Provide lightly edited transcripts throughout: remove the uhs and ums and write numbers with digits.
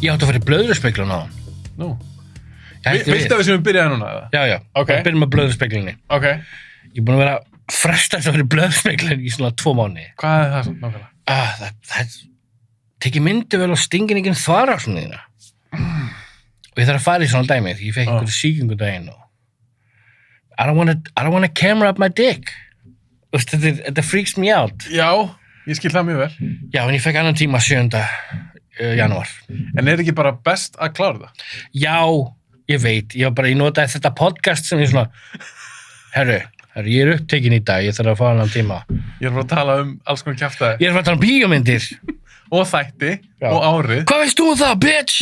Ég átti að fara í blöðruspeglan á hann. Nú. Viltu að við séum byrjaði núna, eða? Já. Ok. Við byrjum með blöðruspeglinni. Ok. Ég er búin að vera að fresta þess að vera í blöðruspeglinni í svona 2 mánuði. Hvað það svo, nákvæmlega? Það tekið myndi vel á stingin þvara svona þína. Og ég þarf að fara í svona dæmi því ég fekk einhverju sýkingu daginn og I don't wanna camera up my dick. Þetta freaks me out. Já, ég skil það mjög vel. Já, en ég fekk annan tíma 7. janúar. En ekki bara best að klára það? Já, ég veit. Ég notaði þetta podcast sem ég svona, herru, ég er upptekinn í dag, ég þarf að fá annan tíma. Ég er bara að tala alls konar kjaftaði. Ég er bara að tala bíómyndir. Og þætti, og árið. Hvað veist þú það, bitch?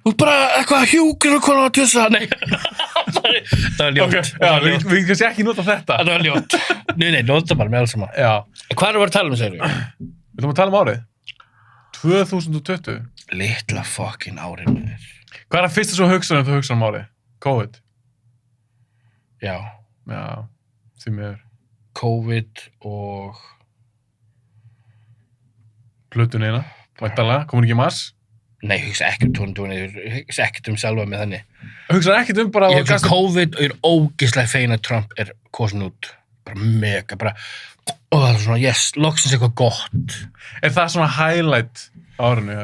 Þú er bara eitthvað hjúkur og konar að tussa. Nei, það var ljótt. Ok, já, við kannski ekki nota þetta. Það var ljótt. Nei, nota bara með alls saman. Já. Hvað erum við að tala um, segir við? Við ætlum að tala um árið. 2020. Litla fucking árið með þér. Hvað er það fyrsta svo hugsaðum þú hugsaðum árið? COVID. Já. Já, því miður. COVID og... Plötun eina, væntanlega, komin ekki í mars. Nei, hugsa ekkert hugsa ekkert sjálfa með þannig. Hugsaðu ekkert bara... Ég hugsa COVID og ég er ógeðslega fegin að Trump er kosin út. Bara mega, bara... það er svona, yes, loksins eitthvað gott. Er það svona highlight árinu?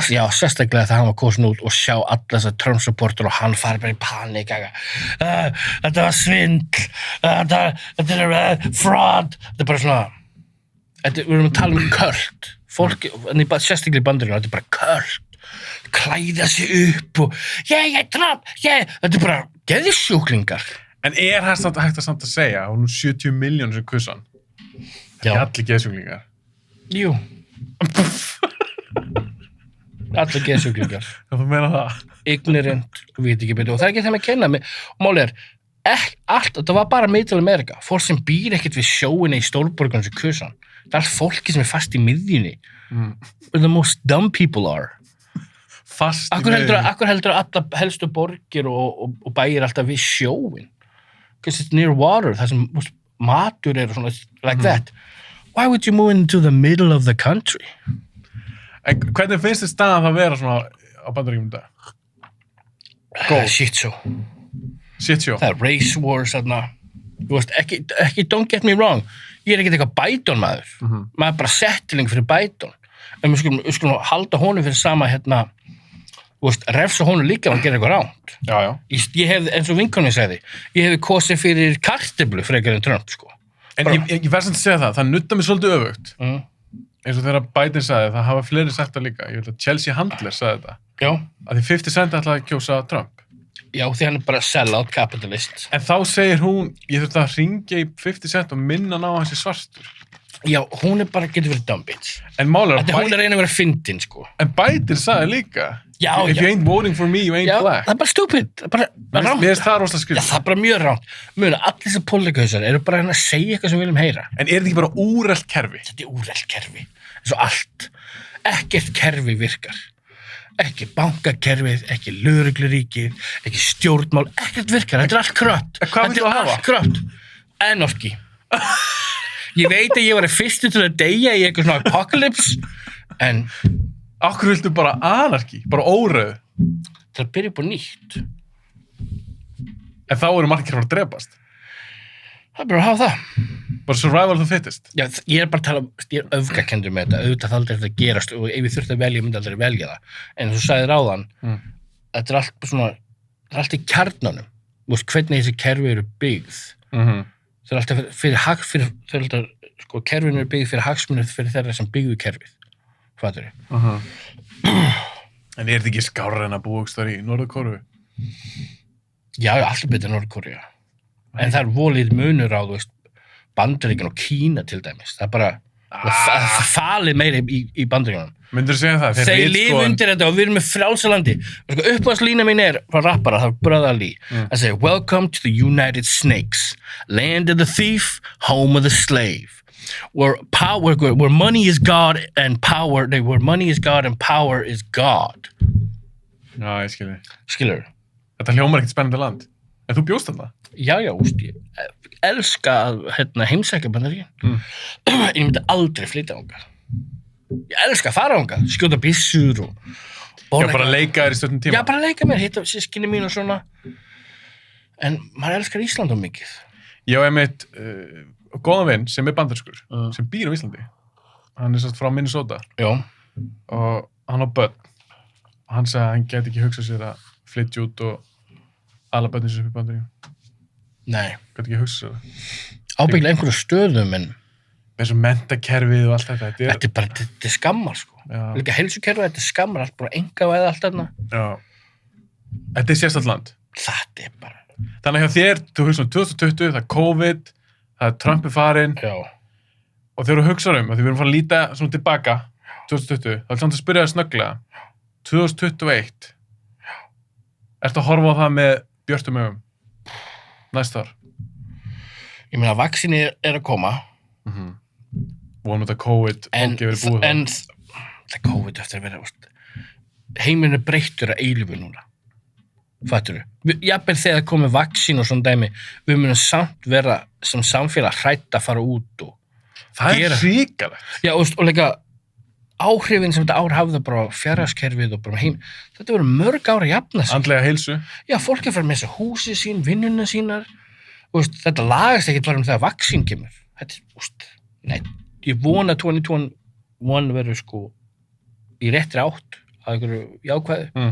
Já, sérstaklega þegar hann var kosin út og sjá alla þessar Trump-supporter og hann fari bara í panik. Þetta var svindl, þetta er fraud. Þetta er bara svona... Við erum að tala um köld. Fólk, sérstaklega í Bandaríkjunum, þetta er bara köld. Klæða sig upp og ég Trump, þetta er bara geðsjúklingar. En er það hægt að segja, hún 70 miljónir sem kussan? Það er allir geðsjúklingar. Jú. Allir geðsjúklingar. Þú meina það? Ignorant, veit ekki betur. Og það er ekki þeim að kenna mig. Og málið er, þetta var bara Middle America. Fólk sem býr ekkert við sjóinni í stórborgunum sem kussan. Það er allt fólki sem er fast í miðjunni. Where the most dumb people are. Fast í miðjunni. Akkur heldur að alla helstu borgir og bæir alltaf við sjóin. Because it's near water. Það sem matur er svona like that. Why would you move into the middle of the country? En hvernig finnst þið staðan það vera svona á Bandaríkjunum í dag? Góð. Shit show. Shit show. Það er race wars þarna. Þú veist, ekki don't get me wrong. Ég er ekkert eitthvað Biden maður. Maður er bara settling fyrir Biden. En við skulum halda honum fyrir sama þú veist, refsa honum líka ef hann gerir eitthvað ránt. Já. Ég hef, eins og vinkonum sagði, ég hef kosið fyrir kartöflu frekar en Trump, sko. En ég verð samt að segja það nuttar mig svolítið öfugt. Eins og þegar Biden sagði, það hafa fleiri sagt það líka. Ég veit að Chelsea Handler sagði þetta. Já. Að því 50 Cent ætlaði að kjósa Trump. Já, því hann er bara sell-out capitalist. En þá segir hún, ég þurfti að hringja í 50 Cent og minna ná hans í svartur. Já, hún er bara, getur verið dumb bitch. En málega... Hún er reyna að vera fyndin, sko. En Biden sagði líka, if you ain't voting for me, you ain't black. Já, það er bara stupid. Það er bara ránt. Mér finnst það rosalega skrið. Já, það er bara mjög ránt. Muna, allir þessar pólitíkusar eru bara að segja eitthvað sem við viljum heyra. En er þetta ekki bara úrelt kerfi? Þetta er úrelt kerfi. Eins og allt. Ekkert kerfi virkar. Ekki bankakerfið, ekki lögregluríkið, ekki stjórnmál, ekkert virkar. Þetta er allt kröpt. Hvað viltu að hafa? Þetta er allt kröpt. Anarchy. Ég veit að ég var fyrstu til að deyja í eitthvað svona apocalypse, en... Akkur viltu bara anarchy, bara óreiðu? Það byrja upp á nýtt. En þá eru margir að drepast. Það er bara að hafa það. Bara survival of the fittest. Já, ég er bara að tala, ég er öfgakendur með þetta, auðvitað það aldrei þetta gerast og ef ég þurfti að velja, myndi aldrei velja það. En þú sagðir áðan, þetta er allt svona, það er allt í kjarnanum. Þú veist, hvernig þessi kerfi eru byggð. Það er alltaf fyrir sko, kerfin eru byggð fyrir hagsmunir fyrir þeirra sem byggðu kerfið. Fattur ég? En er þetta ekki skárra en að búa þar í Norður-Kóreu? Já, alltaf betur en Norður-Kóreu. En það er volið munur á, þú veist, Bandaríkjunum og Kína til dæmis. Það er bara falið meira í Bandaríkjunum. Myndirðu segja það? Þeir lifa undir þetta og við erum með frjálsalandi. Sko, uppáhaldslína mín er frá rappara, það er Brother Lee. Það segir, welcome to the United Snakes, land of the thief, home of the slave. Where money is God and power, where money is God and power is God. Já, ég skilji. Skilur? Þetta hljómar ekkert spennandi land. En þú bjóst þarna? Já, úst, ég elska að heimsækja Bandaríkin. Ég myndi aldrei flytja þangað. Ég elska að fara þangað, skjóta byssur og Já, bara leika þér í stöðnum tíma. Já, bara leika mér, hitta sískinni mín og svona. En maður elskar Ísland of mikið. Ég hef einmitt góðan vinn sem er bandarískur, sem býr á Íslandi. Hann er sérst frá Minnesota. Já. Og hann á börn. Og hann sagði að hann gæti ekki hugsað sér að flytja út og ala börnin sér upp í Bandaríkjunum. Nei. Gæti ekki hugsað sér það. Ábyggilega einhverju stöðum, en Eins og menntakerfið og allt þetta. þetta er skammar, sko. Já. Líka heilsukerfið, þetta er skammar, allt bara engavæða allt þarna. Já. Þetta er sérstætt land. Þetta er bara... Þannig að hjá þér, þú hugsa 2020, það er COVID, það er Trump farinn, Já. og þegar þú hugsaður að því við erum að fara að líta svona tilbaka 2020, þá er samt að spyrja það snögglega. 2021, ertu að horfa á það með björtum augum næsta ár? Ég meina, vaksinni er að koma, Vonum þetta COVID ekki verið búið en það COVID eftir að vera, heiminn er breyttur að eilífu núna. Fattur þú? Jafnvel þegar það komið vaksin og svona dæmi, við munum samt vera sem samfélag hrætt að fara út og Það er hrikalegt. Já, og líka áhrifin sem þetta ár hafði bara á fjárhagskerfið og bara heim, þetta voru mörg ára að jafna sig. Andlega heilsu. Já, fólk er farið með þessu húsi sín, vinnuna sínar, og þetta lagast ekkert bara þegar vaksin kemur. Þetta, nei, ég vona 2021 verður sko í réttri átt að einhverju jákvæðu.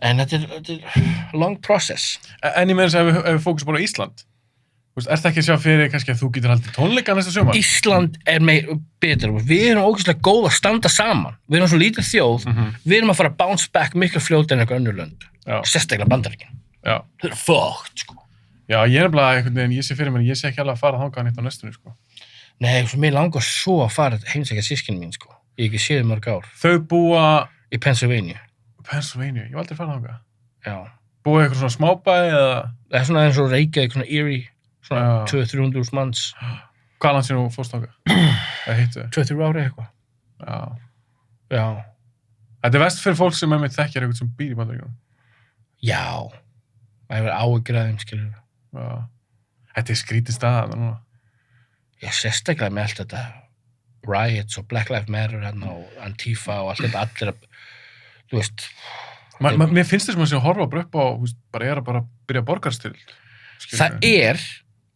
En þetta er long process. En ég meina þess að ef við fókusum bara á Ísland, er það ekki að sjá fyrir kannski að þú getur haldið tónleika næsta sumar? Ísland er betur. Við erum ógeðslega góð að standa saman. Við erum svo lítið þjóð. Við erum að fara að bounce back miklu fljótar en eitthvað önnur lönd. Sérstaklega Bandaríkin. Já. Það er fucked, sko. Já, ég er bara einhvern veginn, ég sé fyrir mér, ég sé ekki alveg að fara þangað nýtt á næstunni, sko. Nei, mér langar svo að fara heimsækja systkini mín, sko. Ég hef ekki séð mörg ár. Þau búa í Pennsylvania. Pennsylvania, ég var aldrei farið þangað. Já. Búið eitthvað svona smábæði eða? Það er svona eins og Reykjavík, svona Erie, svona 200-300 manns. Hvað langt sér nú fórst þangað? Eða hittu? 2-3 ári eitthvað. Já. Já. Þetta er vest fyrir fólk sem með mig þekkjar eitthvað sem býr í Bandaríkjunum. Já. Það hefur áhyggjur af þeim, skilur. Já. Þetta er skrítið staða núna. Já, sérstaklega með allt þetta riots og Black Lives Matter og Antifa og allt þetta allir að, þú veist. Mér finnst þess að maður sé að horfa bara upp á, bara er að bara byrja borgarstyrjöld. Það er,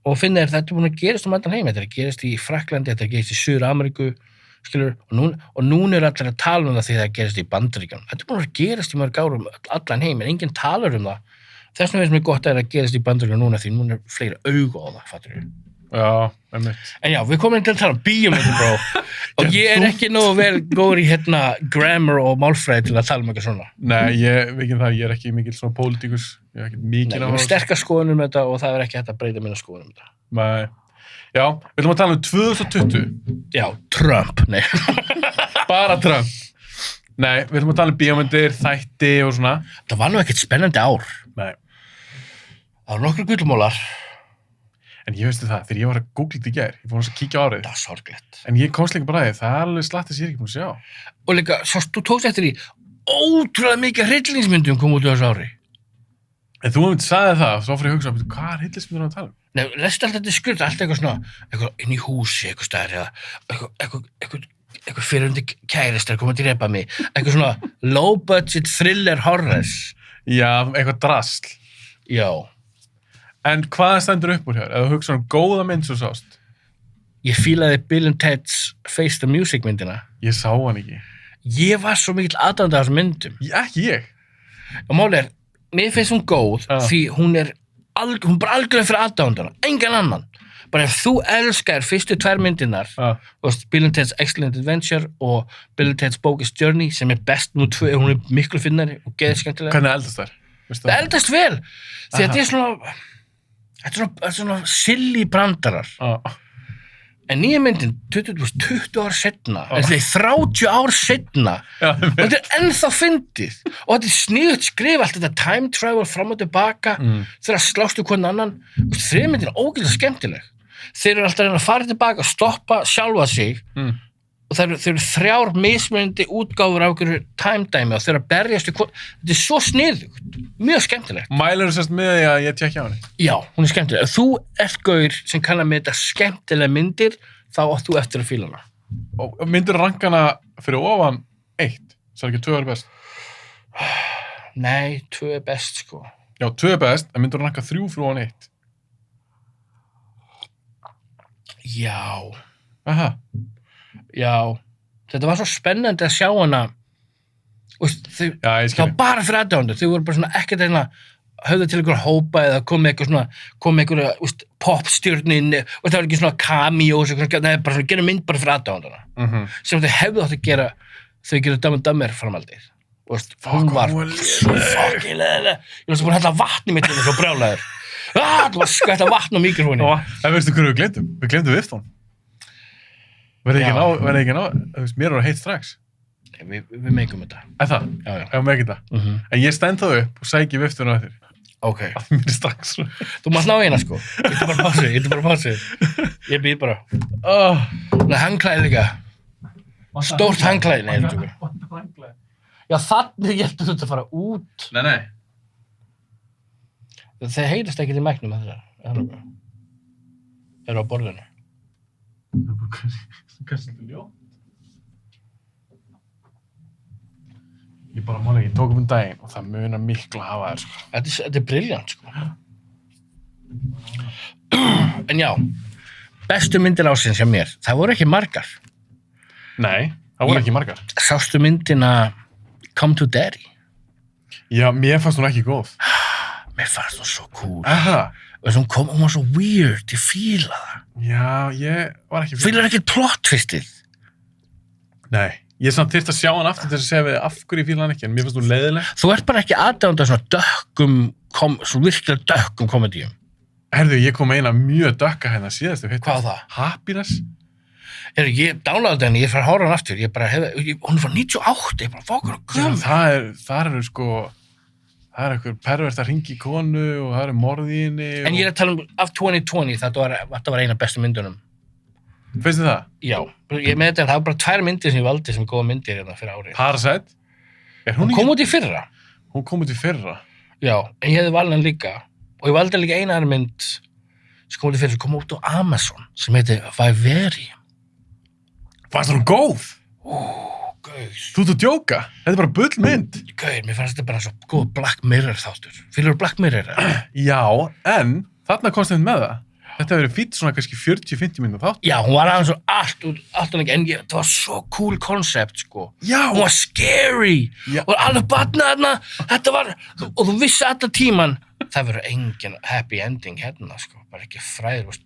og finnir þetta er búin að gerast um allan heim, þetta er að gerast í Frakklandi, þetta er að gerast í Suður-Ameríku, skilur, og núna er allir að tala um það því það gerast í Bandaríkjunum. Þetta er búin að gerast í mörg árum allan heim, en enginn talar um það. Þess vegna finnst mér gott að gerast í Bandaríkjunum núna því núna er fleiri augu á það, fattur við. Já, einmitt. En já, við komum til að tala um bíómyndir, bro. Og ég er ekki nógu vel góður í grammar og málfræði til að tala um eitthvað svona. Nei, ég er ekki mikill svona pólitíkus. Ég er ekki mikil á það. Ég er sterkar skoðunum með þetta og það er ekki hægt að breyta minna skoðunum með þetta. Nei. Já, við ætlum að tala um 2020. Já, Trump, nei. Bara Trump. Nei, við ætlum að tala um bíómyndir, þætti og svona. Það var nú ekkert spennandi ár. Nei. Það var nokkur gullmólar. En ég veistu það, þegar ég var að googla þetta í gær, ég fór að kíkja á árið. Það var sorglegt. En ég komst líka bara að það er alveg slatt að ég er ekki búin að sjá. Og líka, þú tókst eftir í ótrúlega mikið hryllingsmyndum kom út á þessu ári. En þú hefði sagði það, svo fyrir að hugsa, hvað er hryllingsmyndur að tala um? Nei, lest alltaf þetta skurt, allt eitthvað svona, eitthvað inn í húsi, eitthvað stær, eða eitthvað fyrirundi kæristar koma til að drepa mig, eitthvað svona low budget thriller horrors. Já, eitthvað drasl. Já. En hvað stendur upp úr hér? Eða hugsa um góða mynd svo sást? Ég fílaði Bill and Ted's Face the Music myndina. Ég sá hann ekki. Ég var svo mikill aðdáandi af þessum myndum. Ekki ég. Og máli er, mér finnst hún góð því hún bara algjörlega fyrir aðdáandana, engan annan. Bara ef þú elskar fyrstu 2 myndirnar, Bill and Ted's Excellent Adventure og Bill and Ted's Bogus Journey, sem er best nú 2, hún er miklu finnari og geðið skemmtilega. Hvernig eldast þær? Það eldast vel, því að þetta er svona silly brandarar. En nýja myndin, 20 ár setna, en því 30 ár setna, og þetta er ennþá fyndið. Og þetta er sniðugt skrifa allt þetta time travel fram og tilbaka, þegar slástu hvern annan. Þriðja myndin er ógeðslega skemmtileg. Þeir eru alltaf að fara tilbaka og stoppa sjálfa sig, og þeir eru 3 mismunandi útgáfur af einhverju time-dæmi og þeir eru að berjast þetta er svo sniðugt, mjög skemmtilegt. Mælur þú sérst með því að ég tjekkja á henni? Já, hún er skemmtileg. Ef þú ert gaur sem kann að meta skemmtilega myndir, þá átt þú eftir að fíla hana. Og myndir rankana fyrir ofan 1? Það ekki 2 er best. Nei, 2 er best, sko. Já, 2 er best, en myndur ranka 3 fyrir ofan 1. Já. Aha. Já. Þetta var svo spennandi að sjá hana. Já, ég Það skil. var bara fyrir aðdáendur. Þau voru bara svona ekkert einhverja höfðu til einhverja hópa eða kom með einhverja popstjörnin og það var ekki svona cameos nei, bara svona gera mynd bara fyrir aðdáendurna sem þau hefðu átt að gera þau gera Dumb and Dumber framhaldið hún var svo fucking leðileg ég var svo búin að hella vatni mitt svo brjálæður það var skvætt að vatna á mikrofóni En veistu hverju við glemdum? Við glemdum Viftón. Verði ekki ná, mér var heitt strax. Við meikum þetta. Það? Já. Ef við meikum það. En ég stend það upp og sæki Viftón á eftir. Ok. Það mér er strax. Þú mást ná eina, sko. Ég er bara pásið. Ég býð bara. Það hangklæði líka. Stórt hangklæði. Nei, þetta er ekki. Já, þannig heldur þú að fara út. Nei. Þeir heyrist ekkert í mæknum að það. Eru á borðinu. Það er bara kannski ljó. Ég bara mála ekki, ég tók daginn og það munar miklu að hafa þér, sko. Þetta er brilljant, sko. En já, bestu myndir ásins hjá mér, það voru ekki margar. Nei, það voru ekki margar. Sástu myndina Come to Daddy? Já, mér fannst hún ekki góð. Mér fannst hún svo cool. Aha. Hún var svo weird, ég fíla það. Já, ég var ekki... Fílar ekkert plot twistið? Nei, ég samt þyrfti að sjá hann aftur til að segja við af hverju ég fíla hann ekki, en mér fannst hún leiðileg. Þú ert bara ekki aðdáandi af svona dökkum, svona virkilega dökkum komedíum. Herðu, ég kom eina mjög dökka hérna síðastu. Hvað var það? Happiness. Ég downloadaði henni, ég fær að horfa hann aftur, hún er frá 98, ég bara fókur og gömur. Það eru sko, það er einhver pervert að hringi konu og það eru morð í henni. En ég er að tala um af 2020, þetta var eina bestu myndunum. Finnst þið það? Já, ég með þetta, það var bara 2 myndir sem ég valdi sem góða myndir hérna fyrir árið. Parasite? Hún kom út í fyrra. Hún kom út í fyrra? Já, en ég hefði valið hann líka. Og ég valdi líka eina mynd sem kom út í fyrra, sem kom út á Amazon, sem heitir Viveri. Fannst hún góð? Gauð. Þú ert að djóka? Þetta er bara bull mynd. Gauð, mér fannst þetta bara svo góð Black Mirror þáttur. Fylgur Black Mirror? Já, en þarna komst þeim með það. Þetta hefur verið fýtt svona kannski 40-50 mínútur þátt. Já, hún var aðeins svo allt og lengi, en það var svo cool koncept, sko. Já. Hún var scary. Já. Og alveg batnað þarna, þetta var, og þú vissi alla tíman, það verður engin happy ending hérna, sko, bara ekki fræður,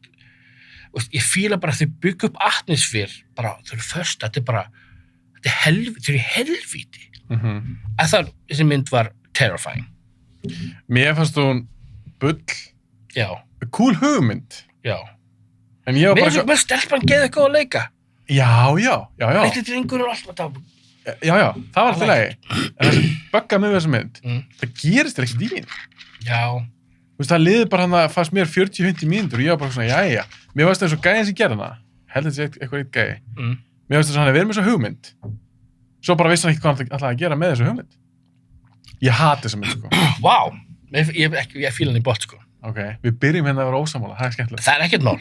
ég fíla bara að þau byggja upp atmosfér, bara, þau eru först, þetta er bara, þau eru í helvíti. Að það, þessi mynd var terrifying. Mér fannst hún bull. Já. Cool hugmynd. Já. En ég var bara... Mér stelpan geði eitthvað að leika. Já. Litli drengur og allt það. Já, það var alltaf lagi. En það sem böggaði mig við þessa mynd, það gerist þér ekkert í henni. Já. Þú veist, það liði bara hann að fannst mér 40-50 mínútur og ég var bara svona, jæja. Mér varst það eins og gæðin sem gerði hana. Heldur þetta eitthvað eitt gæði. Mér varst það svona, við erum með þessa hugmynd. Svo bara vissi hann ekki hvað hann ætlaði að gera með þessa hugmynd. Ég hati þessa mynd, sko. Vá. Ég fíla hann í bótt, sko. Ok, við byrjum hérna að vera ósamála, það er skemmtilegt. Það er ekkert mál.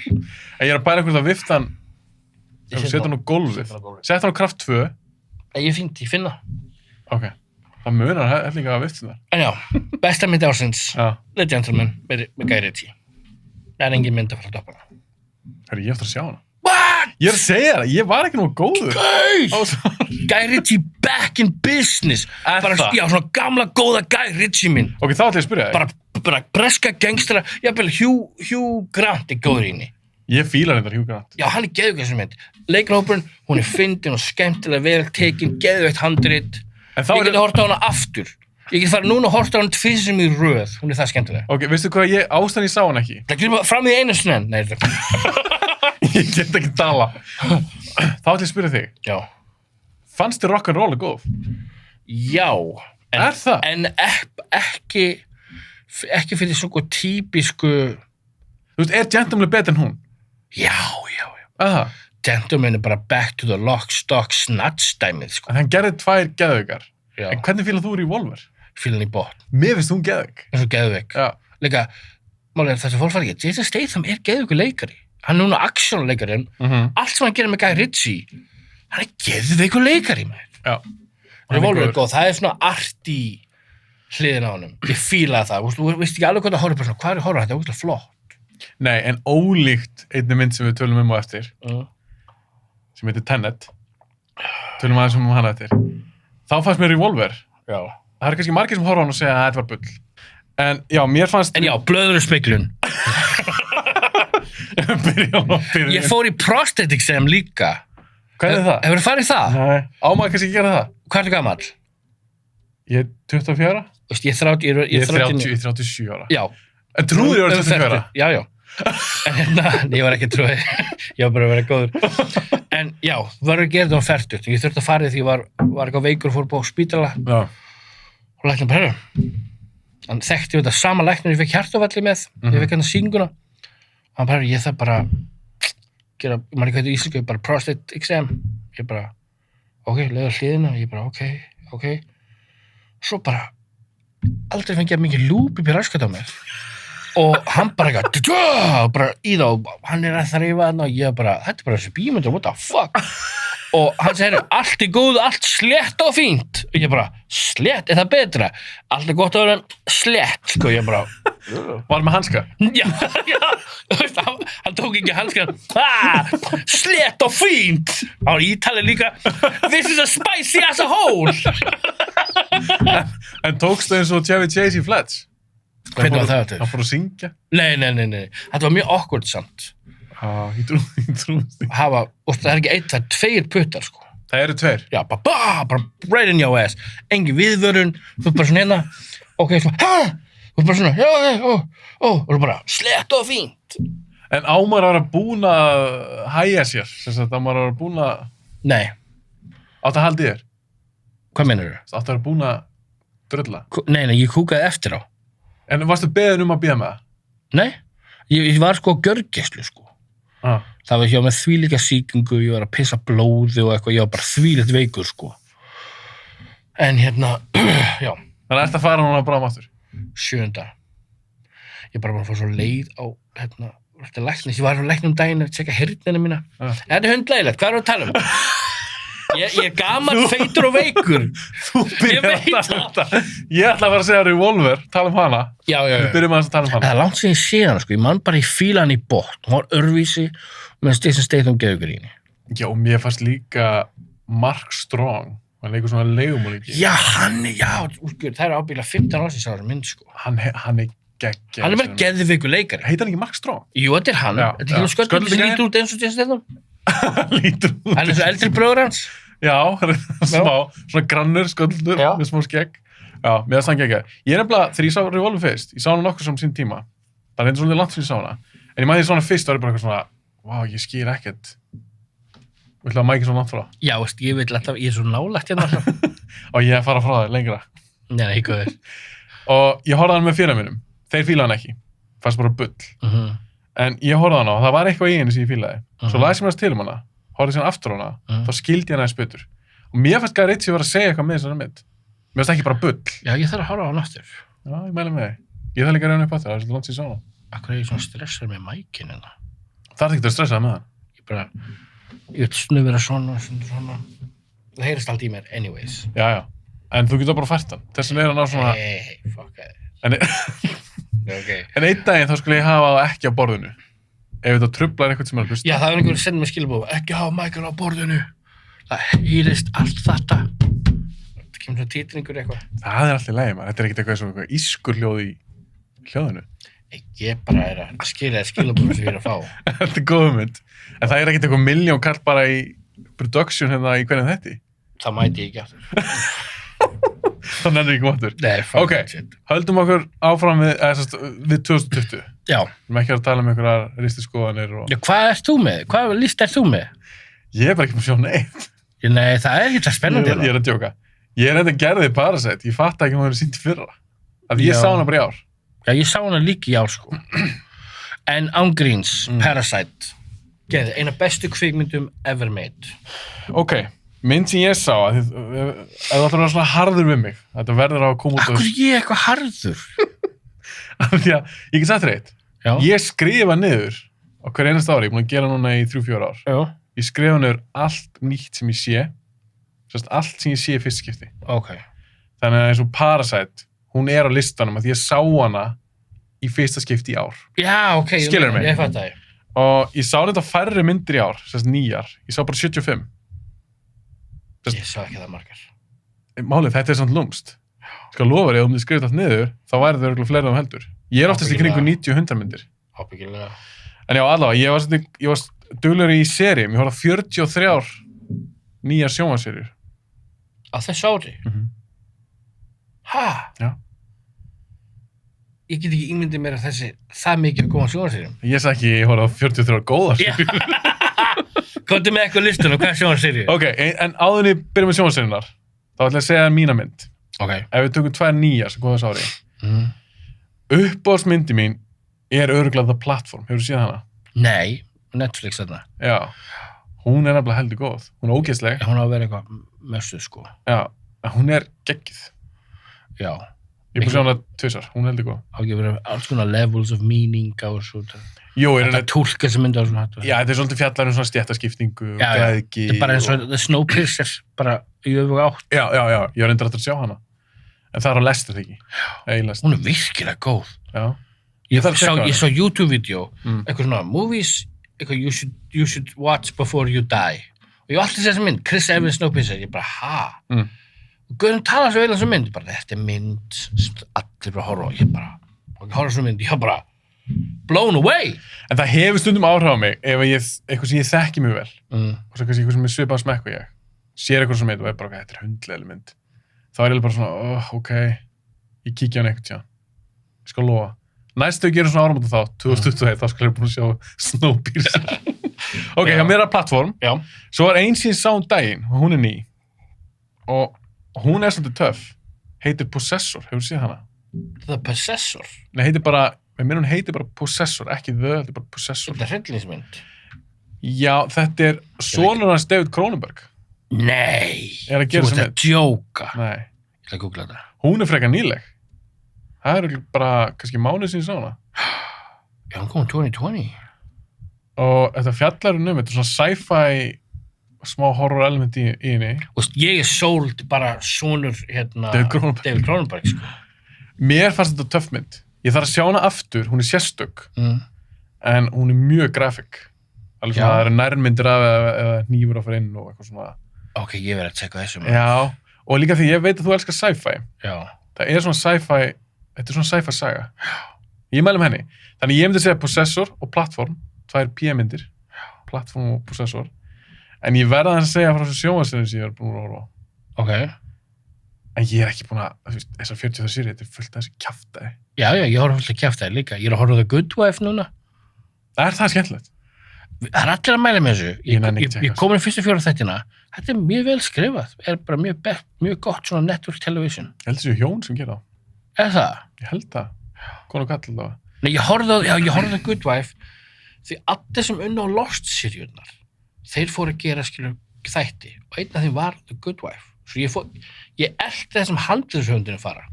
En ég er að bæra einhvern veginn að vifta hann, setja hann á gólfið, setja hann á kraft 2. Ég finna. Ok, það munar hellinga að vifta þar. En já, besta mynd ársins, The Gentleman, með Guy Ritchie. Það er engin mynd að fara að doppa hana. Hörru, ég eftir að sjá hana. What? Ég er að segja það, ég var ekki nógu góður. Guy Ritchie back in business. Já, svona gamla góða Guy Ritchie minn. Ok, þá ætla ég að spyrja þig. Bara breska gangstra, jafnvel Hugh Grant er góður í henni. Ég fíla reyndar Hugh Grant. Já, hann er geðveikur þessi mynd. Leikarhópurinn, hún er fyndin og skemmtilega vel tekin, geðveikt handrit. Ég geti hort á hana aftur. Ég geti farið núna að horta á hana tvisum í röð. Hún er það skemmtilega. Ok, veistu hvað ástæðan ég sá hana ekki? Það getur bara fram í einu snenn. Nei, ég get ekki tala. Þá ætla ég að spyrja þig. Já. Fannst þér rock'n'roll góð? Já. Er það? En ekki fyrir svona típisku... Þú veist, er Gentleman betur en hún? Já. Aha. Gentleman er bara back to the lock, stock, snatch dæmið, sko. En hann gerði 2 geðveikar. Já. En hvernig fílað þú Revolver? Fílan í botn. Mér finnst hún geðveik. Það er svo geðveik. Já. Líka, málið er það sem fólk fara ekki. Jason Statham er geðveikur leikari. Hann er núna action-leikari. Allt sem hann gerir með Guy Ritchie, hann er geðveikur leikari, maður. Já. Revolver er góð, það er svona arty hliðin á honum. Ég fílaði það, þú veist ekki alveg hvað það horfir, hvað er horfir, þetta er ógeðslega flott. Nei, en ólíkt einni mynd sem við tölum á eftir, sem heitir Tenet, tölum aðeins hana eftir, þá fannst mér Revolver. Já. Það kannski margir sem horfa á hann og segja að þetta var bull. En já, mér fannst... En já, blöður og speglun. Ég fór í prosthetic exam líka. Hvað er það? Hefur þú farið í það? Nei. Ámaður kannski gera það? Hvað ertu gamall? Ég er 24. Veist, ég er 37 ára. Já. En trúður ég var 24? Já, já. En ég var ekki trúið. Ég var bara að vera góður. En já, var að gera þetta á 40. Ég þurfti að fara því ég var eitthvað veikur og fór på spítala. Já. Og læknum bara, hann þekkti þetta sama læknir ég fekk hjartafalli með, ég fekk hann sínguna. Og hann bara, ég þarf bara gera, maður ekki hvað þetta í íslensku, bara prostate exam. Ég bara, ok, leiður hliðina, ég bara, ok. Svo bara, aldrei fengi ég mikið lúp í raskat á mér. Og hann bara eitthvað, bara í þá, hann er að þreifa hann og ég bara, þetta er bara þessi bímyndur, what the fuck? Og hann segir, allt er góð, allt slett og fínt. Og ég bara, slett, er það betra? Allt er gott að vera slett, sko, ég bara... Var með hanska? Já, hann tók ekki hanska. Slett og fínt! Hann var ítalið líka, this is a spicy as a whole! En tókstu eins og Chevy Chase í Fletch? Hvernig var það þetta? Hann fór að syngja? Nei. Þetta var mjög awkward samt. Ég trúi. Það er ekki einn, það er 2 puttar, sko. Það eru 2? Já, bara right in your ass. Engin viðvörun, þú bara svona hérna, ok, svona, þú bara svona, já, og þú bara, slett og fínt. En ámar að vera búin að hæja sér, sem sagt, ámar að vera búin að... Nei. Átt að haldi þér? Hvað meinarðu? Átt að vera búin að drulla? Nei, ég kúkaði eftir á. En varstu beðin að bíða með það? Nei, ég var sko á gjörgæslu, sko. Það var hjá með þvílíka sýkingu, ég var að pissa blóði og eitthvað, ég var bara þvílíkt veikur, sko. En hérna, já. Þannig að þetta fara núna bara aftur? 7. Ég bara fór svo leið á, hérna, þetta læknis, ég var á læknum daginn að tjekka heyrnina mína. Þetta er hundlegilegt, hvað er að tala um? Ég er gamall, feitur og veikur. Þú byrjar að tala. Ég ætla að vera að segja Revolver, tala um hana. Já. Við byrjum að tala um hana. Það er langt sem ég sé hana, sko. Ég man bara í fíla hann í botn. Hún var örvísi, meðan Jason Statham geðugur í henni. Já, og mér fannst líka Mark Strong. Hann leikur svona leigumólingi. Já, það er ábyggilega 15 árs í sá þessar mynd, sko. Hann er geggjaður. Hann er bara geðveikur leikari. Heitir hann ekki Mark Strong? Jú, þetta er hann. Þetta er ekki sköldurinn sem lítur út eins og Jason Statham. Lítur út. Hann er svo eldri bróður hans. Já, smá, svona grannur, sköldur, með smá skegg. Já, mér það ekki. Ég er nefnilega, þegar ég sá Revolver fyrst, ég sá hana nokkur sem sín tíma. Það er eitthvað svolítið langt sem ég sá hana. En ég maður því svona fyrst, það er bara eitthvað svona, vá, ég skil ekkert. Við ætlum að mækja svona langt frá. Já, veist, ég vil alltaf, ég er svo nálægt hérna alltaf. Og ég fara frá það lengra. Nei, ekki góður. Og ég horfði hann með félag mínum. Þeir fíla hann ekki. Fannst bara bull. En ég horfði hann á, það var eitthvað í henni sem ég fílaði. Svo lagði sem til hana, horfði síðan aftur á hana, þá skildi ég hana aðeins betur. Og mér fannst Guy Ritchie vera að segja eitthvað með þessari mynd. Mér fannst ekki bara bull. Já, ég þarf að horfa á hana aftur. Já, ég mæli með þig. Ég þarf líka að reyna upp aftur, það er svolítið langt síðan sá hana. Akkur er ég svona stressað með mækinn hérna? Það er ekki að stressaða með hann. Ég vil snuð vera svona. Það heyrist allt í mér, anyways. Já. En þú getur bara fært hann. Þess vegna er hann á svona... Hey, fuck it. En einn daginn þá skulle ég hafa það ekki á borðinu. Ef þetta truflar eitthvað sem er að hlusta. Já, það er einhverjum að senda mér skilabóð. Ekki hafa mækinn á borðinu. Það heyrist allt þetta. Það kemur svona titringur eitthvað. Það er alltaf leið, maður. Þetta er ekkert eitthvað svona ískurhljóð í hljóðinu. Ég bara er að skilja skilabóð sem ég er að fá. Þetta er góð hugmynd. En það er ekkert eitthvað milljón kall bara í production hérna í hvernig þetta. Það mæti ég ekki aftur. Það nennir ekki máttur. Nei, fuck shit. Höldum okkur áfram við 2020. Já. Við erum ekki að tala um einhverjar ristiskoðanir og... Já, hvað ert þú með? Hvað list ert þú með? Ég er bara ekki með að sjá neitt. Nei, það er ekki það spennandi. Ég er að djóka. Ég er enda gerðið Parasite. Ég fatt ekki að hún hefur sýnt í fyrra. Að ég sá hana bara í ár. Já, ég sá hana líka í ár, sko. En ángríns, Parasite. Geði, eina bestu kvikmyndum ever made. Ok, mynd sem ég sá, ef þú ætlar að vera svona harður við mig, þetta verður á að koma út Akkur er ég eitthvað harður? Því að, ég get sagt þér eitt. Já. Ég skrifa niður á hver einasta ári, ég er búin að gera núna í 3-4 ár. Já. Ég skrifa niður allt nýtt sem ég sé Sérst, allt sem ég sé í fyrst skipti. Ok. Þannig að eins og Parasite, hún er á listanum að því ég sá hana í fyrsta skipti í ár. Já, ok. Skilurðu mig? Ég fatt það. Og ég sá þetta færri myndir í ár, sérst nýjar. Ég sá bara 75. Ég sá ekki það margar. Málið, þetta er samt lúmst. Skal lofa þér, ef þið skrifið allt niður, þá væri það örugglega fleiri en þú heldur. Ég er oftast í kringu 90-100 myndir. Ábyggilega. En já, allavega, ég var duglegur í seríum. Ég horfði á 43 nýjar sjónvarpsseríur. Á þessu ári? Ha? Já. Ég get ekki ímyndið mér að það mikið að koma sjónvarpsseríum. Ég sagði ekki, ég horfði á 43 góðar seríur. Komdu með eitthvað listan og hvað er sjónvarpsseríu? Ok, en áður en ég byrja með sjónvarpsseríunar, þá ætla ég að segja mína mynd. Ok. Ef við tökum 2 nýjar sem góða sári. Uppáhaldsmyndi mín er örugglega The Platform. Hefur þú séð hana? Nei, Netflix þarna. Já. Hún er nefnilega heldur góð. Hún er ógeðsleg. Hún á að vera eitthvað mössu, sko. Já. En hún er geggjuð. Já. Ég er búin að sjá hana 2 svar. Hún er heldur góð. Á ekki að vera alls konar levels of meaning á þessu. Jú, Þetta tólka sem myndi á svona hættu. Já, þetta er svolítið fjallar um svona stjættaskiptingu og gæðgi. Þetta er bara eins og The Snowpiercer, bara í öfuga átt. Já. Ég var reyndar aftur að sjá hana. En það er á lest, er það ekki? Já. Hún er virkilega góð. Já. Ég sá YouTube-vídeó, eitthvað svona, movies, eitthvað you should watch before you die. Og ég var alltaf þess að mynd, Chris Evans Snowpiercer, ég bara, ha? Og Guðrún tala svo vel um þessu mynd, bara, þetta er mynd, allir bara horfa á, ég bara, og horfa á þessu mynd, ég bara, blown away. En það hefur stundum áhrif á mig ef eitthvað sem ég þekki mjög vel, og svo kannski eitthvað sem er svipað smekk og ég, sér eitthvað sem mynd og er bara, þetta er hundlega mynd. Þá er ég bara svona, ok, ég kíkja hann eitthvað, ég skal lofa. Næst þegar við gerum svona áramóta þá, 2021, þá skal ég búin að sjá Snowpiercer. Ok, hjá mér er Platform. Já. Svo var ein sín sá daginn, og hún er ný. Og hún er svolítið töff. Heitir Possessor, hefur þú séð hana? The Possessor? Nei, heitir bara, hún heitir bara Possessor, ekki þetta er bara Possessor. Þetta er hryllingsmynd. Já, þetta er sonur hans David Cronenberg. Nei! Er að gera Þú ert að djóka. Nei. Ég ætla að googla þetta. Hún er frekar nýleg. Það er bara kannski mánuð síðan sá hana. Já, hún kom 2020. Og þetta fjallar þetta er svona sci-fi smá horror element í henni. Og ég er sóld bara sonur David Cronenberg, sko. Mér fannst þetta töff mynd. Ég þarf að sjá hana aftur, hún er sérstök. En hún er mjög grafik. Alveg svona, það eru nærmyndir af eða hnífur á fyrir inn og eitthvað svona. Ok, ég verð að tjekka þessu. Já, og líka því ég veit að þú elskar sci-fi. Já. Það er svona sci-fi, þetta er svona sci-fi saga. Ég mælum henni. Þannig ég myndi að segja Possessor og Platform, 2 P-myndir, Platform og Possessor. En ég verða að segja frá þessu sjónvarpsseríu sem ég er búin að horfa á. Ok. En ég er ekki búin að, þessar 40 seríu, þetta er fullt af þessi kjaftaði. Já, ég horfa fullt af kjaftaði líka. Ég er að horfa á The Good Wife núna. Það er skemmtilegt. Það er allir að mæla með þessu. Ég kom inn fyrstu 4 þættina. Þetta er mjög vel skrifað. Það er bara mjög gott svona network television. Ég held þessu hjón sem gera það. Er það? Ég held það. Konu og kall allavega. Nei, ég horfði á Good Wife því allir sem unna á Lost-seríurnar, þeir fóru að gera þætti og einn af þeim var The Good Wife. Svo ég elti þessum handriðshöfundinu fara.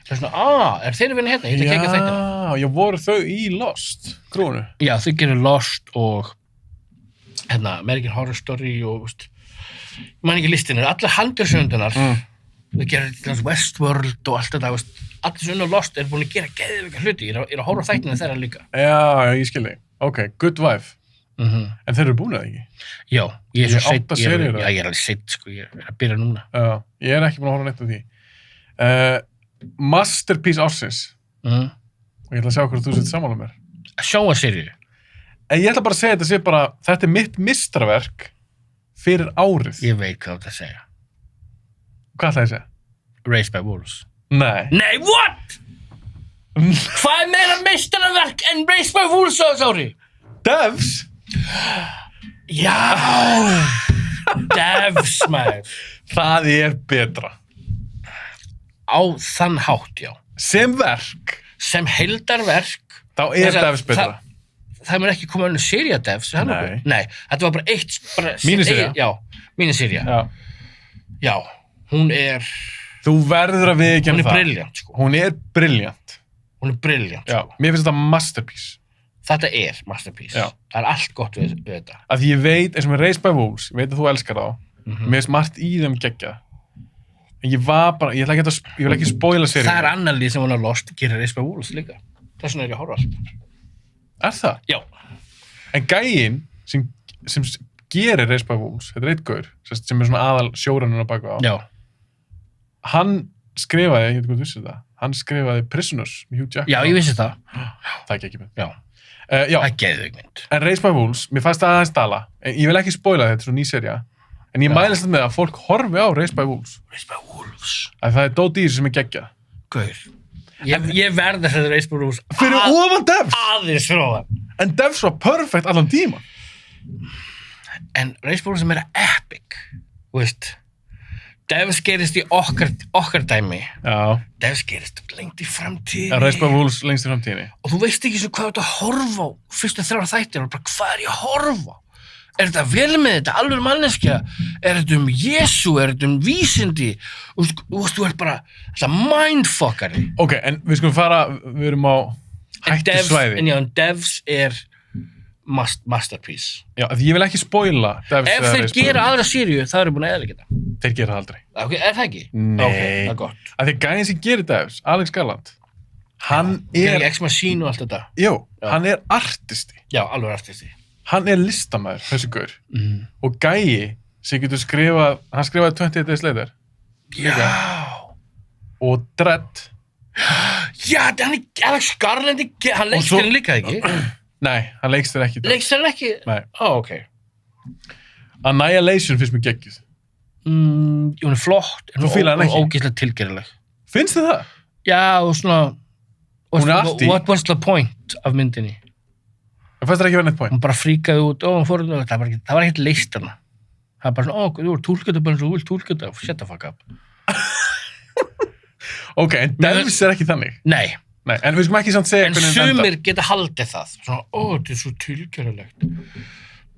Það er svona, er þeir að vinna hérna? Ég ætla að kekja þættina. Já, voru þau í Lost, krúnu? Já, þau gerir Lost og American Horror Story og, ég man ekki listinir, allir handriðshöfundunar, þau gerir Westworld og allt þetta, allir sem unna á Lost er búin að gera geðveika hluti. Ég er að horfa á þættina þeirra líka. Já, ég skil þig. Ok, Good Wife. En þeir eru búin að ekki? Já, ég er svo seitt. Já, ég er alveg seitt, sko, ég er að byrja núna. Já, ég er ekki búin að horfa neitt af því. Masterpiece ársins. Og ég ætla að sjá hvort þú sett sammála mér. Sjónvarpsseríu. Ég ætla bara að segja þetta er mitt meistaraverk fyrir árið. Ég veit hvað þetta að segja. Hvað ætla ég að segja? Raised by Wolves. Nei. Nei, what? Hvað er meira meistaraverk en Raised by Wolves á þessu ári? Devs? Já! Devs, maður. Það er betra. Á þann hátt, já. Sem verk. Sem heildarverk. Þá er Devs betra. Það mér ekki koma önnur sería Devs. Nei, þetta var bara eitt... Mínisería? Já, mínisería. Já, hún er... Þú verður að viðurkenna það. Hún er brilliant, sko. Hún er brilliant. Hún er brilliant, sko. Já, mér finnst þetta masterpiece. Þetta er masterpiece. Já. Það er allt gott við þetta. Af því ég veit, eins og með Raised by Wolves, ég veit að þú elskar þá, Mér finnst margt í þeim geggjað. En ég ætla ekki ég vil ekki spoila seríuna. Það annar lið sem hún har lost, gerir Raised by Wolves líka. Þess vegna er ég að horfa alltaf. Er það? Já. En gæinn sem gerir Raised by Wolves, þetta er eitt gaur, sem er svona aðal sjórannur á baku á. Já. Hann skrifaði, ég veit hvað þú vissir það, hann skrifaði Prisoners með Hugh Jackman. Já, ég vissi það. Það er ekki mynd. Já. Já. Það er geðveik mynd. En Raised by Wolves, mér fannst það aðeins dala. Ég vil ekki spoila þetta, svo ný serja. En ég mælist þetta með að fólk horfi á Raised by Wolves. Raised by Wolves. Það er dót í þessu sem er geggjað. Gaur. Ég verði að setja Raised by Wolves. Fyrir ofan Devs! Aðeins fyrir ofan. En Devs var perfect allan tíma. En Raised by Wolves er meira epic. Þú veist. Devs gerist í okkar dæmi. Já. Devs gerist lengt í framtíðinni. Raised by Wolves lengst í framtíðinni. Og þú veist ekki svo hvað þú ert að horfa á fyrstu 3 þættir og bara hvað er ég að horfa á? Er þetta vel með þetta, alveg manneskja? Er þetta Jesú? Er þetta vísindi? Þú ert bara þetta mindfuckari. Ok, en við skulum fara, við erum á hættu svæði. En Devs er masterpiece. Já, því ég vil ekki spoila Devs. Ef þeir gera aðra seríu, það eru búin að eðalega þetta. Þeir gera það aldrei. Okay, er það ekki? Nei. Ok, það er gott. Af því gæðin sem gerir Devs, Alex Garland, hann Er ekki Ex-Machine og allt þetta? Jú, hann er artisti. Já, alveg artisti. Hann er listamaður, þessi gaur. Og gæi sem getur skrifað, hann skrifaði 28 Days Later. Já. Og Dredd. Já, hann er Alex Garland, hann leikst henni líka ekki? Nei, hann leikst þér ekki. Leikst henni ekki? Nei. Ok. Annihilation finnst mér geggjuð. Hún er flott, Þú fílar hann ekki? og ógeðslega tilgerðileg. Finnst þið það? Já, og svona... Hún er arty. What was the point af myndinni? Það fannst þér ekki verið neitt point. Hún bara fríkaði út, það var ekkert leist hana. Það var bara svona, þú voru túlkjöta bara eins og þú vilt túlkjöta, shut the fuck up. Ok, en Devs er ekki þannig. Nei. Nei, en við skulum ekki samt segja En sumir geta haldið það. Svona, þetta er svo tilgerðilegt.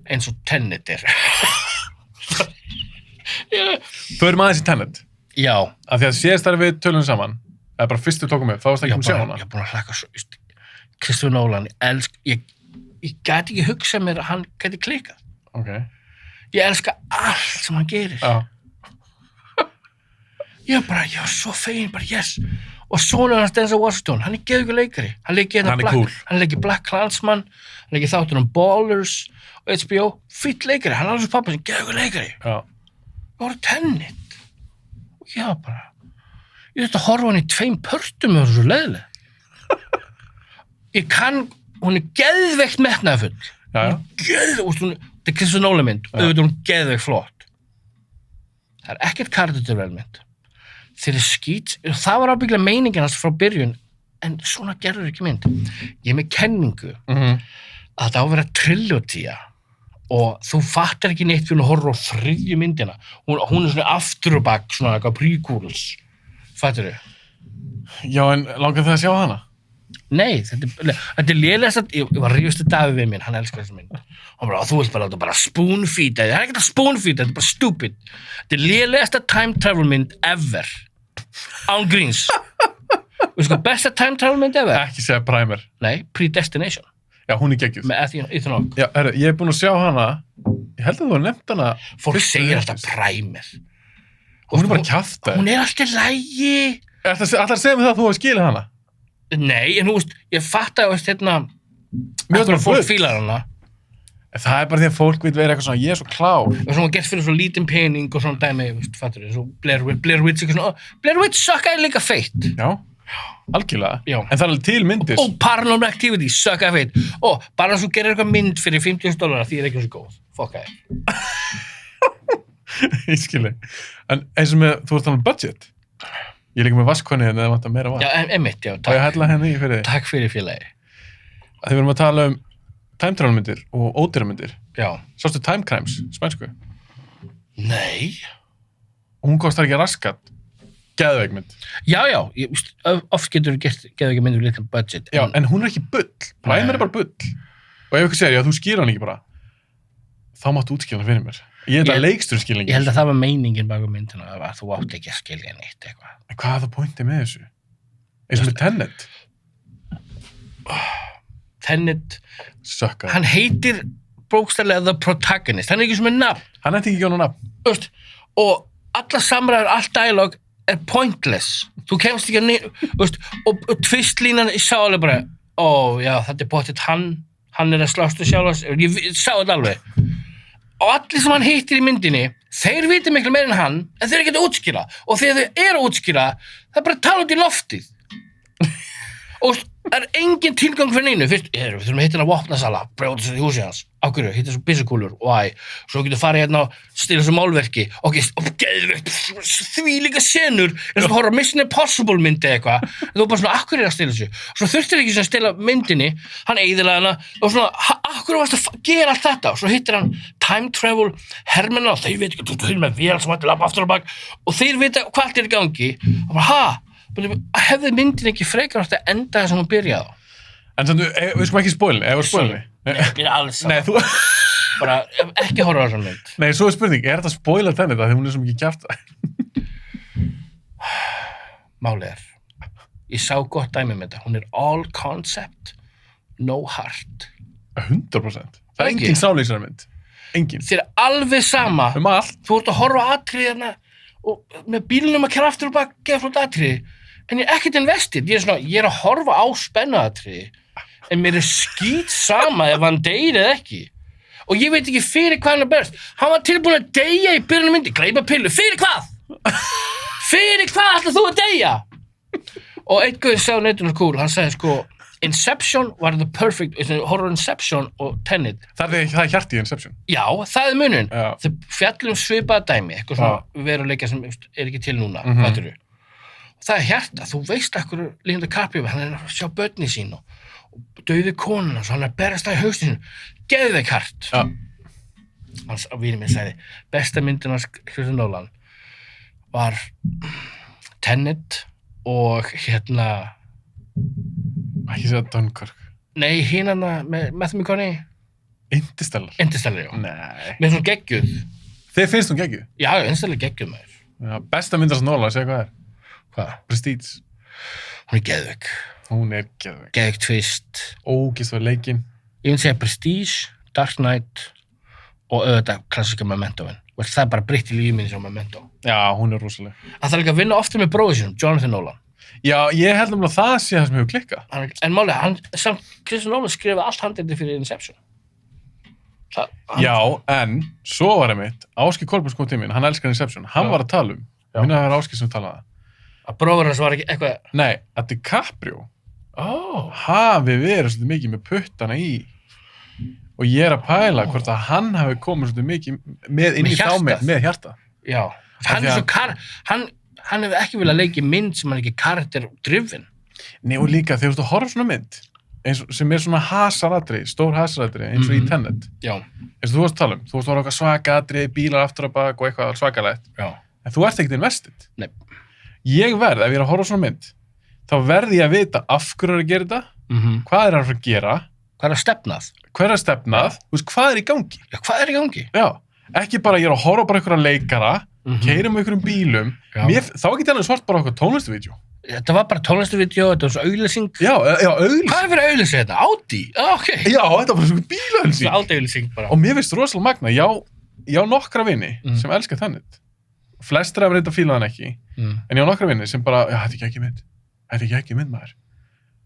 Eins og Tenet er. Förum aðeins í Tenet. Já. Af því að síðast þar við tölum saman, eða bara fyrstu tókum við, þá varst það ekki sjá hana. Ég er búin að hlaka svo, Christopher Nolan, ég gæti ekki hugsað mér að hann gæti klikað. Ok. Ég elska allt sem hann gerir. Já. Ég var svo fegin, bara yes. Og sonur hans Denzel Washington, hann er geðveikur leikari. Hann er cool. Hann leikir Black Klansman, hann leikir þáttur Ballers og HBO. Fýtt leikari, hann er alveg svo pappa sem geðveikur leikari. Já. Það voru Tenet. Og ég var bara, ég þurfti að horfa hann í 2 pörtum og það var svo leiðileg. Ég kann, hún er geðveikt metnaðarfull. Já. Þetta er Christopher Nolan mynd, auðvitað hún geðveikt flott. Það er ekkert character development. Þeir eru skýt, það var ábyggilega meiningin hans frá byrjun, en svona gerður ekki mynd. Ég er með kenningu að þetta á að vera trilógía og þú fattar ekki neitt fyrir að horfa á 3. myndina. Hún er svona aftur og bak, svona eitthvað prequels. Fattar þau? Já, en langar það að sjá hana? Nei, þetta er lélegast að, ég var ríðustu Davíð við minn, hann elskar þessi mynd. Hann bara, þú vilt bara spoon-feeda, það er ekkert að spoon-feeda, þetta er bara stupid. Þetta er lélegasta time travel mynd ever. Án gríns. Veistu hvað besta time travel mynd ever? Ekki segja Primer. Nei, Predestination. Já, hún er geggjuð. Með Ethan Hawke. Já, herru, ég er búinn að sjá hana, ég held að þú har nefnt hana. Fólk segir alltaf Primer. Hún er bara kjafta. Hún er alltaf lægi. Ætlar að segja mig það að þú hefur skilið hana? Nei, en þú veist, ég fatt að, Mér finnst bara fólk bull. fílar hana. Það er bara því að fólk vil vera eitthvað svona, ég er svo klár. Og svona gert fyrir svo lítinn pening og svona dæmi, fattur þau, svo Blair Witch eitthvað svona, Blair Witch sökkaði líka feitt. Já, algjörlega. Já. En það er alveg til myndir. Og Paranormal Activity sökkaði feitt. Og bara svo gerir eitthvað mynd fyrir $50,000 því er ekki svo góð. Fokkaði. Ég skilji. En eins og með, þú ert talað um budget. Ég er líka með vaskonni en það vantar meira vatn. Já, einmitt, já, Og ég hella henni í fyrir þig. takk fyrir félagi. Að við erum að tala um time travel myndir og ódýramyndir. Já. Sástu Time Crimes, spænsku? Nei. Og hún kostar ekki raskat. Geðveik mynd. Já, oft getur þú getur ekki myndir við litla budget. Já, en hún er ekki bull. Primer er bara bull. Og ef ykkur segir, já, þú skýr hann ekki bara, þá máttu útskýra hann fyrir mér. Ég held að leikstur skilningi. Ég held að það var meiningin baka myndina að þú átt ekki að skilja neitt eitthvað. En hvað er það pointið með þessu? Eins og með Tenet. Tenet, Sökka. hann heitir bókstaflega the protagonist, hann er ekki sem er nafn, Hann ætti ekki gjónu nafn. veist, og alla samræður, allt dialog er pointless, þú kemst ekki að veist, og tvistlínan, ég sá alveg bara, já, þetta er bóttið hann er að slástu sjálfans, ég sá þetta alveg, og allir sem hann hittir í myndinni, þeir viti miklu meira en hann, en þeir eru ekki að útskýra, og þegar þeir eru að útskýra, það er bara að tala út í loftið, og það er engin tilgang fyrir neinu, fyrst, við þurfum að hitta hérna vopnasala, brjóta sér í húsið hans, á hverju, hitta svo byssukúlur, svo getur farið hérna og stila svo málverki, og geðveikt, þvílíka senur, eins og horfa Mission Impossible myndi eitthvað, þú bara svona, akkur er að stila þessu, svo þurftir ekki að stila myndinni, hann eyðilega hana, og svona, akkur varst að gera allt þetta, og svo hittir hann time travel hermennar, og þeir veit ekki, þú er með vél sem hætti labba aftur á bak, og þeir vita hvað allt er í gangi, og bara, hefði myndin ekki frekar átt að enda það sem hún byrjaði á. En þannig, við sko ekki spóilin, eða spóilin við? Ég er alls saman. Nei, þú... Bara, ekki horfa á þessar mynd. Nei, svo er spurning, er þetta spóila þenni það, þegar hún er svo mikið kjafta? Málið er, ég sá gott dæmi með þetta, hún er all concept, no heart. 100%. Það er Ekki? engin sál í þessari mynd. Engin. Þér er alveg sama, Allt. þú ert að horfa á atriði hérna, og með bílunum að kæra aftur og bak, geða flott atriði, en ég er ekkert investið, ég er að horfa á spennuatriði, en mér er skít sama ef hann deyr eða ekki. Og ég veit ekki fyrir hvað hann er berst. Hann var tilbúin að deyja í byrjunum myndi, gleypa pillu, fyrir hvað? Fyrir hvað ætlar þú að deyja? Og einn guður sá neittun cool, hann sagði sko, Inception var the perfect, horror Inception og Tenet. Það er hjarti í Inception. Já, það er munun. Já. Þau fjallum svipaða dæmi, eitthvað svona veruleika sem er ekki til núna, fatturðu? Og það er hjarta, þú veist ekkur Leonardo DiCaprio, hann er að sjá börni sín og dauði konuna, svo hann er að berast það í haustinu, geðveik hart. Já. Hans vinur minn sagði, besta myndin hans Christopher Nolan var Tenet og Ekki segja Dunkirk. nei, hana með Matthew McConaughey, Interstellar. Interstellar, já. Nei. Með svona geggjuð. Þið finnst hún geggjuð? Já, Interstellar geggjuð með þér. Já, besta myndar sem Nolan, segja hvað er. Hvað? Prestige. Hún er geðveik. Hún er geðveik. Geðveik twist. Ógist var leikinn. Ég myndi segja Prestige, Dark Knight og auðvitað klassíska Memento-vinn. Og það er bara breytt í lífið minni sem Memento. Já, hún er rosaleg. Það þarf líka að vinna ofta með bróður sínum, Jonathan Nolan. Já, ég held að það sé það sem hefur klikkað. En málega, Christopher Nolan skrifaði allt handriti fyrir Inception. Já, en svo var einmitt, Ásgeir Kolbjörns kom til mín, hann elskar Inception, hann var að tala um, minna það var Ásgeir sem talaði Að bróður hans var ekki eitthvað... Nei, að DiCaprio hafi verið svolítið mikið með puttana í og ég er að pæla hvort að hann hafi komið svolítið mikið með inn í þá með hjarta. Já, hann er svo hann hefur ekki viljað leiki mynd sem hann ekki karakter-driven. Nei, og líka þegar þú horfir svona mynd sem er svona hasaratri, stór hasaratri eins og í Tenet. Já. Eins og þú varst að tala um, þú varst að horfa okkar svakatri, bílar aftur á bak og eitthvað svakalegt. Já. En þú ert ekkert investið. Nei. Ég verð, ef ég er að horfa svona mynd, þá verð ég að vita af hverju er að gera þetta, hvað er að gera, hvað er að stefnað, hver er að stefnað, þú veist, hvað er í gangi. Já, hvað er í gangi? Já, ekki bara ég er að horfa bara einhverja leikara, keyrum einhverjum bílum, þá ekki alveg svart bara okkur tónlistavídeó. Þetta var bara tónlistavídeó, þetta var svo auglýsing. Já, auglýsing. Hvað er fyrir auglýsing þetta? Audi? Ok. Já, þetta var svona bílaauglýsing. Audi auglýsing bara. Og mér finnst rosalega magna, já nokkra vini sem elska Tenet. Flestir af reynda fíla hann ekki, en ég á nokkra vini sem bara, já, þetta er ekki mynd maður.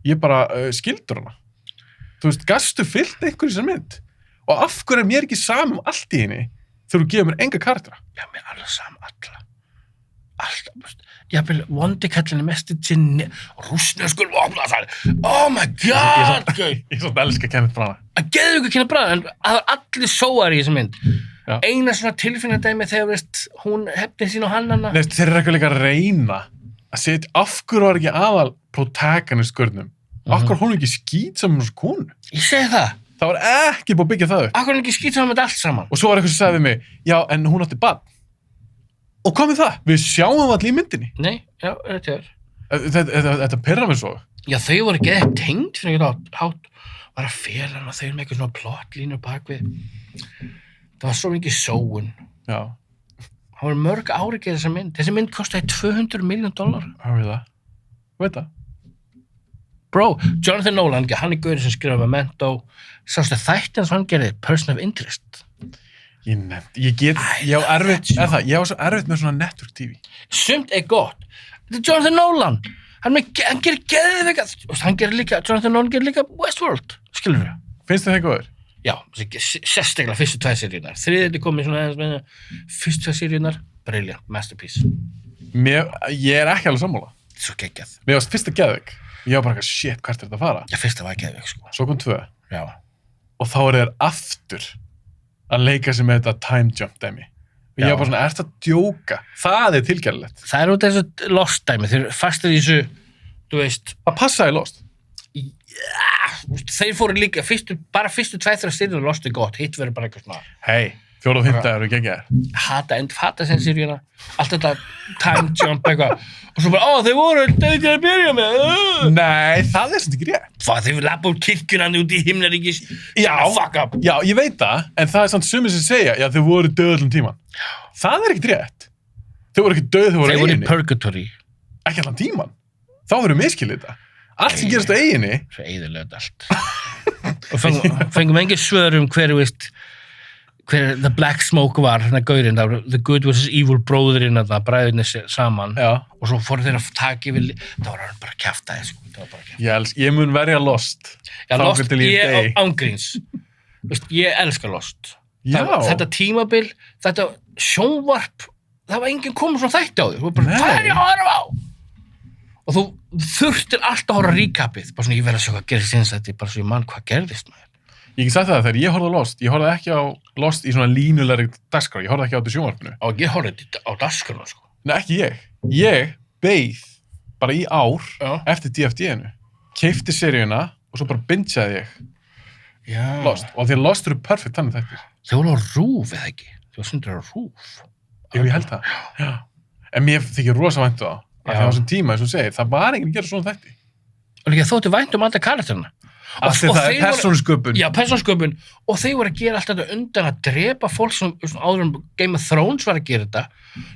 Ég bara skildur hana. Þú veist, gastu fyllt einhverjum sem mynd. Og af hverju er mér ekki saman allt í henni þegar þú gefur mér enga karaktera? Já, mér er alveg saman alla. Alltaf, jafnvel, vondikallin er mest í tinni, rússneskur vopnasali. Oh my god, gauð. Ég er svona elska Kenneth Branagh. Að geðu ekki Kenneth Branagh, en það var allir sóar í þessu mynd. Já. Eina svona tilfinnadæmi þegar, veist, hún hefnir sín og hann hana. Nei, þeir eru ekki líka að reyna að setja, af hverju var ekki aðal protagonist skörnum? Af hverju hún ekki skýt saman hos konu? Ég segi það. Það var ekki búið að byggja það upp. Af hverju hún ekki skýt saman með allt saman? Og svo var eitthvað sem sagði við mig, já, en hún átti barn. Og hvað með það? Við sjáum það allir í myndinni. Nei, já, þetta er. Þetta perra mig svo. Já, þau voru ekki eitthvað tengd fyrir eitthvað hátt. Var að fela hann og þau með eitthvað svona plottlínur bakvið. Það var svo mikið sóun. Já. Það var mörg ári ekki þessa mynd. Þessi mynd kostaði $200 million. Hvað er það? Veit það? Bro, Jonathan Nolan, hann gaurinn sem skrifaði Memento, sástu þættin sem hann gerði, Person of Interest. Ég á svo erfitt með svona network TV. Sumt gott. Þetta Jonathan Nolan. Hann gerir geðveika, hann gerir líka, Jonathan Nolan gerir líka Westworld, skilur við. Finnst þið það góður? Já, sérstaklega fyrstu 2 seríunar. Þriðið komið svona aðeins með fyrstu 2 seríunar, brilliant, masterpiece. Ég ekki alveg sammála. Svo geggjað. Mér varst fyrsta geðveik. Ég var bara eitthvað, shit, hvert þetta að fara? Já, fyrsta var geðveik, sko. Svo kom 2. Já. Og þá þeir aftur að leika sig með þetta time jump dæmi. Og ég var bara svona, ert að djóka? Það tilgerðilegt. Það út af þessu Lost dæmi. Þeir fastir í þessu, þú veist. Það passaði Lost. Þeir fóru líka, bara fyrstu 2-3 seríunar Lost gott, hitt verður bara eitthvað svona. Hei, 4. og 5. eru geggjaðir. Hata sem seríuna, allt þetta time jump eitthvað. Og svo bara, þeir voru ekki að byrja með. Nei, það svona ekki rétt. Hvað, þeir lappa úr kirkjunandi út í himnaríkis. Já, fuck up. Já, ég veit það, en það samt sumir sem segja, já, þeir voru döð allan tíman. Það ekkert rétt. Þeir voru ekki döð, þeir voru í purgatory. Ekki allan tíman. Þá voru miskilið þetta. Allt sem gerast á eiginni. Svo eyðilegt allt. Og fengum engin svör hver The Black Smoke var, gaurinn, The Good vs. Evil bróðurinn, bræðirnir saman. Já. Og svo fóru þeir að taka yfir, það var hann bara kjaftaði, sko. Ég mun verja Lost. Já, Lost, ég ángríns. Ég elska Lost. Þetta tímabil, þetta sjónvarp, það var enginn komið svona þætti á því. Þú var bara, hvað ég að horfa á? Og þú þurftir alltaf að horfa recapið. Bara svona, ég verði að sjá hvað gerðist sinns þetta, bara svo ég mann hvað gerðist, maður. Ég ekki sagt það þegar ég horfði á Lost, ég horfði ekki á Lost í svona línulegri dagskrá, ég horfði ekki á þetta sjónvarpinu. Og ég horfði á dagskrá, sko. Nei, ekki ég. Ég beið bara í ár eftir DFD-inu. Keifti seríuna og svo bara bingeaði ég Lost. Og því að Lost eru perfect þannig þættir. Þau voru á RÚV, eða ekki? Þau voru sundur á RÚV. Ég held það. Já. En mér þykir rosa vænt á það. Af því á þessum tíma, eins og segir, það var enginn að gera svona þætti. Og líka þóttu vænt alla karakterina. Og það persónusköpun. Já, persónusköpun. Og þeir voru að gera allt þetta undan að drepa fólk sem áður en Game of Thrones var að gera þetta.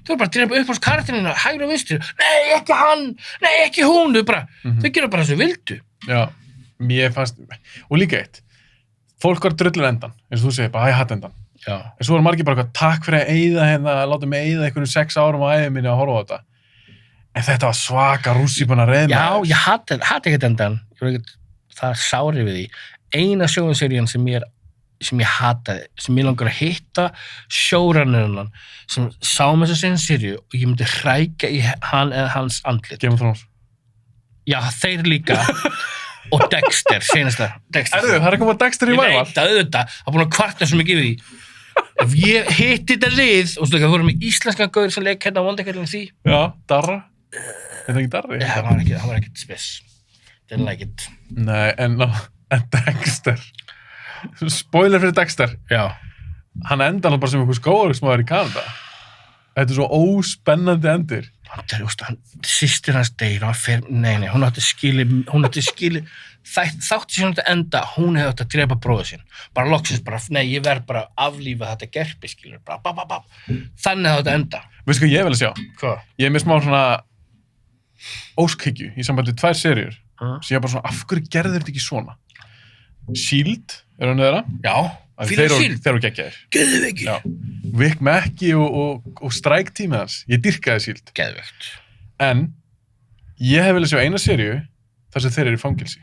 Þau voru bara að drepa upp á karakterina, hægri og vinstri. Nei, ekki hann! Nei, ekki hún! Þau gera bara þessu vildu. Já, mér fannst... Og líka eitt. Fólk var drullur endan. Eins og þú segir, bara, ég hatt endan. Já. En svo voru margir bara, takk fyrir að eyða láta mig eyða einhverjum 6 árum á ævi minni að horfa á þetta. En þetta var svaka rússíbana reið. Já, ég hati ekkert endan. Það er sárið við því. Eina sjónvarpsserían sem ég hataði, sem ég langar að hitta showrunnerann sem sá með þessu seríu og ég myndi hrækja í hann eða hans andlit. Game of Thrones. Já, þeir líka. Og Dexter, senasta. Það er komið Dexter í væval. Ég veit auðvitað, það er búin að kvarta svo mikið yfir því. Ef ég hitti þetta lið, og þú voru með íslenskan gaur sem leik hérna á Vondakallinu því. Já, Darra. Er það ekki Darri? Já, hann var ekkert spes. Didn't like it. Nei, en Dexter. Spoiler fyrir Dexter. Já. Hann endar hann bara sem einhver skóaröksmaður í Kanada. Þetta er svo óspennandi endir. Systir hans deyr, hún átti skili, þátti sem hún átti að enda, hún hefði átti að drepa bróðu sín. Bara loksins, ég verð bara að aflífa þetta gerpi, skilur, þannig hefði þetta enda. Veistu hvað ég vil að sjá? Hvað? Ég er með smá svona óskhyggju í sambandi 2 seríur, sem ég bara svona, af hverju gerður þetta ekki svona? S.H.I.E.L.D. er hann þeirra? Já. Þeir eru geggjaðir. Geðveikir. Vic Mackey og Strike tímið hans. Ég dýrkaði S.H.I.E.L.D. Geðveikt. En ég hef viljað sjá eina seríu þar sem þeir eru í fangelsi.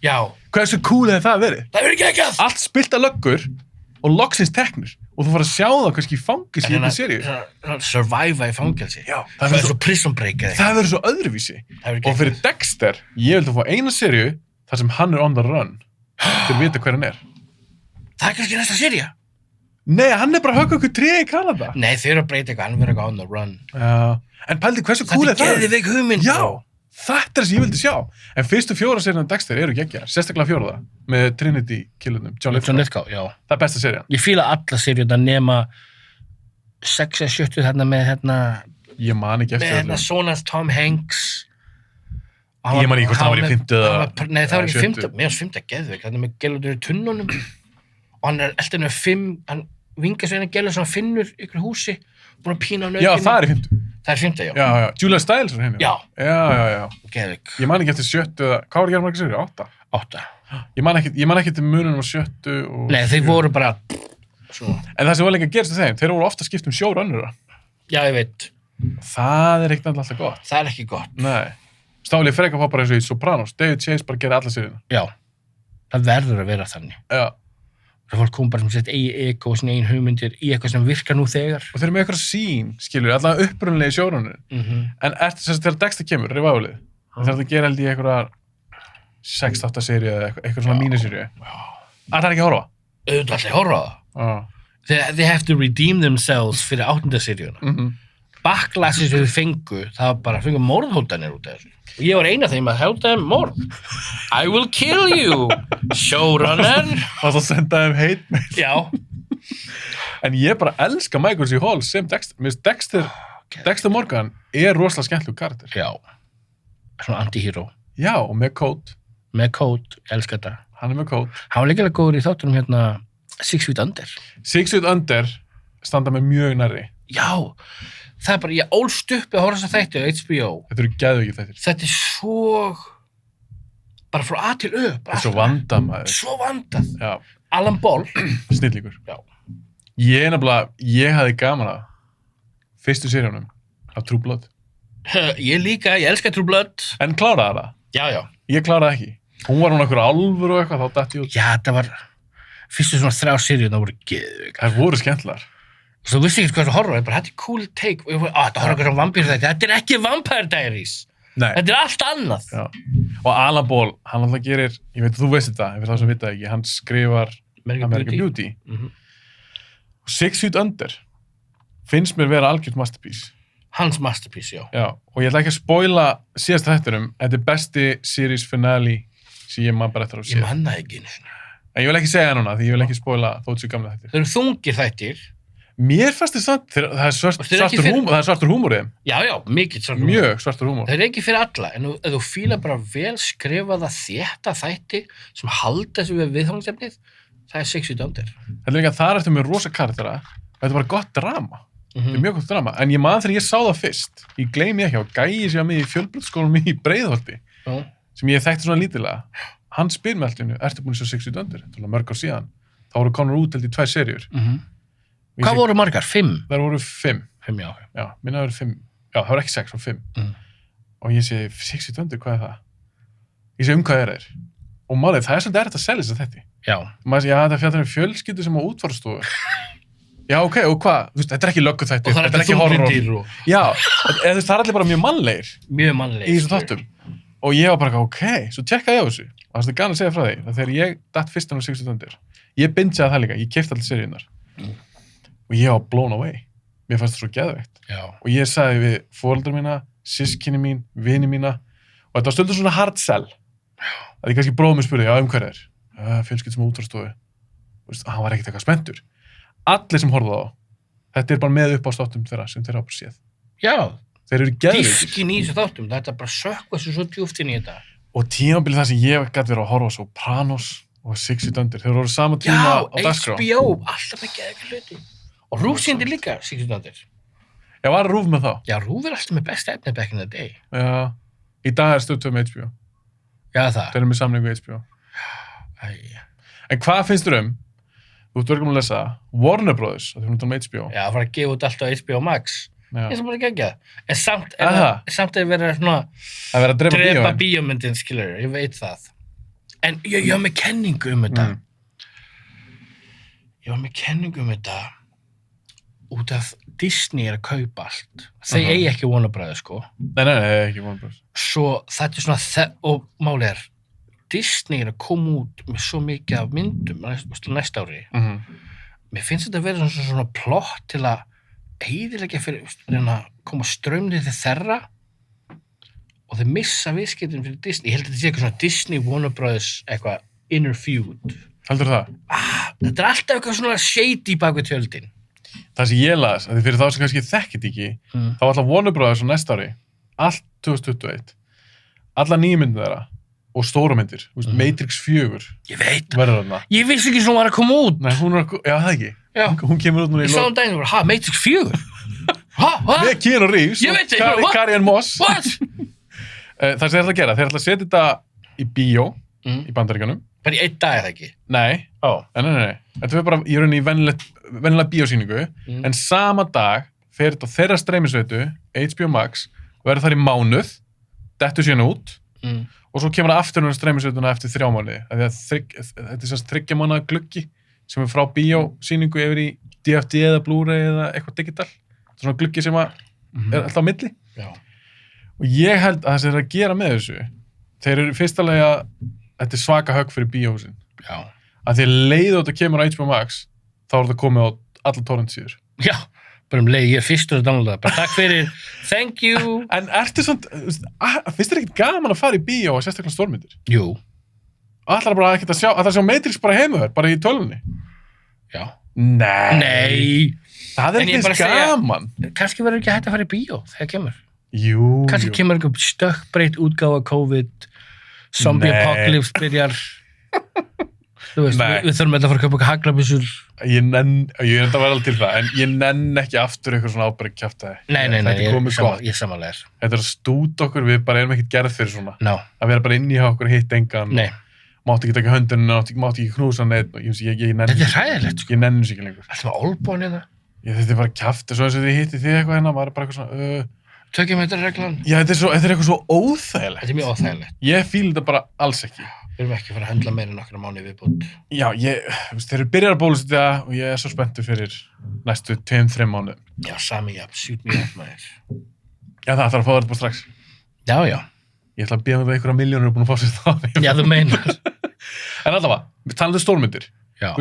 Já. Hversu cool hefði það verið? Það verið geggjað. Allt spilt að löggur og loksins teknir. Og þú fara að sjá það kannski í fangelsi í einhverju seríu. Survive í fangelsi. Já. Það verður svo Prison Break. Það verður svo öðruvísi. Og fyrir Dexter, ég vildi að fá eina seríu þar sem hann er on the run. Til að vita hver hann er. Það er kannski næsta sería. Nei, hann er bara að högga okkur tré í Kanada. Nei, þeir eru að breyta eitthvað, hann verður eitthvað on the run. Já, en pældi hversu cool er það? Þetta geðveik hugmynd. Já, þetta er það sem ég vildi sjá. En fyrstu 4 seríuna Dexter eru geggjaðar, sérstaklega 4. með Trinity killunum, John Lithgow. Já. Það er besta serían. Ég fíla alla seríuna nema 6 eða 70 þarna með Ég man ekki eftir með svona Tom Hanks. Ég man ekki hvort það var í 50. Nei, það var ekki 50. Mér varst 50 geðveik. Þannig með gælundur í tunnunum. Og hann er eldur með 5, hann vingar svo eina gælu sem hann finnur ykkur húsi, búin að pína á nautinu. Já, það er í 50. Það er 5. Já, já. Julia Stiles er henni. Já. Já. Geðvik. Ég man ekki eftir 7. Hvað var að gera margir sér? 8? 8. Ég man ekki eftir mununum á 7. og Nei, þeir 7. voru bara svona. En það sem var líka að gerast í þeim, þeir voru ofta skipt showrunnera. Já, ég veit. Það er ekkert alltaf gott. Það er ekki gott. Nei. Stálið frekar fá bara eins og í Sopranos. David Chase bara gerir alla seríuna. Já. Það verður að vera þannig. Já. Það fólk kom bara sem sitt eigi ego og sinni eigin hugmyndir í eitthvað sem virkar nú þegar. Og þeir eru með eitthvað sín, skilur, allavega upprunalegi showrunner. En þegar Dexter kemur, revivalið, þegar það gerir held í einhverjar 6-8 seríu eða eitthvað svona míniseríu. Það er ekki að horfa. Auðvitað allir horfa á það. They have to redeem themselves fyrir 8. seríuna. Backlassi sem við fengu, það var bara fengu morðhótanir út af þessu. Og ég var eina af þeim að hjóta þeim morð. I will kill you, showrunner. Og það senda þeim hate mail. Já. En ég bara elska Michael C. Hall sem Dexter. Mér finnst Dexter Morgan er rosalega skemmtilegur karakter. Já. Svona anti-hero. Já, og með Code. Með Code, elska þetta. Hann er með Code. Hann var líka góður í þáttunum hérna 6 Feet Under. 6 Feet Under standa með mjög nærri. Já. Það er bara, ég ólst upp að horfa þess að þætti á HBO. Þetta eru geðveikir þættir. Þetta er svo bara frá A til Ö. Þetta er svo vandað, maður. Svo vandað. Já. Alan Ball. Snillíkur. Já. Ég hafði gaman að fyrstu seríunum af True Blood. Ég líka, ég elska True Blood. En kláraði það? Já. Ég kláraði ekki. Hún var hún okkur álfur og eitthvað, þá datt ég út. Já, það var fyrstu svona 3 seríur, það voru geðveikar. Það voru skemmtilegar. Svo þú vissi ekki hvað það horfa, þetta er cool take. Og ég var, þetta horfa eitthvað vampír þetta er ekki Vampire Diaries. Nei. Þetta er allt annað. Já. Og Alan Ball, hann alltaf gerir, ég veit að þú veist þetta, ef það sem vita ekki, hann skrifar American Beauty. Og 6 Feet Under finnst mér vera algjört masterpiece. Hans masterpiece, já. Já, og ég ætla ekki að spoila síðast þættinum, þetta er besti series finale sem ég man bara eftir að sé. Ég manna ekki einu sinni. En ég vil ekki segja núna, því ég vil ekki spoila þótt svo gamla þættir. Það eru þungir þættir. Mér fannst þið samt, það er svartur húmor í þeim. Já, mikill svartur húmor. Mjög svartur húmor. Það er ekki fyrir alla, en ef þú fílar bara vel skrifaða þétta þætti sem halda þessu við viðfangsefnið, það er 6 Feet Under. Það er líka að það ertu með rosa karaktera, þetta er bara gott drama. Þetta er mjög gott drama. En ég man þegar ég sá það fyrst, ég gleymi ekki á gæi sem ég mig í fjölbrautaskólanum í Breiðholti, sem ég þekkti svona lítilega. Hann spyr mig alltaf, ertu búin að sjá 6 Feet Under? Þetta var mörg ár síðan. Þá voru komnar út held í 2 seríur. Hvað voru margar? 5? Það voru 5. 5, já. Já, minna það voru 5. Já, það voru ekki 6, það voru 5. Og ég segi, 6 Feet Under, hvað er það? Ég segi, hvað er þeir? Og málið, það er svolítið erfitt að selja þess að þetta. Já. Maður segi, já, þetta fjallar fjölskyldu sem á útfararstofu. Já, ok, og hvað? Þú veist, þetta er ekki lögguþættir, þetta er ekki horror. Já, það er allir bara mjög mannlegir. Mjög mannlegir. Í þessum þáttum. Og ég var bara, ok, svo tjekkaði ég á þessu. Og það er gana að segja frá því, að þegar ég datt fyrst á 6 Feet Under, ég bingeaði það líka, ég keypti allir seríunar. Og ég var blown away. Mér fannst það svo geðveikt. Já. Og ég sagði við foreldra mína, systkini mín, vini mína, og þetta var stundum svona hard sell. Að ég kannski bróðum mig spurði, já, hver er? Fjölskyldu sem útvarpsstofu. Hann var ekkert eitthvað spenntur. Allir sem horfðu á, þetta er bara með upp á státtum þeirra sem þeirra á bara séð. Já. Þeir eru geðveikir. Dýfkin í þessu þáttum, þetta er bara sökva þessu svo djúft inn í þetta. Og tímabilið það sem ég gæti verið að horfa á Sopranos og 6 Feet Under, þeir voru sama tíma á dagskrá. Já, HBO, alltaf með geðveikir hluti. Og RÚV sýndi líka 6 Feet Under. Já, var RÚV með þá? Já, RÚV er alltaf með besta efni back in the day. Já, í dag er Stöð 2 með HBO. Já, það. Þeir eru með samningu HBO. En hvað finnst þér þú ert örgum að lesa Warner Brothers, það er hún um HBO. Já, það var að gefa út allt á HBO Max. Já. Ég sem bara gegja. En samt er verið svona að vera að drepa bíómyndin, skilur, ég veit það. En ég var með kenningu þetta. Ég var með kenningu þetta út af Disney er að kaupa allt. Þeir eigi ekki Warner Brothers, sko. Nei, ekki Warner Brothers. Svo þetta er svona, og málið er, Disney er að koma út með svo mikið af myndum næsta ári. Mér finnst þetta að vera svona plott til að eyðileggja fyrir að koma straumnið til þeirra og þeir missa viðskiptin fyrir Disney. Ég held að þetta sé eitthvað svona Disney, Warner Brothers, eitthvað inner feud. Heldur það? Þetta er alltaf eitthvað svona shady bak við tjöldin. Það sem ég las, að því fyrir þá sem kannski þekkit ekki, þá ætla Warner Brothers á næsta ári, allt 2021, alla nýjumyndir þeirra, og stóra myndir, Matrix 4 ég veit, verður þarna. Ég vissi ekki svona var að koma út. Nei, hún er að, já það ekki. Já. Hún kemur út núna í Ég sá daginn og bara, Matrix 4? með Keanu Reeves Ég veit ekki, what? Carrie Ann Moss. What? Það sem þeir ætla að gera, þeir ætla að setja þetta í bíó í Bandaríkjunum. Bara í einn dag eða ekki? Nei. Nei. Þetta er bara í rauninni í venjulega bíósýningu, en sama dag fer þetta á þeirra streymisveitu, HBO Max, og verður þar í mánuð, dettur síðan út, og svo kemur það aftur á streymisveituna eftir 3 mánuði. Þetta er sérst 3 mánaða gluggi sem er frá bíósýningu yfir í DVD eða Blu-ray eða eitthvað digital. Svona gluggi sem er alltaf á milli. Já. Og ég held að það sem þeir að gera með þessu, þeir eru fyrstulega að þetta er svaka högg fyrir bíóhúsin. Já. Að því leiðu þetta kemur á HBO Max, þá er þetta komið á alla torrentsíður. Já, bara leið, ég er fyrstur að downloada. Bara takk fyrir, thank you. En ertu svona, finnst þér ekkert gaman að fara í bíó og sérstaklega stórmyndir? Jú. Allar bara ekkert að sjá Matrix bara heima bara í tölvunni? Já. Nei. Það er ekki gaman. Kannski verður ekki hægt að fara í bíó þegar kemur. Jú. Kannski kemur einhver stökkbreytt útgáfa COVID, zombie apocalypse byrjar. Þú veist, við þurfum að fara að köpa haglabissur. Ég er enda að vera alveg til það, en ég nenn ekki aftur eitthvað svona ábyrg kjaftaði. Nei, ég samanlegar. Þetta er að stúta okkur, við bara erum ekkert gerð fyrir svona. No. Að vera bara inn í okkur, hitt engan. Nei. Mátti ekki taka höndunum, mátti ekki knúsa neitt. Þetta er hræðilegt, sko. Ég nenni þessu ekki lengur. Alltaf með olbón hérna. Þetta er bara kjafta, svo eins og þið hitti þig eitthvað hérna, maður er bara eitthvað svona, 2 metra reglan. Já, þetta er eitthvað svo óþægilegt. Þetta er mjög óþægilegt. Ég fíl þetta bara alls ekki. Við erum ekki að fara að höndla meira en nokkra mánuði viðbútt. Já, þeir eru byrjar að bólusetja og ég er svo spenntur fyrir næstu 2-3 mánuðum. Já, sami, já, shoot me up, maður. Já, það ætlar að fá þetta bara strax. Já, já. Ég ætla að bíða með einhverja milljónir og búin að fá sér það. Já, þú meinar. En allavega, við talaðum stórmyndir. Já.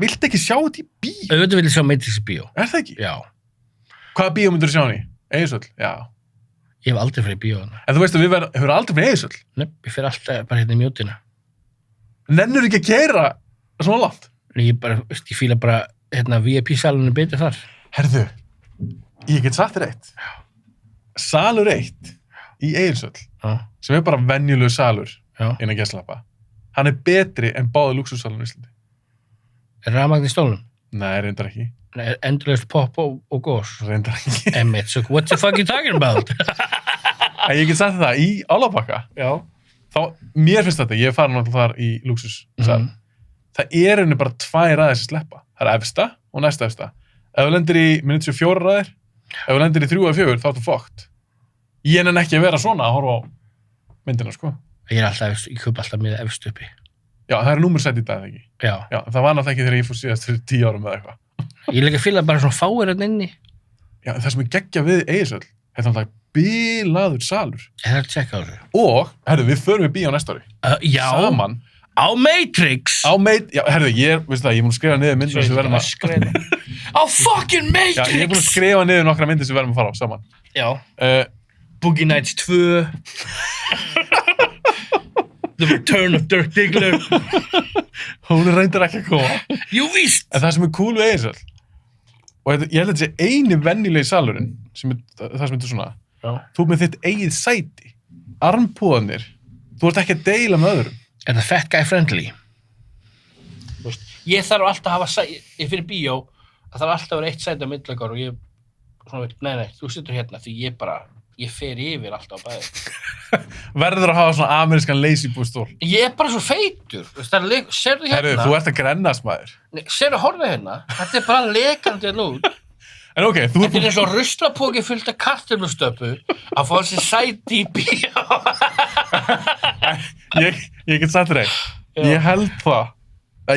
Viltu ekki sjá þetta í bíó? Auðvitað vil ég sjá Matrix í bíó. Er það ekki? Já. Hvaða bíómyndir sjá hann í? Egilshöll? Já. Ég hef aldrei farið í bíó hana. En þú veist að hefur aldrei farið í Egilshöll? Nei, ég fer alltaf bara hérna í mjótina. Nennur ekki að keyra svona langt? Ég fíla bara hérna VIP-salunum betur þar. Herðu, ég get sagt þér eitt. Salur 1 í Egilshöll, sem er bara venjulegu salur innan gæslappa, hann er betri en báði lúxussalun í Íslandi. Er rafmagn í stólnum? Nei, reyndar ekki. Nei, endurlegst pop og gós. Reyndar ekki. Emmett, so what the fuck you talking about? Ég get sagt það, í Álfabakka, mér finnst þetta, ég er farin náttúrulega þar í lúxussal, það er henni bara 2 raðir sem sleppa. Það er efsta og næsta efsta. Ef þú lendir í 4 raðir, ef þú lendir í 3 eða 4, þá ertu fokkt. Ég nenni ekki að vera svona að horfa á myndina, sko. Ég kaup alltaf með efst uppi. Já, það er númersætt í dag, ekki? Já. Já, það var náttúrulega ekki þegar ég fór síðast fyrir 10 árum eða eitthvað. Ég líka fíla bara svona fáir hérna inni. Já, það sem er geggja við Egilshöll, þetta er náttúrulega bilaður salur. Ég þarf að tjekka á þessu. Og, herru, við förum í bíó næsta ári. Já. Saman. Á Matrix. Já, herru, ég er búin að skrifa niður myndir sem við verðum að... Á fucking Matrix! Já, ég er búin að skrifa niður nokkra myndir sem við verðum að fara á saman. Já. Boogie Nights 2. The Return of Dirk Diggler. Hún er reyndar ekki að koma. Jú, víst. En það sem er cool við Egilshöll, og ég held að þetta sé eini venjulegi salurinn, það sem er svona, þú með þitt eigið sæti, armpúðanir, þú ert ekki að deila með öðrum. Er það fat guy friendly? Ég þarf alltaf að hafa sæti, ég fyrir bíó, það þarf alltaf að vera 1 sæti á millikar og ég, svona, nei, þú situr hérna, því ég fer yfir alltaf á bæði. Verður að hafa svona amerískan lazy boy stól. Ég er bara svo feitur. Sérðu hérna? Herru, þú ert að grennast, maður. Sérðu, horfðu hérna. Þetta er bara lekandi hérna út. En ok, þú... Þetta er eins og ruslapóki fullt af kartöflustöpu að fá þessi sæti í bíó. Ég get sagt þér eitt. Ég held það.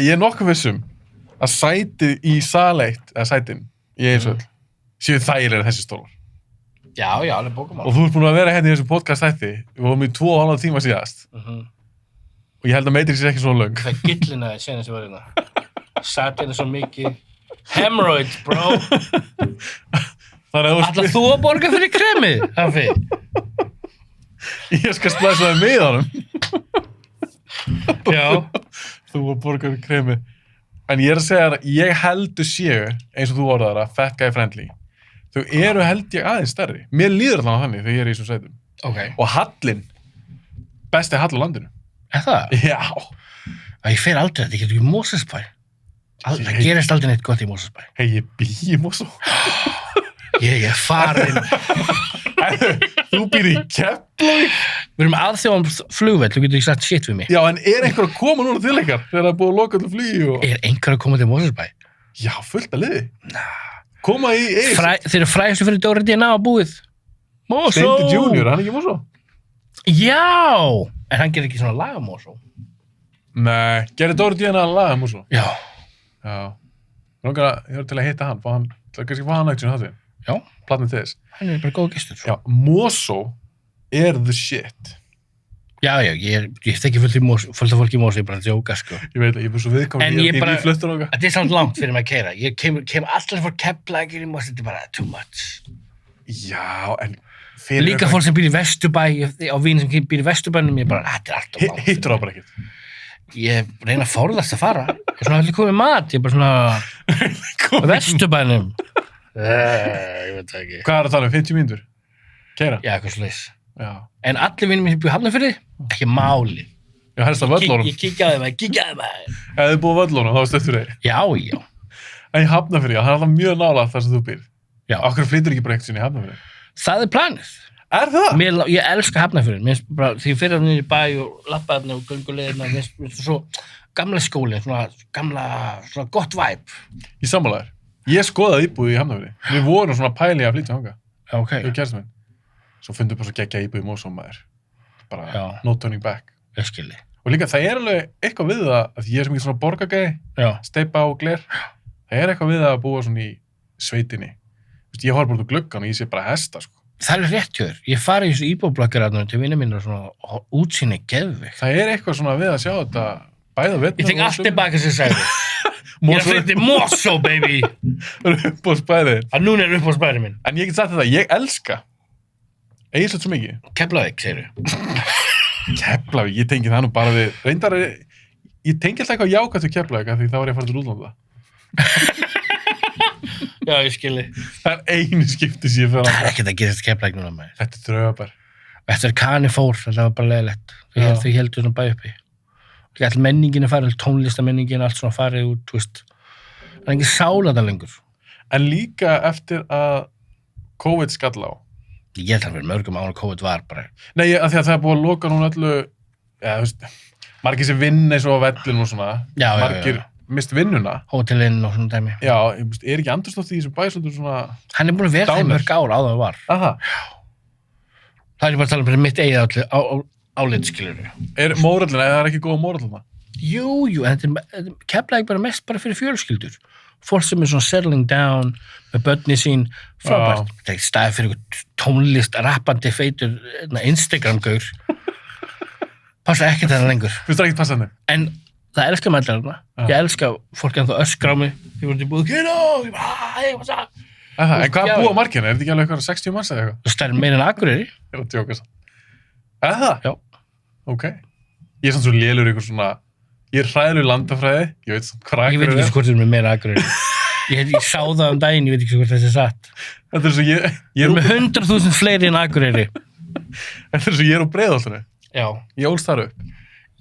Ég er nokkuð vissum að sætið í saleitt, eða sætin í Egilshöll, séu þægilega þessi stólar. Já, alveg bókamál. Og þú ert búin að vera hérna í þessu podcast þætti. Við vorum í 2,5 tíma síðast. Og ég held að Matrix er ekki svona löng. Það er gillinaði senast sem var hérna. Sat hérna svo mikið. Hemorrhoids, bro. Ætlar þú að borga fyrir kremið, Hafi? Ég skal splæsa það með honum. Já. Þú að borga fyrir kremið. En ég er að segja að ég heldur séu, eins og þú orðaðar að fat guy friendly. Þau eru held ég aðeins stærri. Mér líður allan á þannig þegar ég er í þessum sætum. Ok. Og hallin, besti hall á landinu. Er það? Já. Ég fer aldrei þetta, ég getur ekki Mosesbæ. Það gerist aldrei neitt gott í Mosesbæ. Ég bý í Mosó. Ég er farin. Þú býr í Keflavík? Við erum aðþjóðan flugvell, þú getur ekki sagt shit við mig. Já, en er einhver að koma núna til ykkar þegar það er búið að loka allir flugi og... Er einhver að koma til Mosfellsbæ? Já, fullt að liði. Koma í Egils. Þeir eru frægastu fyrir Dóri DNA á búið. Mosó! Steindi Junior, hann er ekki Mosó? Já! En hann gerir ekki svona lag á Mosó. Nei, gerir Dóri DNA að laga Mosó? Já. Já. Ég var til að hitta hann, kannski fá hann ekkert sem það Já. Platnið til þess. Hann er bara góð gestur. Já, Mosó er the shit. Já, ég þekki fullt af fólki í Mosó, ég er bara að djóka, sko. Ég veit að ég er bara svo viðkomin, En ég bara- í fluttur okkar. Þetta er samt langt fyrir mig að keyra. Ég kem alltaf fyrir Keflavík í Mosó, þetta er bara too much. Já, en fyrir... Líka fólk sem býr í Vesturbæ, á vín sem býr í Vesturbænum, ég bara, þetta er alltaf langt. Hittur það bara ekkert. Ég reyna að forðast að fara. Ég er svona allir komið mat, ég er bara svona Vesturbænum. Ég veit það ekki. Hvað er það að tala um? 50 mínútur? Keira? Já, eitthvað slags. Já. En allir vinnum sem býr Hafnarfirði, ekki máli. Já, helst að völlunum. Ég kíkjaði maður. Ef þið búið völlunum, þá er stöttur þeir. Já. En í Hafnarfirði, já, það er alltaf mjög nálægt þar sem þú býr. Já. Okkur flytur ekki bara ekkert sinni í Hafnarfirði. Það er planið. Er það? Ég elska Hafnarfjörðinn, mér finnst bara, því ég fyrir hann inn í bæ og labba þarna og gönguleiðina, mér finnst svo gamla skólinn, svona gott væp. Í sammálaðir. Ég skoðaði íbúið í Hafnarfirði. Við vorum svona pæli að flytja þangað. Ok. Ég kæristum minn. Svo fundum bara svo geggja íbúið í Mosó maður. Bara Já. no turning back. Ég skilji. Og líka það er alveg eitthvað við það, að ég er sem ekki svona borgagæði, Já. steipa og gler. Það er eitthvað við það að búa svona í sveitinni. Ég horf bara út úr gluggan og ég sé bara hesta, sko. Það er rétt hjá þér. Ég fari í þessu íbúðblokkar til vinna mínu og svona útsýni geðveikt. Það er eitthvað svona við að sjá þetta bæða vetna. Ég tek allt tilbaka sem sagði. Ég er að flytta í Mosó, baby. upp á spæðið. Að núna er upp á spæri minn. En ég get sagt þetta, ég elska Egilsstaði svo mikið. Keflavík, segirðu. Keflavík, ég tengi það nú bara við, reyndar ég tengi alltaf eitthvað jákvæmt við Keflavík af því þá var ég að fara til útlanda. Já, ég skilji. Það er einu skipti sem ég fer Það er að ekkert að gerast Keflavík núna með. Þetta er draugabær. Eftir Kani fór, það var bara leiðilegt. Já. Þau heldur svona bæ uppi. All menningin er farið, tónlistamenningin, allt svona farið út, þú veist. Það er ekki sálaða lengur. En líka eftir að COVID skall á. Ég held að fyrir mörgum ára COVID var bara. Nei, af því að það er búið að loka núna öllu, ja, þú veist, margir sem vinna eins og á vellinu og svona. Já, margir mist vinnuna. Hótelinn og svona dæmi. Já, ég veist, er ekki Andrúsdóttir í þessum bæ svolítið svona... Hann er búin að vera það í Downer. mörg ár áður en var. Aha. Það er bara að tala um fyrir mitt eigið álit, skilur við. Er mórallina, eða það er ekki góða mórallina? Jú, en þetta er Keflavík bara mest bara fyrir fjölskyldur. Fólk sem er svona settling down með börni sín, frábært. Það er ekki staðið fyrir eitthvað tónlist, rappandi, feitur, Instagram-gaur. Passa ekki þetta lengur. Finnst það ekki passandi? En það elskar maður allir þarna. Ég elska fólk en það öskra á mig. Ég voru til búið, Kino! Ég bara, hey, what's up? En hvað Já. búa margirna? Er þetta ekki alveg eitthvað 60 manns eða eitthvað? Það stærri meira en Akureyri. Ég er að djóka þess. Eða það? Já. Ok. Ég er samt svo lélur ykkur svona... Ég er hræðilegur í landafræði. Ég veit svona hvað Ég veit ekki hvort það er með meira Akureyri. Ég sá það daginn, ég veit ekki hvort þetta er satt. Þetta er svo ég Ég er með 100.000 fleiri en Akureyri. Þetta er svo ég er á Breiðholtinu. Já. Ég ólst þar upp.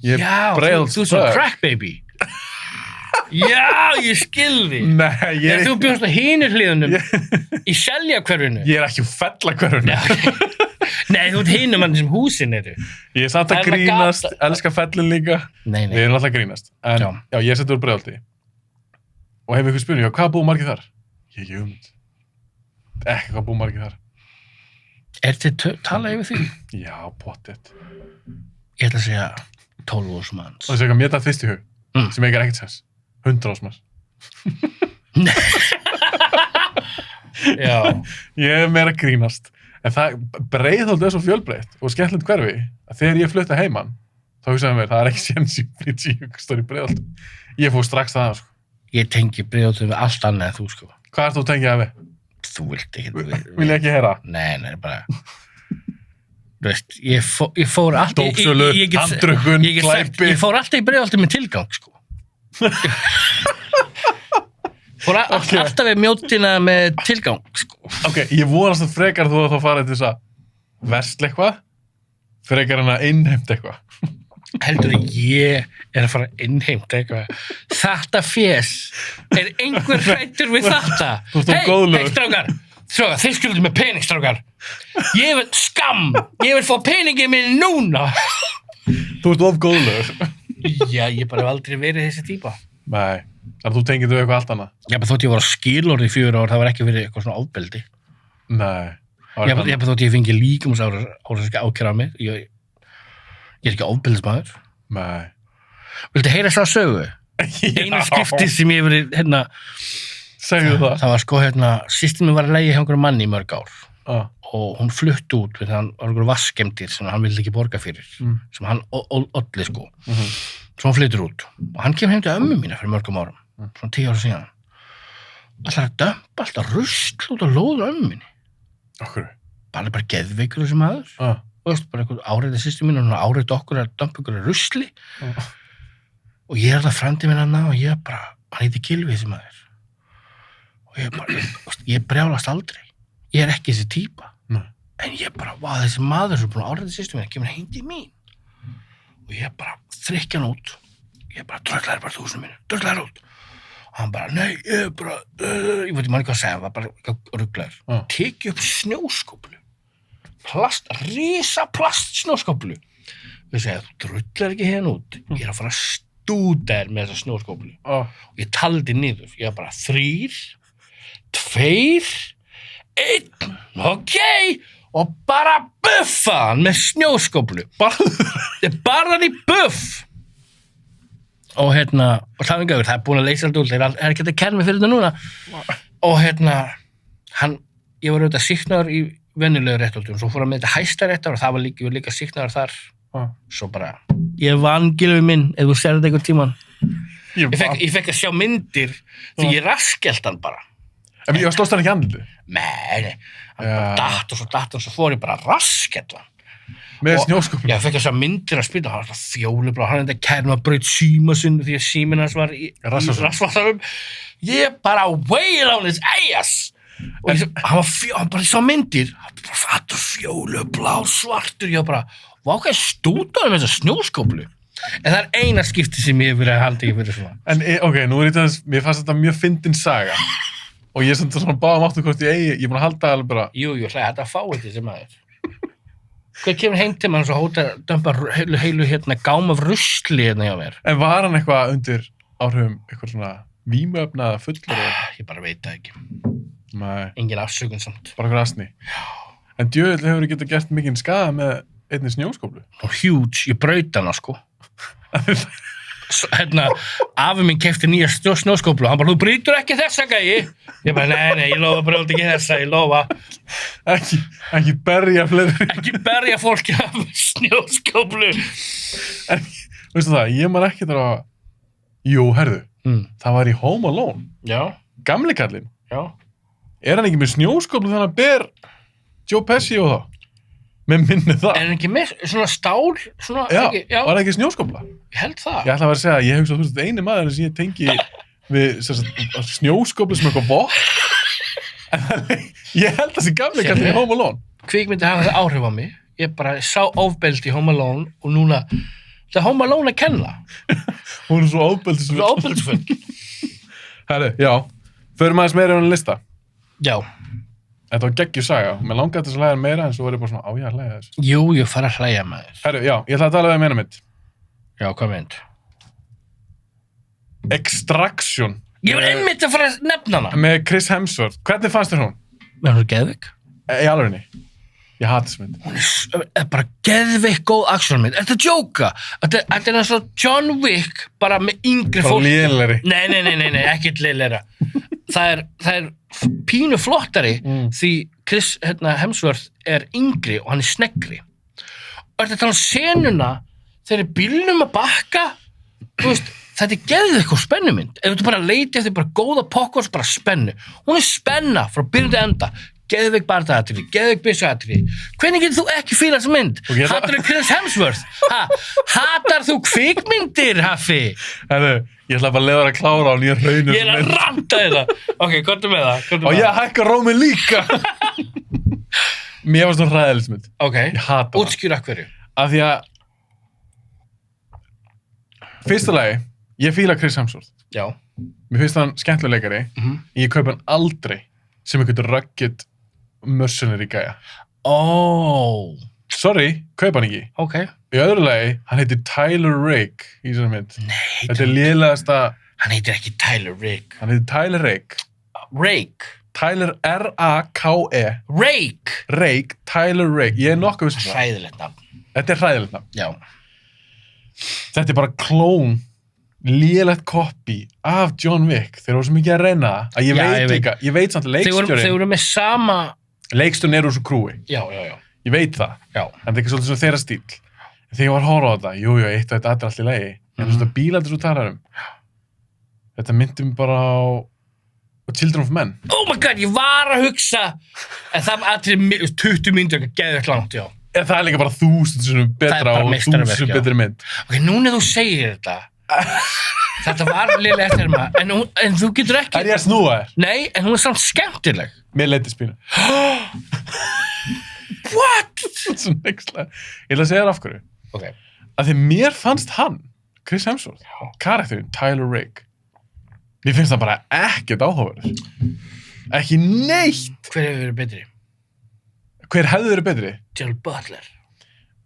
Ég er Já, Breiðholts þú er svona börn. crack baby. Já, ég skilði. Nei, ég Þegar er þú bjóst á hinir hliðunum í Seljakverfinu. Ég er ekki úr fellakverfinu. Nei, þú ert hinum hann sem húsin eru. Ég er samt að Það er með grínast, gata. elska fellin líka. Nei, Við erum alltaf að grínast. En Já. já, ég er settur úr Breiðholti. Og hef ykkur spurning, hvað búa margir þar? Ég ekki hugmynd. Ekki hvað búa margir þar. Er þið talað yfir því? Já, pottet. Ég ætla að segja 12.000 manns. Og þessi eitthvað mér það fyrst í hug, sem ekki er ekkert sens. 100.000 manns. Já. Ég er meira að grínast. En það, Breiðholt er svo fjölbreytt og skemmtilegt hverfi, að þegar ég flutta heiman, þá hugsaði mér, það er ekki séns í Bridge í stóri Breiðholt. Ég fór strax það, sko. Ég tengi Breiðholtið við allt annað en þú, sko. Hvað ert þú að tengja það við? Þú vilt ekki... Vil ég ekki heyra? Nei, bara... Þú veist, ég fór alltaf... Dópsölu, handrukkun, glæpi. Ég fór alltaf í Breiðholtið með tilgang, sko. Fór alltaf við mjóttina með tilgang, sko. Ok, ég vonast að frekar þú að þá farið til þess að versla eitthvað, frekar en að innheimta eitthvað. Heldur ég er að fara að innheimta eitthvað. Þetta fjés er einhver hrættur við þetta. Þú ert of góðlegur. Hey, strákar, Strákar, þið skuldið með pening, strákar. Ég vil skam. Ég vil fá peningið minn núna. Þú ert of góðlegur. Já, ég bara hef aldrei verið þessi típa. Nei, þannig að þú tengir þau eitthvað allt annað. Já, bara þótt ég var á skilorði í 4 ár, það var ekki verið eitthvað svona ofbeldi. Nei. Já, bara þótt ég fengi líkamsára ákæra á mig. Ég er ekki ofbeldismadur. Nei. Viltu heyra þess að sögu? Einu skipti sem ég verið, Segðu það. það var sko, systir mér var að leigja hjá einhverjum manni í mörg ár. Og hún flutti út við hann var einhverjum vaskemdir sem hann vildi ekki borga fyrir. Sem hann olli sko. Svo hann flyttur út. Og hann kemur heim til ömmu mína fyrir mörgum árum. Svona 10 ára síðan. Ætlar að dömpa alltaf rusl út á lóður ömmu minni. Okkur. Bara geðveikur þessi maður. Og veist, bara eitthvað áriðið systir mín og hún áriðið okkur að dömpa ykkur rusli. Og ég er það frændi minn hana og ég bara, hann heiti Gylfi þessi maður. Og ég bara, ég brjálast aldrei. Ég er ekki þessi típa. En ég bara, þessi maður sem er búin að áriðið systir mín, kemur heim til mín. Og ég bara þrykkja hann út. Ég bara, dröglaður bara 1000 mínu, dröglaður út. Og hann bara, nei, ég bara, ég veit ekki manni hvað að segja, hann var bara rugglaður. Tekið upp snjóskóplu. Risa plast snjóskóplu. Við segja, þú drullar ekki hérna út. Ég er að fara að stúta þér með þessa snjóskóplu. Og ég taldi niður. Ég var bara 3, 2, 1, ok. Og bara buffa hann með snjóskóplu. Bara hann í buff. Og og það er það er búin að leysa þetta úr, það er ekki að kenna mig fyrir þetta núna. Og ég var auðvitað sýknaður í venjulegu réttaldum, svo fór hann með þetta hæstaréttar og það var líka sýknaður þar. Svo bara, ég vann Gylfi minn, ef þú sér þetta einhvern tímann. Ég fekk að sjá myndir, því ég raskelt hann bara. En ég slóst hann ekki andlið? Nei, hann bara datt og svo fór ég bara raskelt hann. Með snjóskóplu? Já, ég fekk þess að myndir að spila, hann var svona fjólublá, hann þetta kærma braut síma sinni því að síminn hans var í rassvasanum. Ég bara wail on his ass! Og hann bara sá myndir, hann bara fattur fjólublá, svartur, ég bara, hvað stútaði með þessa snjóskóplu? En það er eina skipti sem ég hef verið að halda ekki fyrir svona. En ok, nú er þetta, mér fannst þetta mjög fyndin saga. Og ég er svona báðum áttu hvort ég er búin að halda alveg bara. Jú, þetta fá þetta sem aðeins. Hvað kemur heim til maður svo hóta að dömpa heilu gám af rusli hjá mér? En var hann eitthvað undir áhrifum eitthvað svona vímuefna eða fullur? Ég bara veit það ekki. Nei. Engin afsökun samt. Bara eitthvað asni. En djöfull hefur þú getað gert mikinn skaða með einni snjóskóplu? Og huge, ég braut hana sko. Afi minn keypti nýja snjóskóplu, hann bara, þú brýtur ekki þessa gæi. Ég bara, nei, ég lofa brjóti ekki þessa, ég lofa. Ekki berja fleiri. Ekki berja fólki af snjóskóplu. En, veistu það, ég man ekki þar að, jú, herðu, það var í Home Alone. Já. Gamli kallinn. Já. Er hann ekki með snjóskóplu þannig að ber Joe Pesci og það? Með minni það. Er hann ekki með svona stál? Svona, Já, já. var það ekki snjóskópla? Ég held það. Ég ætla að vera að segja að ég hef svo, þú veist, eini maður sem ég tengi við snjóskóplu sem eitthvað vopn. En ég held að þessi gamli kallinn í Home Alone. Kvikmyndi hafa það áhrif á mig. Ég bara sá ofbeldi í Home Alone og núna, það er Home Alone að kenna. Hún er svo ofbeldisfull. Svo ofbeldisfull. Herru, já, förum aðeins meira á hann lista. Já. Þetta var geggjur saga. Mér langaði til að hlæja meira en svo var ég bara svona, ég að hlæja þessu. Jú, ég fara að hlæja með þér. Herru, já, ég ætla að tala við meina mitt. Já, hvað mynd? Extraction. Ég var einmitt að fara að nefna hana. Með Chris Hemsworth. Hvernig fannst þér hún? Er hún geðveik? Í alvegni. Ég hati þessu mynd. Hún er bara geðveik góð actionmynd. Er þetta að djóka? Þetta er eins og John Wick, bara með yngri fólk. Bara lélegri. Nei, ekkert lélegra. Það er pínu flottari því Chris Hemsworth er yngri og hann er sneggri. Og þetta tala um senuna þegar bílnum að bakka, þú veist, þetta er geðveik og spennumynd. Ef þú bara leiti eftir bara góða pokkos, bara spennu. Hún er spenna frá byrjun til enda. Geðveik barndagatriði, geðveik byssuatriði. Hvernig getur þú ekki fílað þessa mynd? Hatar þú Chris Hemsworth? Hatar þú kvikmyndir, Haffi? Herru, ég ætla bara að leiða þér að klára á nýja hraunum. Ég er að ranta þetta. Ok, komdu með það. Og ég hækka rómið líka. Mér var svona hræðilismynd. Ok, ég hata það. Útskýra hverju. Af því að fyrsta lagi, ég fíla Chris Hemsworth. Já. Mér finnst hann skemmtilegur leikari. Ég kaup hann aldrei sem einhvern rugged mercenary gæja. Sorry, kaup hann ekki. Ok. Í öðru lagi, hann heitir Tyler Rake í þessari mynd. Nei, Þetta er lélegasta... hann heitir ekki Tyler Rake. Hann heitir Tyler Rake. Rake. Tyler R-A-K-E. Rake. Rake, Tyler Rake. Ég er nokkuð viss um það. Hræðilegt nafn. Þetta er hræðilegt nafn. Já. Þetta er bara klón, lélegt copy af John Wick. Þeir eru svo mikið að reyna það að ég veit samt leikstjórin. Þeir voru með sama... Leikstjórin er úr svo krúi. Já. Ég veit það. Já. En það er ekki svolítið svona þeirra stíl. En þegar ég var að horfa á þetta, jú, eitt og eitt aðra allt í lagi. En svona bílaldur svo talar þetta myndi mig bara á Children of Men. Oh my god, ég var að hugsa. En það var 20 mínútur ekki geðvægt langt, já. En það er líka bara 1000 sinnum betra og 1000 betri mynd. Ok, núna þú segir þetta. Þetta var liðlega eftir maður. En þú getur ekki... Er ég að snúa þér? Nei, en hún er samt skemmtileg. Mér leiti spínu. What? Svo nextlega. Ég ætla að segja þér af hverju. Ok. Að því mér fannst hann, Chris Hemsworth, karakterinn Tyler Rake, mér finnst það bara ekkert áhugaverður. Ekki neitt. Hver hefur verið betri? Hver hefði verið betri? Gerald Butler.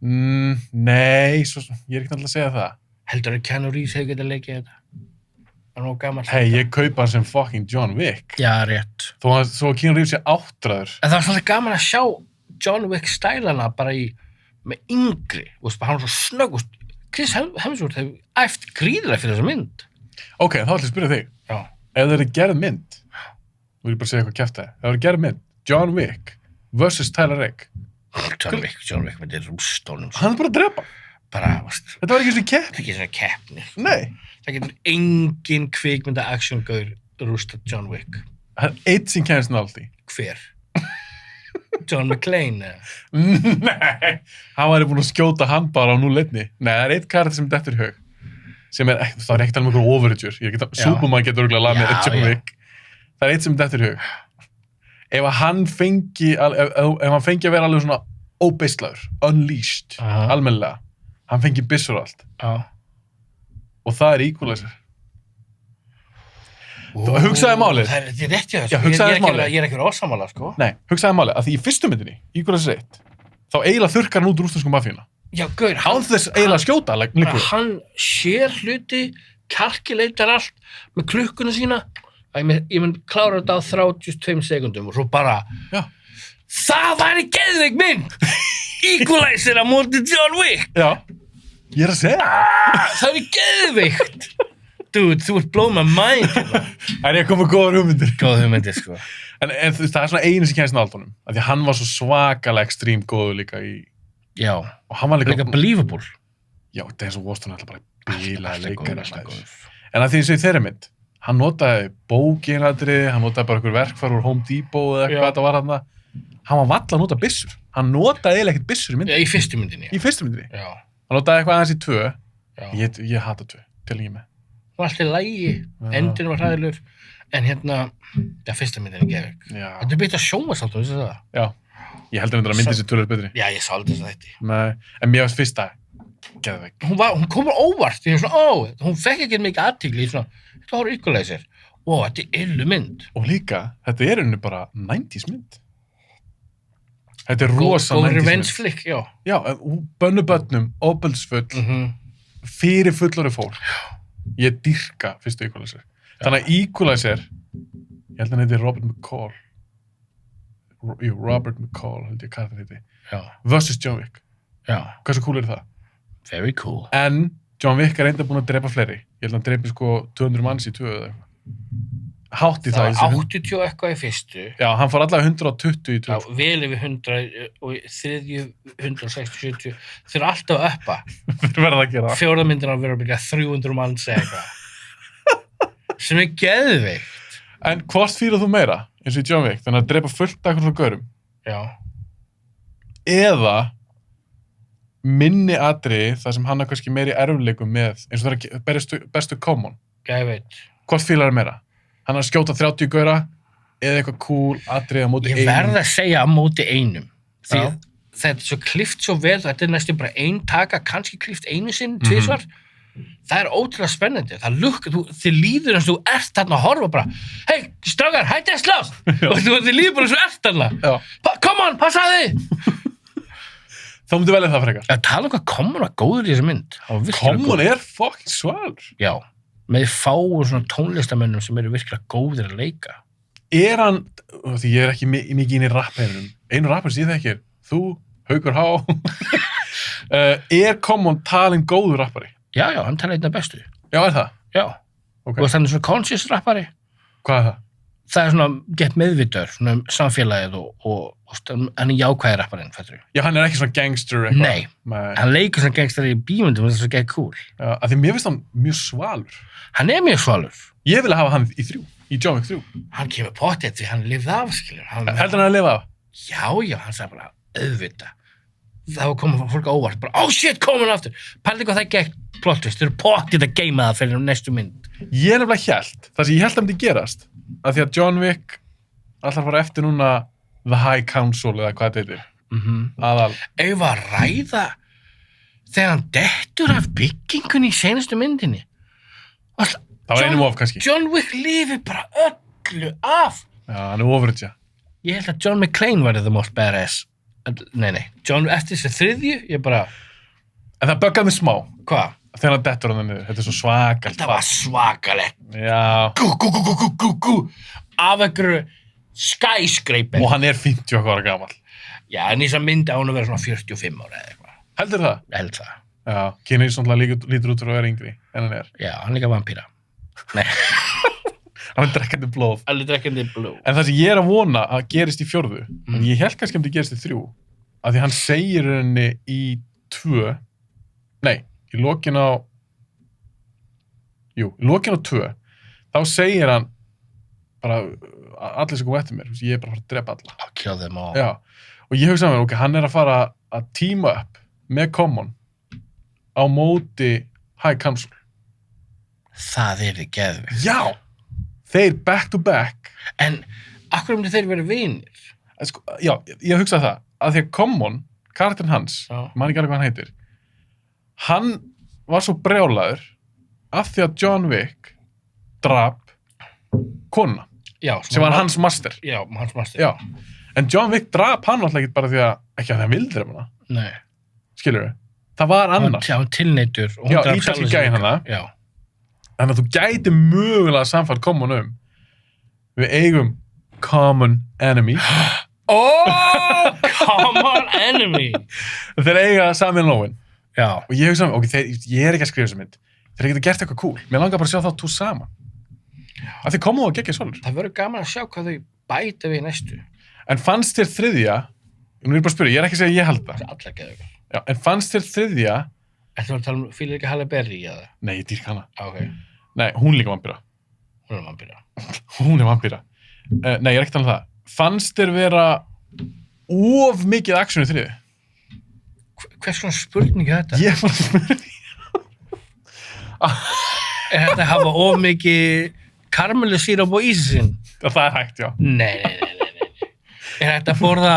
Nei, ég er ekki náttúrulega að segja það. Heldur að Keanu Reeves hefur getað leikið þetta? Það er nú gaman. Hey, ég kaupa hann sem fucking John Wick. Já, rétt. Þó að Keanu Reeves sé áttræður. En það var svolítið gaman að sjá John Wick stælana bara með yngri. Hann var svo snögg. Chris Hemsworth hefur æft gríðilega fyrir þessa mynd. Ok, þá ætlum ég að spyrja þig. Já. Ef það er gerð mynd, þú vil bara segja eitthvað kjaftaði, ef það er gerð mynd, John Wick versus Tyler Rake. John Wick með rústónum. Hann er bara að drepa. Þetta var ekki svona keppni. Þetta er ekki svona keppni. Nei. Það getur engin kvikmynda action-gaur rústa John Wick. Það er eitt sem kemst nált í. Hver? John McClane? Nei. Hann væri búinn að skjóta hann bara á 0-1. Nei, það er eitt karakter sem dettur í hug. Sem er ekkert, það er ekkert alveg einhver overture. Superman getur örugglega lag með John Wick. Það er eitt sem dettur í hug. Ef hann fengi að vera alveg svona óbeislaður, unleashed, almennilega, hann fengi byssur og allt. Og það er Equalizer. Hugsaði málið. Það er rétt hjá þessu. Hugsaði málið. Ég er ekki ósamála, sko. Nei, hugsaði málið, að því í fyrstu myndinni, Equalizer 1, þá eiginlega þurrkar hann út rússnesku mafíuna. Já, gaur, án þess eiginlega að skjóta, hann sér hluti, kalkuleitar allt með klukkuna sína. Ég mun klára þetta á 32 sekundum og svo bara, það væri geðveik mynd! Equalizer á móti John Wick! Já, ég er að segja það er geðveikt! Dude, þú ert blown my mind! Er ég að koma góðar hugmyndir? Góð hugmyndir, sko. En það er svona einu sem kemst nált honum. Af því hann var svo svakalega ekstrím góður líka í... Já. Og hann var líka believable. Já, þetta er svo Washington alltaf bara bílaði leikar alltaf. En að því eins og í þeirri mynd, hann notaði bókinadrið, hann notaði bara einhver verkfæri úr Home Depot eða eitthvað þetta var hann. Hann var valla að nota byssur. Hann notaði eiginlega ekkert byssur í myndinni. Já, í fyrstu myndinni. Í fyrstu myndinni. Já. Hann notaði eitthvað aðeins í 2. Já. Ég hata 2, til ekki með. Það var alltaf lægi, endurinn var hræðilegur, en fyrsta myndin er geðveik. Þetta er byggt að sjónvarpsþáttum, vissu það? Já, ég heldur að myndin sér tölur betri. Já, ég sá aldrei þess að þetta. Nei, en mér varst fyrsta geðveik. Hún komur óvart, ég er svona, hún fekk ekki mikið athygli, svona, þetta var Equalizer. Þetta er illu mynd. Og líka, þetta er unni bara 90s mynd. Þetta er rosa 90s mynd. Góð revenge flick, já. Já, bönnubönnum, óbelsfull, fyrir fullori fólk. Ég dýrka fyrstu Equalizer. Þannig að Equalizer, ég held að hann heiti Robert McCall, held ég hvað það heiti, versus John Wick. Já. Hversu cool er það? Very cool. En John Wick er enda búinn að drepa fleiri. Ég held að hann drepi 200 manns í 2 eða eitthvað. Hátt í það. Það var 80 eitthvað í fyrstu. Já, hann fór allavega 120 í 2. Já, vel yfir 100 og þriðju 160, 70. Þeir eru alltaf að uppa. Þeir verða að gera það. Fjórða myndin á að vera byggja 300 manns eða eitthvað. Sem er geðveikt. En hvort fýlar þú meira, eins og í John Wick, þannig að drepa fullt af eitthvað görum? Já. Eða minni atriði þar sem hann er kannski meiri erfleikum með, eins og það er bestu common. Ég veit. Hvort fýlar það meira? Hann er að skjóta 30 göra eða eitthvað cool atriði á móti einum? Ég verð að segja á móti einum. Því þetta er svo klift svo vel, þetta er næstum bara ein taka, kannski klift einu sinn, tvisvar. Það er ótrúlega spennandi. Þið líður eins og þú ert þarna að horfa bara, hei, strákar, hætti að slást! Og þið líður bara eins og ert þarna. Já. Come on, passaði þið! Þá myndi velja það frekar. Að tala um hvað Common var góður í þessu mynd. Common er fucking svalur. Já, með fáum svona tónlistamönnum sem eru virkilega góðir að leika. Er hann, því ég er ekki mikið inn í rappheiminum, einu rappar sem ég þekkir, þú, Haukur Há, er Common talin góður rappari? Já, hann tala einna bestu. Já, er það? Já. Ok. Og þannig svona conscious rappari. Hvað er það? Það er svona gett meðvitur, svona samfélagið og hann er jákvæði rapparinn, fættur við. Já, hann er ekki svona gangster eitthvað. Nei, hann leikur svona gangster í bímyndum og það er svo gett cool. Já, af því mér finnst hann mjög svalur. Hann er mjög svalur. Ég vil hafa hann í 3, í John Wick 3. Hann kemur pottið því hann lifði af, skilur. Heldur hann að lifa af? Já, hann sagði bara, auðvitað. Það var komið fólk óvart, bara, oh shit, komin aftur. Pældi hvað það gekk plottist, þau eru pottið að geima það fyrir næstu mynd. Ég er nefnilega hélt, það sem ég held að myndi gerast, að því að John Wick alltaf fara eftir núna The High Council eða hvað þetta heitir. Aðal. Ef að ræða þegar hann dettur af byggingunni í senastu myndinni. Það var einum of kannski. John Wick lifir bara öllu af. Já, hann er overage. Ég held að John McClane var the most badass. Nei. John, eftir þessi þriðju, ég bara... En það böggaði mig smá. Hvað? Þegar hann dettur hann niður. Þetta er svo svakalegt. Þetta var svakalegt. Já. Gú. Af einhverju skyscraper. Og hann er 50 ára gamall. Já, en í þess að myndi á hann að vera svona 45 ára eða eitthvað. Heldur það? Ég held það. Já, Keanu Reeves lítur út fyrir að vera yngri en hann er. Já, hann er líka vampíra. Nei. Hann er drekkandi blóð. Hann er drekkandi blóð. En það sem ég er að vona að gerist í 4, en ég held kannski að það gerist í 3, að því hann segir henni í 2, nei, í lokin á 2, þá segir hann bara, allir sem kom eftir mér, ég er bara að fara að drepa alla. I'll kill them all. Já, og ég hugsa mér, ok, hann er að fara að teama upp með Common á móti High Council. Það er geðveikt. Já! Þeir back to back. En akkur myndi þeir verið vinir? Sko, já, ég hugsa það, að því að Common, karakterinn hans, man ekki alveg hvað hann heitir, hann var svo brjálaður af því að John Wick drap konuna, sem var hans master. Já, hans master. Já, en John Wick drap hann alltaf ekki bara því að, ekki að það vildi þeim hana. Nei. Skilur þau? Það var annars. Já, hann tilneitur. Já, ítalski gæinn hana. Já. Þannig að þú gæti mögulega samfært Common við eigum common enemy. Common enemy. Þeir eiga Samuel Owen. Já. Og ég hugsa, ok, ég er ekki að skrifa þessu mynd. Þeir geta gert eitthvað cool. Mér langar bara að sjá þá 2 saman. Af því Common var geggjað svolur. Það verður gaman að sjá hvað þau bæta við næstu. En fannst þér 3, nú er ég bara að spyrja, ég er ekki að segja ég held það. Það er allar geðveikt. Já, en fannst þér 3? Ættu að tala um, fílar ekki Halle Berry eða? Nei, ég dýrka hana. Ok. Nei, hún er líka vampíra. Hún er vampíra. Hún er vampíra. Nei, ég er ekki að tala um það. Fannst þér vera of mikið action í 3? Hvers konar spurning er þetta? Ég var að spyrja. Er þetta að hafa of mikið karmelusíróp og ísinn? Það er hægt, já. Nei. Er þetta að borða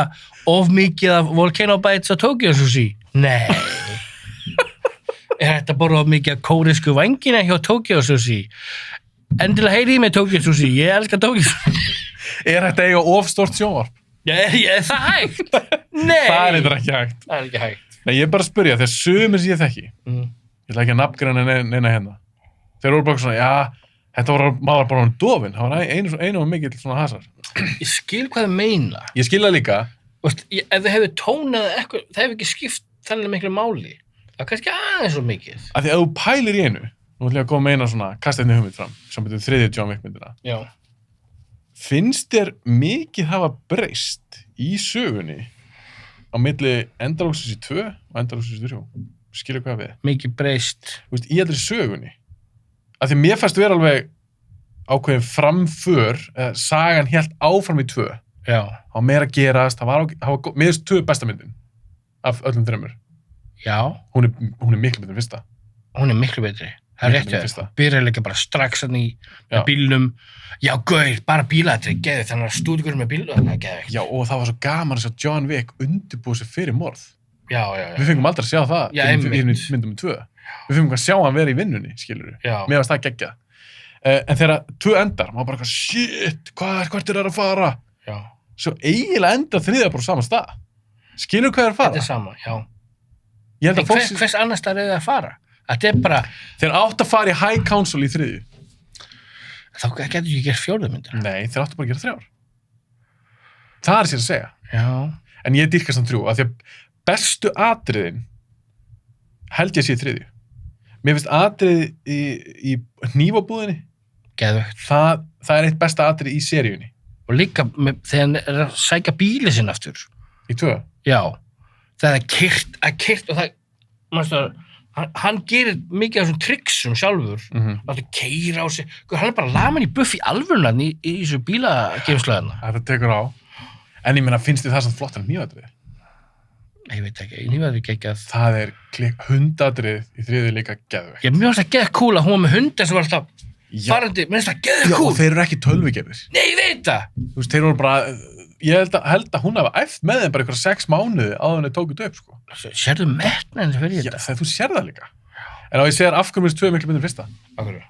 of mikið af Volcano Bites og Tokyo Sushi? Nei. Er þetta að borða of mikið af kóresku vængina hjá Tokyo Sushi? Endilega heyri í mig Tokyo Sushi, ég elskar Tokyo Sushi. Er þetta eiga of stórt sjónvarp? Er það hægt? Nei. Það er eitthvað ekki hægt. Það er ekki hægt. Nei, ég er bara að spyrja, þegar sumir sem ég þekki, ég ætla ekki að nafngreina neina hérna. Þeir voru bara svona, já, þetta var maður bara dofinn, það var einu og mikill svona hasar. Ég skil hvað þau meina. Ég skil það líka. Ef þau hefur tónað eitthvað, það hefur ekki skipt þannig miklu máli. Það er kannski aðeins svo mikið. Af því að þú pælir í einu, nú ætlum ég að koma með eina svona, kasta einni hugmynd fram, sem betur 3. John Wick myndina. Já. Finnst þér mikið hafa breyst í sögunni á milli Endalóksins í 2 og Endalóksins í 3? Skilur hvað við? Mikið breyst. Þú veist, í allri sögunni. Af því mér fannst vera alveg ákveðin framför, sagan hélt áfram í 2. Já. Það var meira að gerast, mér finnst 2 besta myndin af öllum 3. Já. Hún er miklu betur en fyrsta. Hún er miklu betri. Það er rétt hjá þér. Byrjar líka bara strax hann í bílnum. Já, gaur, bara bílaðri, geði þannig að stúdíkur með bílum, það er geði. Já, og það var svo gaman að sjá John Wick undirbúið sig fyrir morð. Já. Við fengum aldrei að sjá það Já, í einmitt. myndum 2. Við fengum að sjá hann vera í vinnunni, skilurðu. Já. Mér varst það geggjað. En þegar 2 endar, maður bara eitthvað, shit, hvert er það að fara? Já. Svo eiginlega endar 3 bara á sama stað. Skilur hvað er að fara? Þetta er sama, já. Ég held En að fólk... hvers annars það er að fara? Þetta er bara, Þeir átt að fara í High Council í 3. þá getur ekki gert 4. myndir. Nei, þeir áttu bara að gera 3. Það er sér að segja. Já. En ég dýrkast hann 3, af því að bestu atriðin held ég sé í 3. Mér finnst atrið í hnífabúðinni, Geðvögt. það er eitt besta atrið í seríunni. Og líka þegar hann er að sækja bíli sinn aftur. Í 2. Já. Það er kyrt og það, mannstu að, hann gerir mikið af þessum triksum sjálfur. Láttu keira á sig. Hann er bara laman í buff í alvörunarn í þessu bílageimslaðina. Þetta tekur á. En ég meina, finnst þið það samt flott en hnífatrið? Ég veit ekki, ég nýfaði ekki að... Það er hundatrið í 3. líka geðveikt. Ég mjög að geða kúl að hún var með hundin sem var alltaf farandi, minnst það geða Já, kúl. og þeir eru ekki tölvugerðir. Nei, ég veit það. Þú veist, þeir voru bara... Ég held að hún hafa æft með þeim bara ykkur 6 mánuði áður en þeir tókuð upp, sko. Sérðu metnaðin sem fyrir Já, þetta? þegar þú sér það líka. En á ég segir af hverju mér 2 miklu myndir fyrsta. Akkur.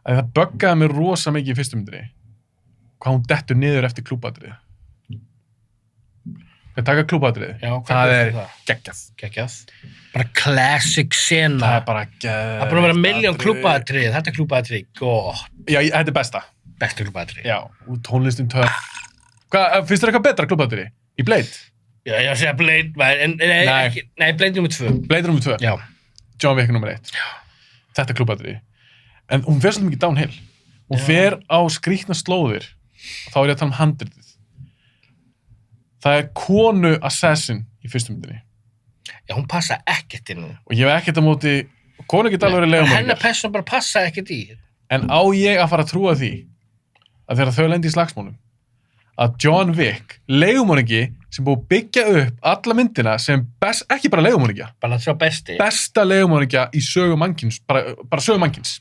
Að það buggaði mér rosa mikið í fyrstu myndinni. Hvað hún dettur niður eftir klúbadrið. Þeir taka klúbadrið. Já, hvað það er er það? geggjað. Geggjað. Bara classic sena. Það er bara geggjað. Það er búin að vera miljón klúbaatrið. Þetta er klúbaatrið. Gótt. Já, þetta er besta. Bestu klúbaatrið. Já, og tónlistin töff. Hvað, finnst þér eitthvað betra klúbadrið? Í Blade? Já, ég segja Blade, nei, Blade nr. 2. Blade nr. 2? Já. John Wick nr. 1. Já. Þetta er klúbadrið. En hún fer svolítið mikið downhill. Hún fer á skrýtna slóðir. Þá er ég að tala um handritið. Það er konu assassin í fyrstu myndinni. Já, hún passa ekkert inn. Og ég hef ekkert á móti, konu geta alveg verið Hennar legumargar. persóna bara passa ekkert í. En á ég að fara að trúa því að þegar þau lendi í slagsmálum að John Wick, legumargi sem búið að byggja upp alla myndina sem ekki bara legumargja, Bara að sjá besti. besta legumargja í sögu mannkins, bara sögu mannkins.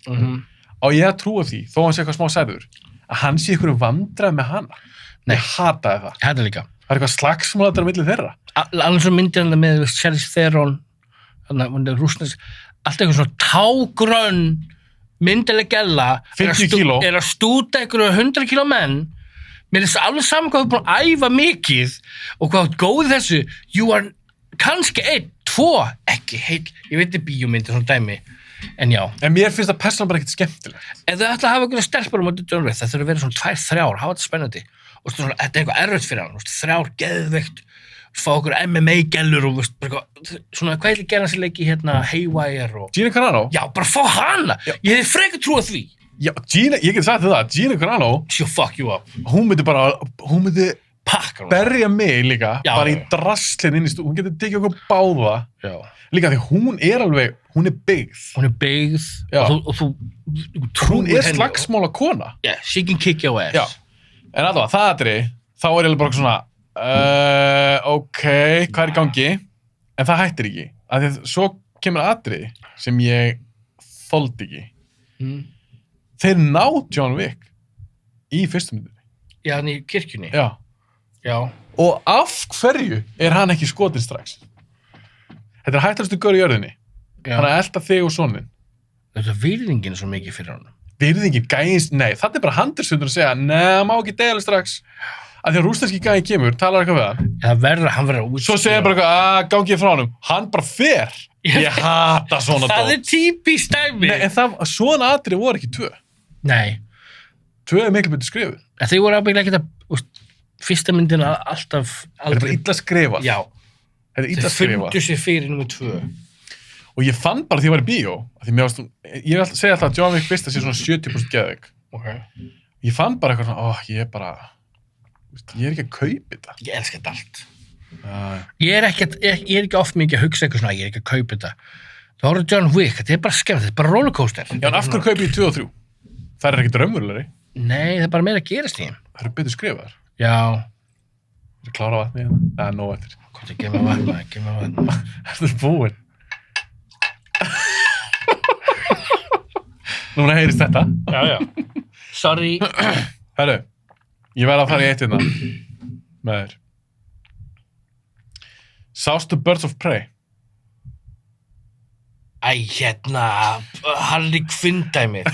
Á ég að trúa því, þó hann sé eitthvað smá særður, að hann sé ykkur vandrað með hana. Nei. Ég hataði það. Þetta líka. Það er eitthvað slagsmálaður á milli þeirra. Alveg svo myndir hann með Charlize Theron, þannig að rúsnes, allt eitthvað svona tágrönn, myndileg gælla, 50 kíló. Er að stúta einhverju 100 kíló menn, mér er alveg saman hvað þú er búin að æfa mikið og hvað þú er góð í þessu, you are kannski 1, 2, ekki heil, ég veit bíómyndir svona dæmi, en já. En mér finnst það persónulega bara ekkert skemmtilegt. Ef þau ætla að hafa einhverja stelpur á móti John Wick, það þurfa að vera svona 2-3 ár, hafa þetta spennandi. Og svona, þetta er eitthvað erfitt fyrir hann, 3 ár geðveikt, fá okkur MMA-gellur og svona hvað er gerðan sem leiki hérna Haywire og... Gina Carano? Já, bara fá hana! Já. Ég hefði frekar trúið því. Já, ég get sagt það, Gina Carano, She'll fuck you up. hún myndi Pakkar hún. berja mig líka, Já, bara í já. drasslinn inn í hún getur tekið okkur báða. Já. Líka því hún er byggð. Hún er byggð Já. og þú Hún er henni. slagsmála kona. Yeah, she can kick your ass. Já. En allavega, það aðri, þá er ég bara svona, ok, hvað er í gangi? En það hættir ekki. Af því að svo kemur aðri sem ég þoldi ekki. Þeir ná John Wick í fyrstu myndinni. Já, hann í kirkjunni. Já. Já. Og af hverju er hann ekki skotinn strax? Þetta er hættarastu gaur í jörðinni. Já. Hann er að elta þig og sonin. Þetta er virðingin svo mikið fyrir hann. Virðingin gæðins, nei, það er bara handursundur að segja, nei, má ekki deila strax. Af því að rúsneski gæði kemur, talar eitthvað við hann. Það verður, hann verður að útskýra. Svo segir bara eitthvað, gangi ég frá honum. Hann bara fer. Ég hata svona dót. Það er típist dæmi. Nei, en svona atrið voru ekki 2. Nei. 2 er miklu betur skrifuð. En þau voru ábyggilega ekki að, fyrsta myndin alltaf... Þetta er illa skrifað. Já. Þetta er illa Þau skrifað. fundu sér fyrir nummer 2. Og ég fann bara því ég var í bíó, af því ég segi alltaf að John Wick fyrsta sé svona 70% geðveik. Ok. Ég fann bara eitthvað svona, ég er bara, ég er ekki að kaupa þetta. Ég elska þetta allt. Ég er ekki oft mikið að hugsa eitthvað svona, ég er ekki að kaupa þetta. Þú horfður John Wick, þetta er bara skemmt, þetta er bara rollercoaster. Já, en af hverju kaupi ég 2 og 3? Það er ekkert raunverulegri. Nei, það er bara meira að gerast í þeim. Það eru betur skrifaðar. Já. Það er klára vatni hérna. Það er nóg eftir. Komdu, gef mér vatn. Þetta er búinn. Núna heyrist þetta. Já. Sorry. Herru, ég verð að fara í eitt hérna með þér. Sástu Birds of Prey? Harley Quinn dæmið.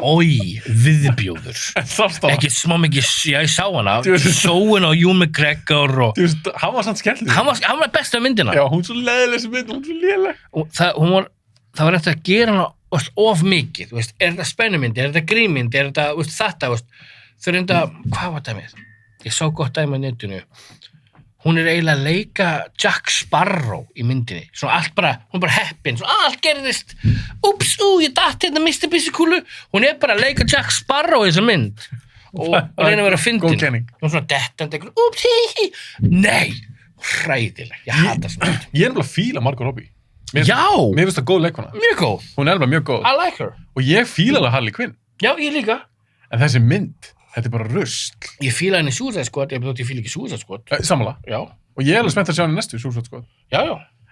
Ói, viðbjóður. Sástu hana? Ekki smá mikið, ég sá hana. Þú veist- Sóin á Ewan McGregor og... Þú veist, hann var samt skemmtileg. Hann var besta myndina. Já, hún er svo leiðileg sem mynd, hún er svo léleg. Og það var eftir að gera hana of mikið, þú veist, er þetta spennumynd, er þetta grínmynd, er þetta, þú veist, þetta, þú veist, þau reynda, hvað var dæmið? Ég sá gott dæmið á netinu. Hún er eiginlega að leika Jack Sparrow í myndinni, svona allt bara, hún er bara heppin, svona allt gerðist, ég datt hérna, misti byssikúlu, hún er bara að leika Jack Sparrow í þessa mynd og reyna að vera fyndin. Góð kenning. Hún er svona dettandi, nei, hræðileg, ég hata þessa mynd. Ég er nefnilega að fíla Margot Robbie. Já, Mér finnst það góð leikona. mjög góð, Hún er alveg mjög góð. I like her. Og ég fíla alveg Harley Quinn. Já, ég líka. En þessi mynd, þetta er bara rusl. Ég fíla henni Suicide Squad, ég fíla ekki Suicide Squad. Sammála. Já, Og ég er alveg spennt að sjá henni næstu, Suicide Squad. já.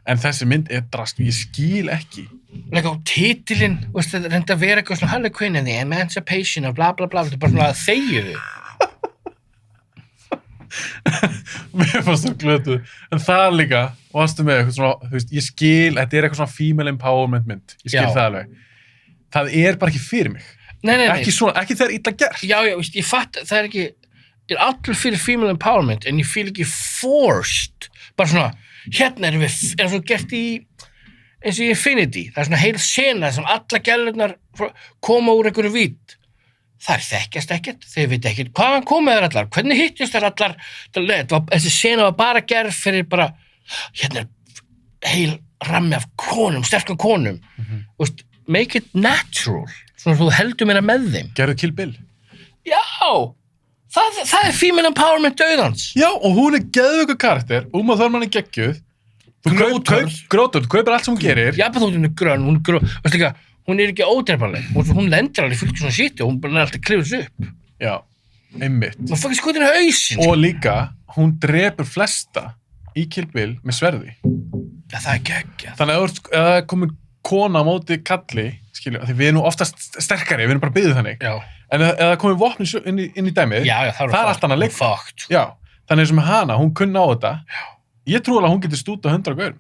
En þessi mynd er drast, ég skil ekki. Like á titilinn, veist, það reynda að vera eitthvað svona Harley Quinn and the Emancipation of bla bla bla, þetta er bara svona að þegju þau. Mér fannst það glötuð. En það líka, varstu með eitthvað svona, þú veist, ég skil, þetta er eitthvað svona female empowerment mynd. Ég skil Já. það alveg. Það er bara ekki fyrir mig. Nei. Ekki svona, ekki þegar illa gert. Já, veist, ég fatt, það er ekki, ég er allur fyrir female empowerment, en ég fíl ekki forced. Bara svona, hérna erum við, eins og gert í, eins og í Infinity, það er svona heil sena sem alla gælurnar koma úr einhverju vít. Það þekkjast ekkert, þeir veit ekkert hvaðan koma þær allar, hvernig hittjast þær allar, þessi sena var bara gerð fyrir bara, hérna er heil rammi af konum, sterkum konum, veist, make it natural, svona þú heldur meira með þeim. Gerðu Kill Bill. Já, það er female empowerment dauðans. Já, og hún er geðveikur karakter, Thurman er geggjuð. Grjóthörð. Grótörð, kaupir allt sem hún gerir. Jafnvel þótt hún er grönn, veist líka, hún er ekki ódreifanleg, hún lendir alveg fullt svona shiti og hún bara er alltaf klifur upp. Já, einmitt. Hún fucking skotir í hausinn. Og líka, hún drepur flesta í Kill Bill með sverði. Já, það er geggjað. Þannig að ef það er komin kona á móti kalli, skilju, því við erum nú oftast sterkari, við erum bara byggðið þannig. Já. En ef það er komin vopn inn í dæmið, Já, það er allt annað leik. Fucked. Já, þannig eins og með hana, hún kunni á þetta. Já. Ég trú alveg að hún getur stúta 100 gaurum.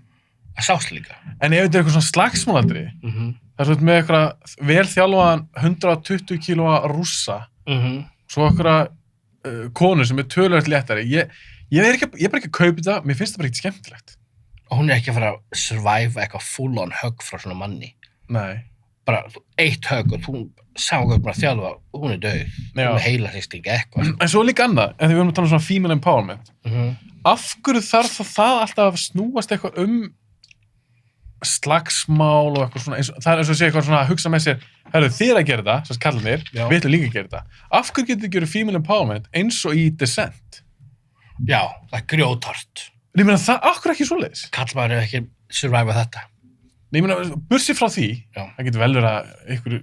Það sást líka. En ef þetta er eitthvað svona slagsmálaldri, það er svona með eitthvað velþjálfaðan 120 kílóa rússa, svo eitthvað konu sem er töluvert léttari. Ég er bara ekki að kaupa þetta, mér finnst það bara ekkert skemmtilegt. Og hún er ekki að fara að survive eitthvað full on hug frá svona manni. Nei. Bara eitt hug og þú sá hvað bara þjálfa og hún er döð. Já. Með heila hristing eitthvað. En svo er líka annað, en því við erum að tala um svona female empowerment. Af hverju þarf það alltaf að snúast eitthvað slagsmál og eitthvað svona, það er eins og að segja eitthvað svona að hugsa með sér, herru þið að gera þetta, svo kallar mér, við ætlum líka að gera þetta. Af hverju getur þið gerað female empowerment eins og í Descent? Já, það er grjóthart. Ég meina það, af hverju ekki svoleiðis? Kallmaður er ekki survive þetta. Ég meina, bursi frá því, Já. það getur vel verið að ykkur,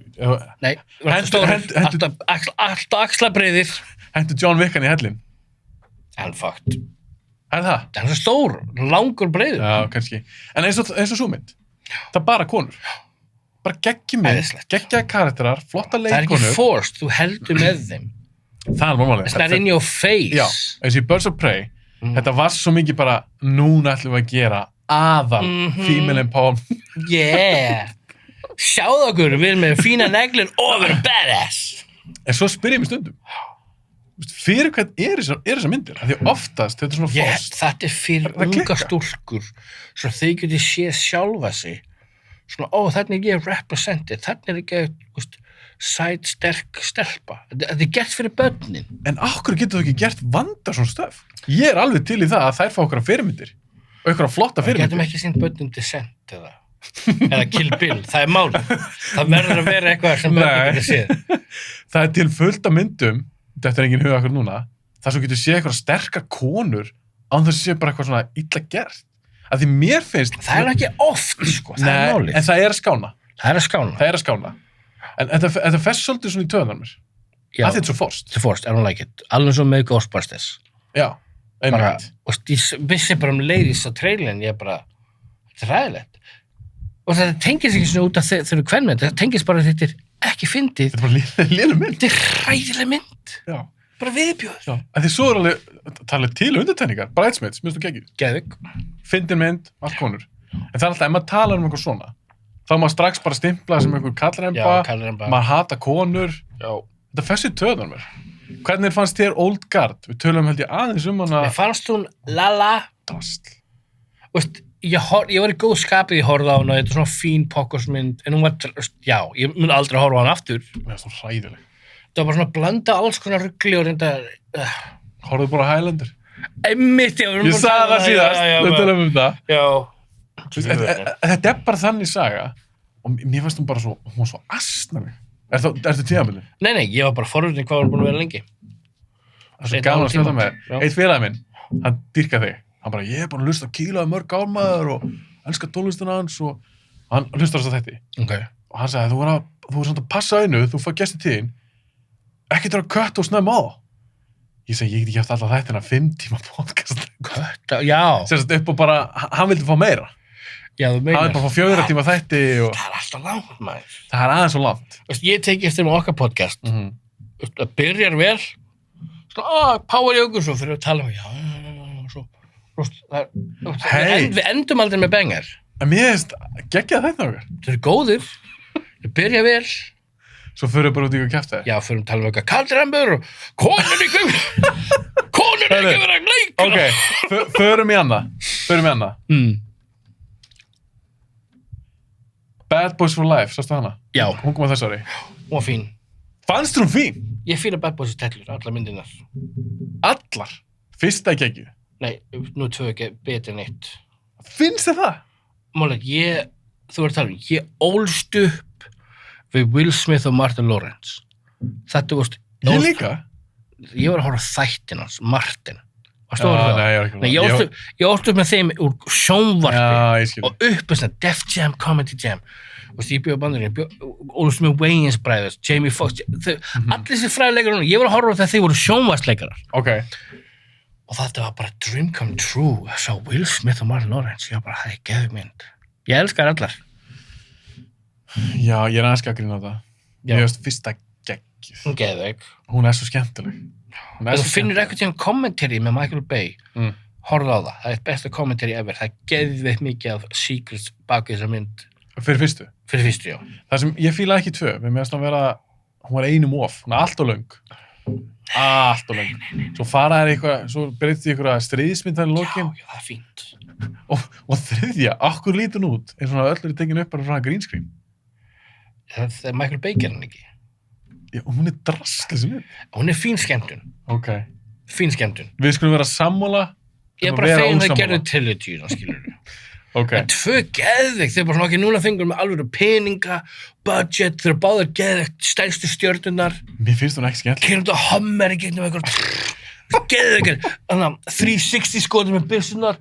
Nei, alltaf axlabreiðir. hendur John Wick hann í hellinn. En fucked. Það er það? Það er svo stór, langur breiður. Já, kannski. En eins og svo mynd, það er bara konur. Bara geggjum mynd, Æðislegt. geggjaði karakterar, flotta Það er ekki leikonur. forced, þú heldur með þeim. Það er málið. It's not in your face. Já, eins og í Birds of Prey, þetta var svo mikið bara, núna ætlum við að gera aðal female empowerment. Yeah. Sjáðu okkur, við erum með fína neglur og við erum badass. En svo spyr ég mig stundum, fyrir hvern er þessar myndir? Af því oftast, þetta er svona forced. Þetta er fyrir Það unga klikkar. stúlkur svo þau geti séð sjálfa sig svona, þannig er ég represented, þannig er ekki sæt, sterk stelpa. Þetta er gert fyrir börnin. En okkur getur þú ekki gert vanda svona stöf? Ég er alveg til í það að þær fá okkur fyrirmyndir. Og okkur flotta Við getum fyrirmyndir. ekki sýnt börnum Descent eða Kill Bill, það er málið. Það verður að vera eitthvað sem börnum getur séð. Það er til fullt af myndum, þetta er engin huga okkur núna, þar sem getur séð eitthvað sterkar konur án þess að sé bara eitthvað svona illa gert. Af því mér finnst... Það er ekki oft, sko, það er málið. En það er að skána. Það er að skána. Það er að skána. En þetta fest svolítið svona í töðunar mér. Já, Að þetta er svo forced. þetta er forced, I don't like it. Alveg svo með Ghostbusters. Já, Bara, einmitt. og ég vissi bara ladies á trailin, ég bara, þetta er ræðilegt. Og þetta tengist ekki svona út af þau eru kvenmynd, þetta tengist bara að þetta er ekki fyndið. Þetta er bara léleg mynd. Þetta er hræðileg mynd. Já. bara viðbjóður. Já, en því svo er alveg talið til undirtekningar, Bridesmaids, minnst þú geggjuð. Geðvik. Fyndin mynd, allt konur. En það er alltaf, ef maður talar eitthvað svona, þá er maður strax bara stimpla sem einhver kallremba, kallremba. maður hata konur. Já. Þetta fessi töðan mér. Hvernig fannst þér Old Guard? Við tölum held ég aðeins hana... Mér fannst hún lala. Drasl. Veist, ég var í góð skapið í horfa á hana, þetta er svona fín pokkosmynd, en hún var, já, ég mun aldrei horfa á hana aftur. Það er svona hræðileg. Það var bara svona blanda alls konar rugli og reynda... Horfðu bara á Highlander. Einmitt, já. Ég sagði það síðast, við tölum það. Já. Þetta er bara þannig saga, og mér fannst hún bara svo, hún var svo asnaleg. Ertu tíðanbyrðin? Nei, ég var bara forvitin hvað var búin að vera lengi. Það er svo gaman að spila með þér. Eitt félagi minn, hann dýrka þig. Hann bara, ég er búin að hlusta á Kílaði mörg álmaður og elska tónlistina hans og hann hlustar þess að þetta. Okay. Og hann sagði, þú er samt að passa einu, þú fær gesti tíðin, ekki til að kött og snömm á. Ég segi, ég get ekki haft alltaf þættina 5 tíma podcast. Kött, já. Sérst upp og bara, hann vildi fá meira. Já, þú meinar. Hann vildi bara fá 4 tíma þætti og... Það er alltaf langt, maður. Það er aðeins svo langt. Veist, ég teki eftir með okkar podcast. Það byrjar vel, svona, Power Jókur, svo fyrir að tala um, við endum aldrei með bengar. En mér finnst geggjað þetta okkar. Þeir eru góðir, þeir byrja vel. Svo fyrir bara út í ykkur kjaftaði. Já, fyrir að tala um eitthvað kaldrembur og konur ekki vera að leika. Ok, förum í hana. Bad Boys for Life, sástu hana? Já. Hún kom að þess ári. Hún var fín. Fannst hún fín? Ég fíla Bad Boys tellur, allar myndirnar. Allar? Fyrsta ekki ekki? Nei, nú 2 ekki betur en 1. Finnst þér það? Málega, þú verður að tala um, ég ólst upp við Will Smith og Martin Lawrence. Þetta varst... Ég líka? Ég var að horfa þættin hans, Martin. Nei, ég var ekki. Nei, ég ólst upp með þeim úr sjónvarpi og upp með svona Def Jam, Comedy Jam. Ég bjóð á bandurinn, ólst með Wayans bræðis, Jamie Foxx, allir þessi fræðileikar, ég var að horfa þegar þeir voru sjónvarsleikarar. Ok. Og þetta var bara dream come true, að sá Will Smith og Martin Lawrence, ég var bara, það er geðmynd. Ég elskar allar. Já, ég er aðeins að grínast á það. Ég veist fyrsta geggjuð. Hún geðveik. Hún er svo skemmtileg. Þú finnur eitthvað tíðan kommentari með Michael Bay, horfðu á það, það er besta kommentari ever, það er geðveikt mikið af secrets bak þessa mynd. Fyrir fyrstu? Fyrir fyrstu, já. Það sem ég fílaði ekki 2, við meðast að vera, hún var einum of, hún er allt og löng. Allt og löng. Svo faraði eitthvað, svo breytið eitthvað stríðismyndan í lokin. Já, það er fínt. Og þriðja, okkur lítur hún út, eins og öllur er tekinu upp bara frá green screen. Það er Michael Bay gerði hann ekki. Já, hún er drasl sem mynd. Hún er fín skemmtun. Ok. Fín skemmtun. Við skulum vera sammála. Ég er bara fegin það gerði trilogy, skilur við. Ok. En 2 geðveikt, þeir bara svona ekki núna fengur með alveg peninga, budget, þeir eru báðar geðveikt, stærstu stjörnunar. Mér finnst hún ekki skemmt. Kynum þetta Hummer í gegnum eitthvað geðveikt. Þannig að 360 skoður með byssunar.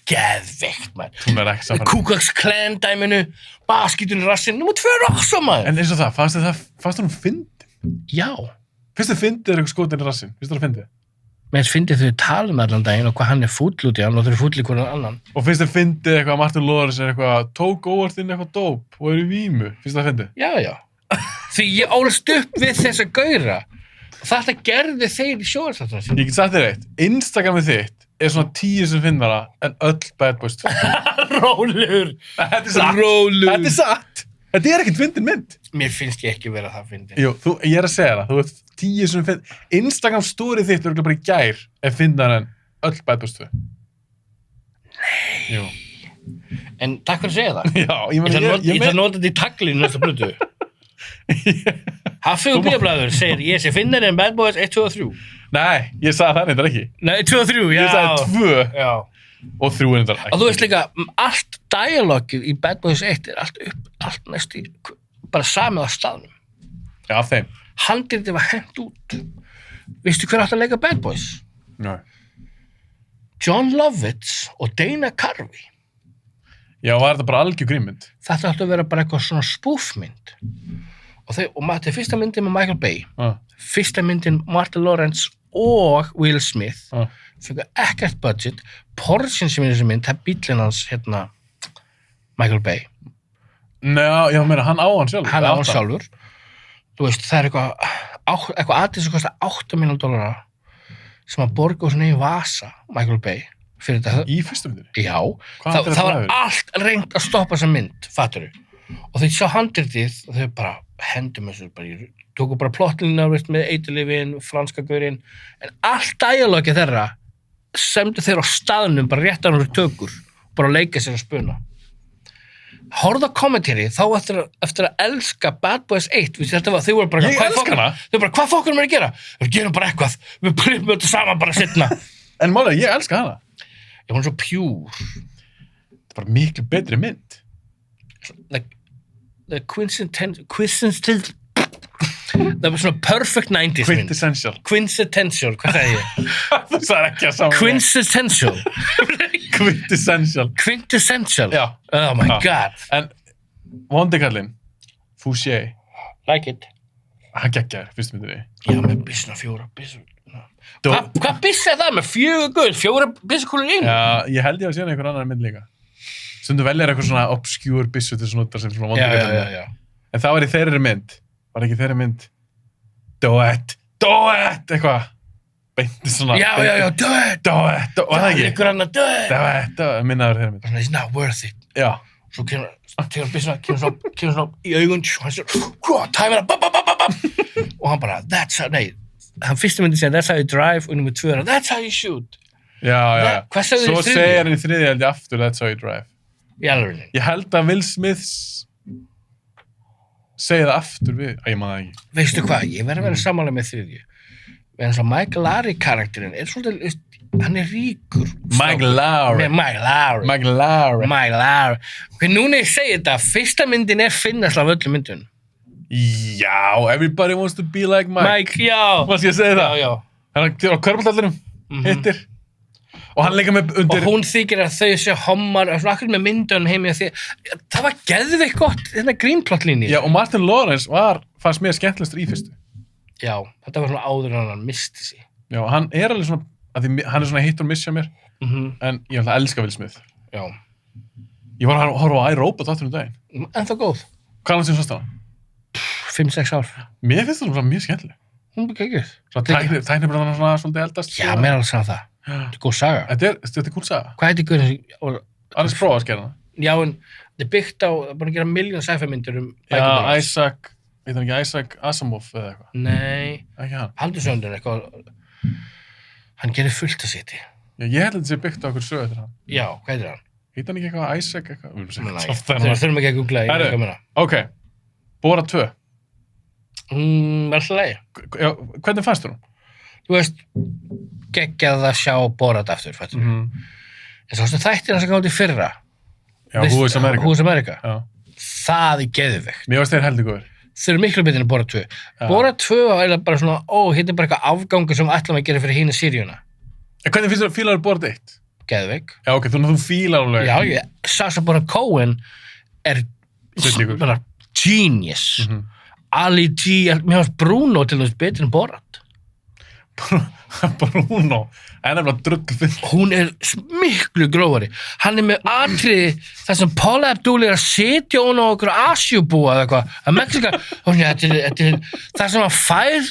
Geðveikt, maður. Hún er ekki saman. Ku Klux Klan dæminu, baskítun í rassinn, nú 2 rosa, maður. En eins og það, fannst hún fyndin? Já. Finnst þið fyndið eitthvað skotin í rassinn? Finnst þið það fyndið? Mér finnst þau tala um allan daginn og hvað hann er fúll út í hann og þau eru fúll í hvernig annan. Og finnst þið fyndið eitthvað að Martin Lawrence er eitthvað tók óvartinn eitthvað dóp og er í vímu? Finnst það fyndið? Já. Því ég ólst upp við þessa gaura og þetta gerði þeir í sjónvarpsþáttunum. Ég get sagt þér eitt, Instagramið þitt er svona 10 sem finnara en öll Bad Boys 2. Rólur. Þetta er satt. Rólur. Þetta er satt. Þetta er ekkert fyndin mynd. Mér finnst ég ekki vera það fyndin. Jú, ég er að segja það. Þú ert 10 sem finn... Instagram story þitt er bara í gær ef finnar en öll Bad Boys 2. Nei. Jú. En takk fyrir að segja það. Já, ég ætla að nota þetta í taglinu næsta plötu. Haffi og Bíablaður segir ég sé finnari en Bad Boys 1, 2 og 3. Nei, ég sagði það neitt ekki. Nei, 2 og 3, já. Ég sagði 2. Já. Og 3 er þetta ekki. Og þú veist líka, allt dialogið í Bad Boys 1 er allt næst í, bara samið á staðnum. Já, þeim. Handritið var hent út. Veistu hver átti að leika Bad Boys? Nei. John Lovitz og Dana Carvey. Já, var þetta bara algjör grímmynd? Þetta átti að vera bara eitthvað svona spúfmynd. Og þetta er fyrsta myndin með Michael Bay. Fyrsta myndin Martin Lawrence og Will Smith. Fengur ekkert budget. Portion sem er þessi mynd, það er bíllinn hans, Michael Bay. Nei, já, meina, hann á hann sjálfur. Hann á hann sjálfur. Þú veist, það er eitthvað eitthvað aðeins sem kostar $8 milljónir sem að borga úr svona í vasa, Michael Bay, fyrir þetta. Í fyrstu myndinni? Já, Hvað það er var dragur? allt reynt að stoppa þessa mynd, fattur og þeir sjá handritið og þau bara hendum þessu, tóku bara plottlínuna með eiturlyfin, franska gaurinn, en allt dialogið þeirra semdu þeir á staðnum, bara réttan úr tökur, bara að leika sér að spuna. Horfðu á kommentari, þá eftir að elska Bad Boys 1, þau voru bara, Ég elska hana. Þau bara, hvað fokkur er að gera? Við gerum bara eitthvað, við klippum þetta saman bara seinna. En málega, ég elska hana. Já, hún er svo pure. Það er bara miklu betri mynd. The það var svona perfect 90s mynd. Quintessential. Quintessential, hvað sagði ég? Þú sagði ekki að saman. Quintessential. Já. Oh my Já. god. En vondikallinn, Fouché, Like it. hann geggjaður, fyrstu myndinni. Já, með byssuna 4 byssur. Hvað byssa er það með 4 gull? 4 byssukúlur inn? Já, ég held ég að sé einhver annar mynd líka. Stundu veljar eitthvað svona obscure byssu til svona sem svona vondikallinn. Já. En það var í þeirri mynd. Var ekki þeirri mynd? Do it, eitthvað. Beinti svona. Já, do it. Var það ekki? Ykkur annar, do it. Minnaður þeirri mynd. It's not worth it. Já. Svo tegur byssuna, kemur svona í augun, hann sér, tæmir það, og hann bara, hann fyrstu myndi segja, that's how you drive, og nummer 2 that's how you shoot. Já. Hvað sagði Svo þið í þriðju? segir hann í þriðja held ég aftur, that's how you drive. Í alveg. Ég held að Will Smith segi það aftur við, ég maður það ekki. Veistu hvað, ég verð að vera sammála með þriðju. En svo Michael Lowry karakterinn er svolítið, hann er ríkur. Michael Lowry. Ok, núna ég segi þetta, fyrsta myndin er finnast af öllum myndun. Já, everybody wants to be like Mike. Já. Hvað skal ég segja það? Já. Hann er á körbáltallinum, hittir. Og hann leika með undir... Og hún þykir að þau sé hommar, svona akkur með myndun heim í að því. Það var geðveikt gott, þetta grínplottlínið. Já, og Martin Lawrence fannst mér skemmtilegstur í fyrstu. Já, þetta var svona áður en hann misti sig. Já, hann er alveg svona, hann er svona hit og miss hjá mér, en ég ætla að elska Will Smith. Já. Ég var að horfa á iRobot áttur daginn. En það góð. Hvað er hann sem sást hana? 5-6 ár. Mér finnst það mjög skemmtileg. Hún er geggjuð. Svona tæknibröðan svona svolítið eldast. Já, mér er alveg saman það. Þetta er góð saga. Þetta er cool saga. Hvað heitir guðin? Aðeins prófa að skera hana. Já, en þetta er byggt á, búin að gera miljón sci-fi myndir Já, Isaac Asimov eða eitthvað. Nei, Ekki hann. Haldursöndur eitthvað. Hann gerir fullt að sitja. Já, ég held að þetta sé byggt á okkur sögu eftir hann. Já, hvað heitir hann? Heit hann ekki eitthvað Isaac eitthvað? Þeir þurfum ekki að googla, ég veit ekki að minna. Ok, Borat 2. Alltaf leið. Já, hvernig fannst þú hún? Þú veist, geggjað að sjá Borat aftur, fattur. En svo þættina sem gáði fyrra. Já, Who is America. Who is America. Já. Það er geðveikt. Mér varst þeir heldur góður. Þeir eru miklu betur en Borat 2. Borat 2 var eiginlega bara svona, hérna er bara eitthvað afgangur sem ætlum að gera fyrir hína Siriuna. En hvernig finnst þú að fílar Borat 1? Geðveik. Já, ok, þú fílar alveg. Já, Sacha Baron Cohen er bara genius. Ali G, mér finnst Bruno til þess betur en Borat. Bruno, en nefnilega drullfinn. Hún er miklu grófari. Hann er með atriði þar sem Paula Abdul er að sitja ofan á okkur Asjubúa eða eitthvað, að Mexika, þetta er það sem hann fær,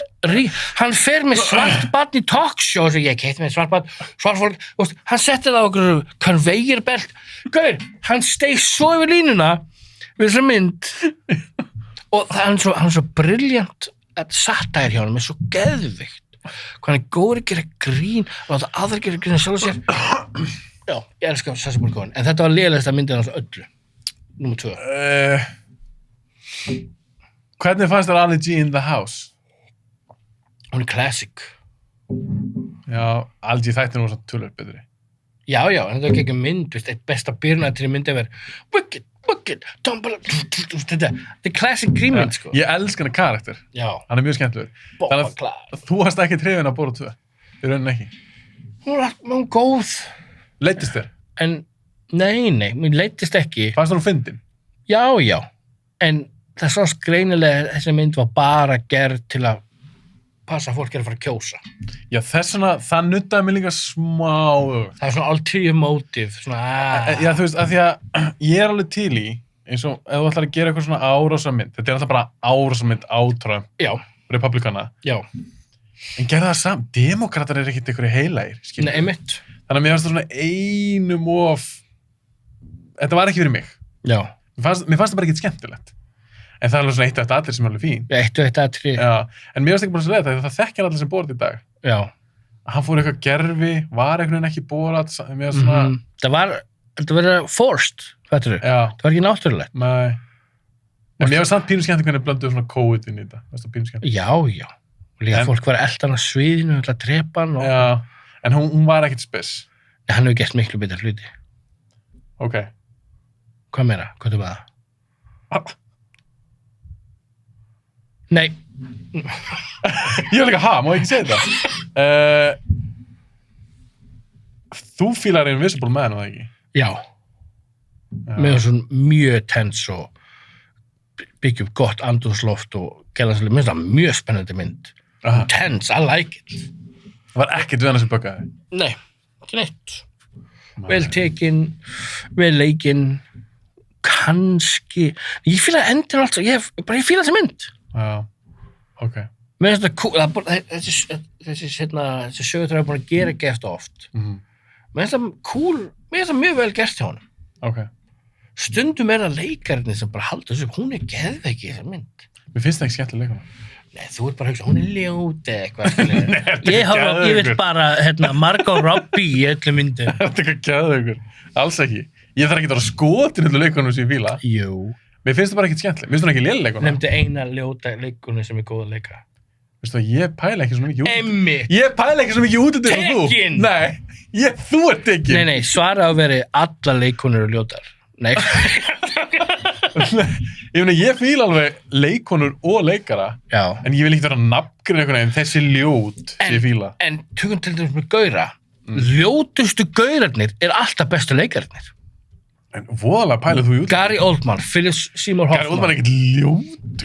hann fer með svart barn í talkshow, svo ég keitt með svart barn, svart fólk, hann setti það á okkur conveyor-belt, gauður, hann steig svo yfir línuna við þessar mynd, og hann er svo brilljant að satire hjá hann, er svo geðvikt. Hvað hann er góður að gera grín og láta aðra gera grín sjálf sér. Já, ég elska Sacha Baron Cohen, en þetta var lélegasta myndin hans öllu. Númer 2. Hvernig fannst þér Ali G in the House? Hún er classic. Já, Ali G þættir nú svona tölur betri. Já, en þetta var ekki mynd, veist, eitt besta byrjunatri mynd yfir Wicked, þetta er classic grínmynd, sko. Ég elska hann karakter. Já. Hann er mjög skemmtilegur. Þannig að þú hast ekki trefin að Borat 2. Í rauninni ekki. Hún var góð. Leiddist þér? En, nei, mér leiddist ekki. Fannst þú fyndin? Já, en það sást greinilega þessi mynd var bara gerð til að passa að fólk er að fara að kjósa. Já, það nuttaði mig líka smá. Það er svona ulterior motive, svona Já, þú veist, af því að ég er alveg til í, eins og ef þú ætlar að gera eitthvað svona árásamynd, þetta er alltaf bara árásamynd á Trump. Já. republikana, Já, en gerði það samt, demokratar er ekkert einhverju heilægir, skilur. nei, einmitt. Þannig að mér fannst það svona einum of, þetta var ekki fyrir mig. Já, Mér fannst það bara ekkert skemmtilegt. En það er alveg svona eitt eftir allir sem er alveg fín. eitt og eitt aðri. Já, en mér fannst ekki bara svo leið það þekkja allir sem bórat í dag. Já. Hann fór eitthvað gerfi, var einhvern veginn ekki bórat, mér svona, Það var forced, veitur þú? já, Það var ekki náttúrulegt. nei. En mér var samt pínu skemmtilegt hvernig blönduðu svona COVID inn í þetta. Það var pínu skemmtilegt. Já. Og líka fólk var eldan á sviðinu, að drepa hann og... Já, en hún var ekkert spes. Nei, hann hefur gert miklu betur hluti. Ok. Hvað meira? Hvað er með það? Nei. Ég var líka, má ekki segja þetta? Þú fílar Invisible Man, var það ekki? Já. Með svona mjög tens og byggja upp gott andrúmsloft og gera svolítið, minnst það mjög spennandi mynd. Aha. Tense, I like it. Það var ekkert við hann sem böggaði. Nei, ekki neitt. Vel tekin, vel leikinn, kannski... Ég fíla endin alltaf, ég fíla þessi mynd. Já, ok. Mér finnst þetta cool, þessi sögutræði er búin að gera ekki eftir oft. Mér finnst það cool, mér finnst það mjög vel gert hjá honum. Ok. Stundum er það leikarinn sem bara halda þessu, hún er geðveiki í þessar mynd. Mér finnst það ekki skemmtileg leikana. Nei, þú er bara að hugsa, hún er ljót eða eitthvað. Ég vil bara, Margot Robbie í öllu myndu. Þetta er eitthvað gæðugur. Alls ekki. Ég þarf ekki að vera skotin öllu leikunum sem ég fíla. Jú. Mér finnst það bara ekkert skemmtileg. Mér finnst það ekki léleg leikuna. Nefndi eina ljóta leikunni sem er góð að leika. Veistu það, ég pæla ekki svo mikið út. Einmitt. Ég pæla ekki svo mikið út þetta sem þú. Tekin. Nei, þú ert tekin. Nei, svara að veri alla leikunir og ljótar. Nei. Ég fíla alveg leikonur og leikara. Já. En ég vil ekki vera nafngrinn einhvern veginn þessi ljót sem ég fíla. En tökum til dæmis með gaura. Ljótustu gaurarnir er alltaf bestu leikarnir. En voðalega pælið þú í út. Gary Oldman, Philip Seymour Hoffman. Gary Oldman er ekkert ljót.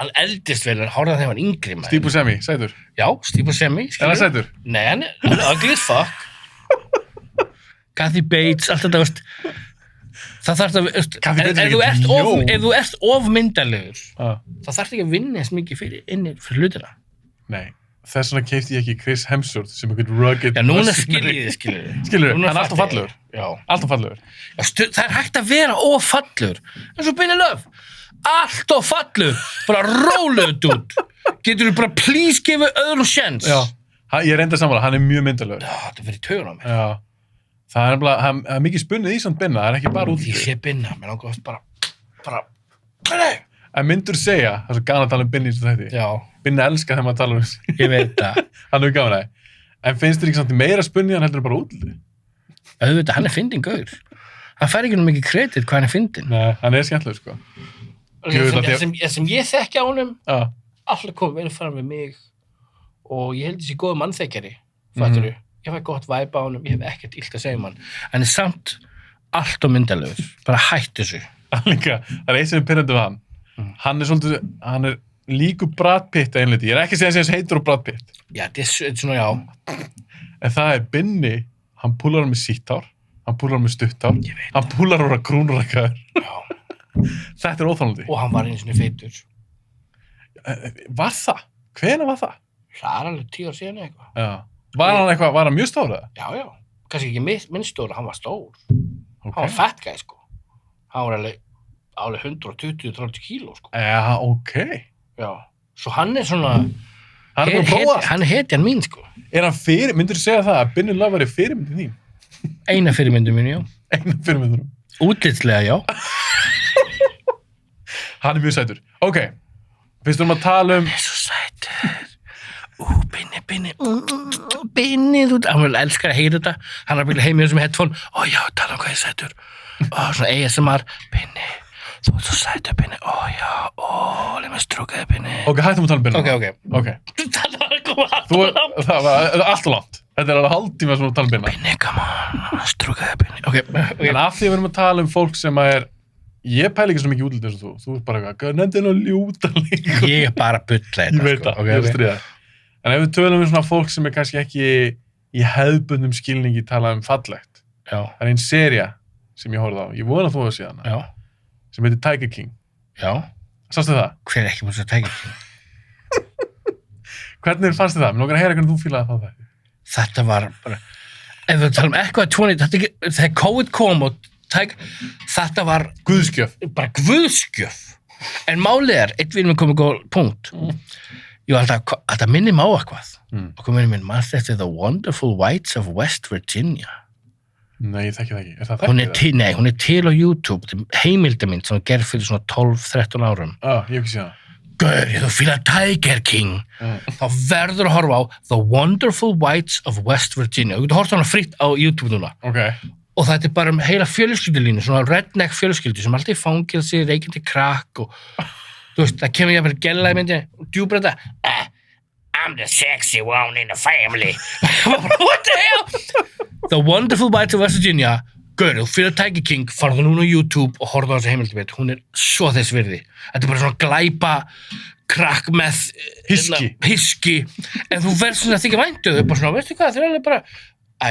Hann eldist vel, hann horfði að þeim hann yngri maður. Steve Buscemi, sætur. Já, Steve Buscemi. Er hann sætur? Nei, hann er ugly as fuck. Kathy Bates, allt þetta, veist. Það þarf það, veist, ef þú ert of myndalegur, það þarf ekki að vinna eins mikið fyrir hlutina. Nei, þess vegna keipti ég ekki Chris Hemsworth sem einhvern rugged... Já, núna skiljiði. Skilur, hann er alltaf fallegur. Já. Alltaf fallegur. Já, það er hægt að vera of fallegur. En svo Billy Love, allt of fallegur. Bara róluðu út. Getur þú bara please gefa öðrum sjens? Já, ég er enda sammála, hann er mjög myndalegur. Já, þetta fyrir taugun á mér. Já. Það er mikið spunnið í samt Binna, það er ekki bara út. Ég sé Binna, mér langar bara, En myndur segja, það er svo gana að tala um Binna í þessu þætti. Já. Binna elskar þegar maður tala um þessu. Ég veit það. Hann er gaman að. En finnst þér ekki samt meira spunnið en heldur bara útliti? Auðvitað, hann er fyndin gaur. Hann fær ekki nú mikið kredit hvað hann er fyndin. Nei, hann er skemmtilegur, sko. Sem ég þekki á honum, Já. allir kom vel fram við mig og ég held þessi góð mannþekkjari, fattur þú? Ég fæ gott væp á honum, ég hef ekkert illt að segja um hann. Hann er samt allt og myndalegur. Bara hætt þessu. Líka, það er eitt sem er pyrrandi við hann. Hann er líku Brad Pitt að einliti. Ég er ekki að segja að hann heitur á Brad Pitt. Já, þetta er svona, já. En það er Binni, hann púlar hann með sítt hár, hann púlar hann með stutt hár, hann púlar hann á krúnurakaður. Já. Þetta er óþálandi. Og hann var einu sinni feitur. Var það? Hvenær var það? Það er alveg 10 ár síðan eitthvað. Já. Var hann mjög stór eða? Já. Kannski ekki minn stór, hann var stór. Hann var fett gæði, sko. Hann var alveg 120-130 kíló, sko. Já, ok. Já. Svo hann er svona... Hann er búin að prófa. Hann er hetjan mín, sko. Er hann myndur þú segja það að Binni Love er fyrirmyndin þín? Eina fyrirmyndin mín, já. Eina fyrirmyndin. Útlitslega, já. Hann er mjög sætur. Ok. Fyrst að tala um... Hann er svo sætur. Binni, hann vil elskar að heyra þetta. Hann er að byrja heim í þessum headphone. Já, tala um hvað ég sætur. Svona ASMR. Binni, þú ert svo sætur, Binni. Já, leið mig strúkaði, Binni. Ok, hættum að tala um Binni. Ok. Það var að koma alltaf langt. Það var alltaf langt. Þetta er alveg hálftíma sem við tala um Binni. Binni, come on, strúkaði, Binni. Ok. En af því að við erum að tala um fólk sem er... Ég pæla ekki svo mikið útlítið eins og þú. Þú ert bara eitthvað, nefndi henni að ljúta líka. Ég er bara að bulla þetta. Ég veit það, ég er að stríða. En ef við tölum um svona fólk sem er kannski ekki í hefðbundnum skilningi talað um fallegt. Já. Það er einn sería sem ég horfði á. Ég vona þú að sé hana. Já. Sem heitir Tiger King. Já. Sástu það? Hver er ekki búin að tækja því? Hvernig fannst þið það? Mér langar að heyra hvernig þú fílaði það. Þetta var bara, ef við talum eitthvað 20, þegar COVID kom og þetta var Guðskjöf. bara guðskjöf. En málið einn vinur minn komið góð punkt. Ég var alltaf, þetta minnir á eitthvað. Og komið minn, manst þetta The Wonderful Whites of West Virginia. Nei, ég þekki það ekki. Er það Hún þekkið er, hún er til á YouTube, heimildamind sem var gerð fyrir svona 12-13 árum. Ég hef ekki séð það. Gaur, þú fílar Tiger King, þá verður að horfa á The Wonderful Whites of West Virginia. Þú getur horft hana fritt á YouTube núna. Ok. Og þetta er bara heila fjölskyldulínu, svona redneck fjölskyldu sem alltaf í fangilsi, reykjandi krakk og þú veist, það kemur ég að vera gæla í myndi, djúbreyta, I'm the sexy one in the family. What the hell? The Wonderful Whites of West Virginia, gaur, þú fílar Tiger King, farðu núna á YouTube og horfðu á þessu heimildamind, hún er svo þess virði. Þetta er bara svona glæpa krakk með hiski, en þú verður svona að þykja væntu, þau bara svona, veistu hvað, þau er alveg bara,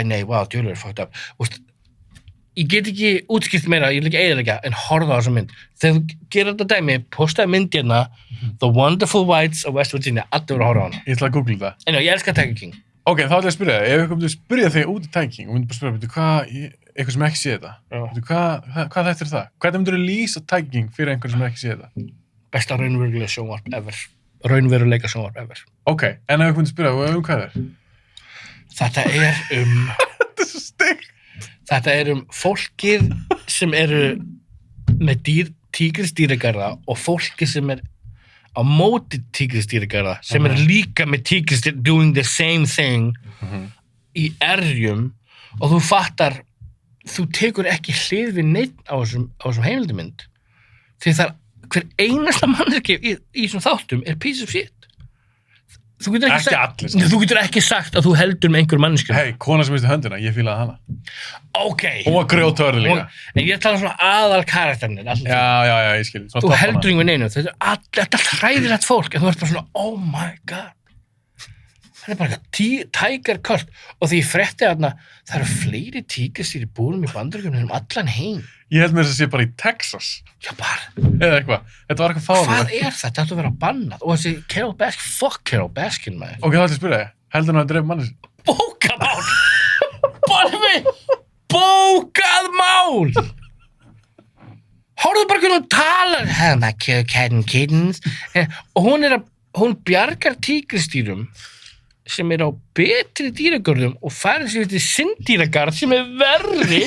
nei, wow, djúlega er fucked up. Úst, ég get ekki útskipt meira, ég vil ekki eiginlega, en horfðu á þessu mynd. Þegar þú gerir þetta dæmi, postaði myndina, The Wonderful Whites of West Virginia, allir verður að horfa á hana. Ég ætla að googla það. En já, ég elska Tiger King. Ok, þá ætla ég að spyrja þig, ef ég myndi að spyrja þig út í Tiger King og myndi bara spyrja, veitu hvað, eitthvað sem ekki sé þetta, veitu hvað þetta er það? Hvernig myndir þú lýsa Tiger King fyrir einhvern sem ekki sé þetta? Besta raunverulega sjónvarp ever. Raunveruleika sjónvarp ever. Ok, en ef ég myndi að spyrja, hvað er? Þetta er Þetta er svo styggt. Þetta er fólkið sem eru með tígrisdýragarða og fólkið sem er á móti tígrisdýragarða sem er líka með tígrisdýragarða doing the same thing í erjum og þú fattar, þú tekur ekki hlið við neitt á þessum heimildamynd því það hver einasta mannski í þessum þáttum er piece of shit. Þú getur ekki sagt að þú heldur með einhver mannski. Hei, kona sem misti höndina, ég fílaði hana. Ok. Hún var grjótörði líka. En ég tala svona aðal karakternir. Já, ég skil. Þú heldur einhver neinu. Þetta er allt hræðilegt fólk, en þú ert bara svona, oh my god. Það er bara eitthvað Tiger Cult. Og því ég frétti þarna, það eru fleiri tígrisdýr í búrum í Bandaríkjunum um allan heim. Ég held mér þess að sé bara í Texas. Já, bara. Eða eitthvað. Þetta var eitthvað fáránlegt. Hvað er þetta? Þetta ætti að vera bannað. Og þessi Carole Baskin, fuck Carole Baskin, maður. Ok, þá ætti ég að spyrja þig. Heldur hann að dreif manni? Bókamál! Bolvi! Bókað mál! Horfðu bara hvernig hún talar. My cat and kittens. Og hún bjargar tígrisdýrum sem er á betri dýragörðum og færir sig til sinndýragarð sem er verri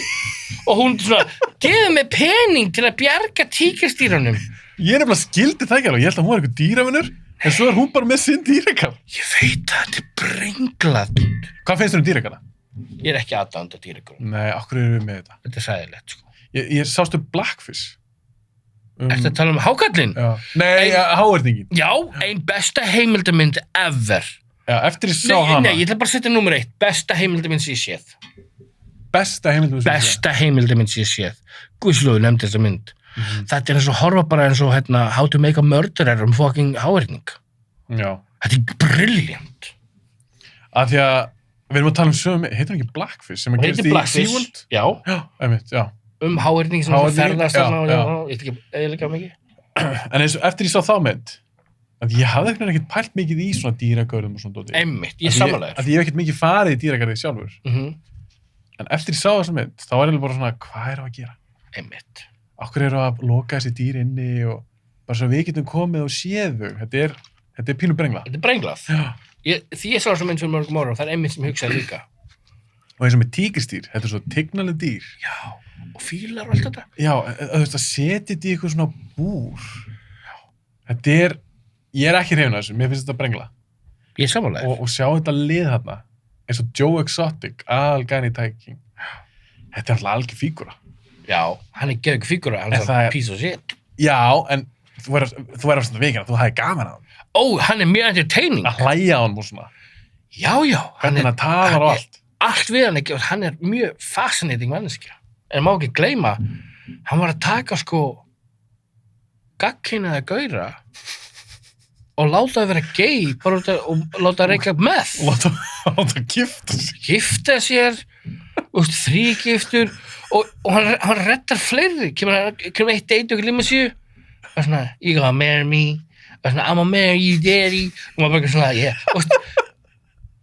og hún svona, gefur mig pening til að bjarga tígrisdýrunum. Ég er nefnilega skildi það ekki alveg, ég held að hún var eitthvað dýravinnur, en svo er hún bara með sinn dýragarð. Ég veit að þetta er brenglað. Hvað finnst þér dýragarða? Ég er ekki aðdáandi af dýragörðum. Nei, okkur erum við með þetta? Þetta er sæðilegt, sko. Ég sástu Blackfish. Ertu að tala hákarlinn? Já. Nei, háerningin. Já, ein besta heimildamynd ever. Já, eftir ég sá hana. Nei, ég ætla bara að setja nummer 1. Besta heimildamynd sem ég séð. Besta heimildamynd sem ég séð? Besta heimildamynd sem ég séð. Guðslóðu nefndi þessa mynd. Þetta er eins og horfa bara eins og How to make a murderer fucking háerning. Já. Þetta er brilliant. Af því að við erum að tala sömu, heitir hann ekki Blackfish sem að gerist í SeaWorld? Já. Já, einmitt, já. Háerning sem ferðast þarna og ég ætla ekki eðilega mikið. En eins og eftir ég sá þá mynd, að ég hafði ekkert pælt mikið í svona dýragörðum og svona dóti. Einmitt, ég samanlega. Að ég hef ekkert mikið farið í dýragarði sjálfur. En eftir ég sá þessa mynd, þá var ég bara svona, hvað er að gera? Einmitt. Okkur eru að loka þessi dýr inni og bara svo við getum komið og séð þau. Þetta er pínu brengla. Þetta er brenglað. Því ég sá þessa mynd fyrir mörgum árum, það er einmitt sem hugsaði líka. Og eins og með tígrisdýr, þetta er svo tignaleg dýr. Já, og fílar og allt þetta. Já, þú veist, að setja þetta í eitthvað svona búr. Þetta er, ég er ekki hrifinn af þessu, mér finnst þetta brengla. Ég er samanlega. Og sjá þetta lið þarna, eins og Joe Exotic, aðalgæni í Tiger King. Þetta er alltaf algjör fígúra. Já, hann er geðug fígúra, hann er svona piece of shit. Já, en þú er á svona vikina, þú hafði gaman á hann. Ó, hann er mjög entertaining. Að hlæja á hann og svona. Já. Hvernig hann talar og allt. Allt við hann ekki, hann er mjög fascinating manneskja. En má ekki gleyma, hann var að taka gagnkynhneigða gaura og láta það vera gay bara og láta reykja meth. Láta gifta sér. Gifta sér, þrígiftur og hann reddar fleiri. Kemur eitt date og glimma sér og svona, you gonna marry me, svona, I'm a man, you daddy, og maður bara eitthvað svona,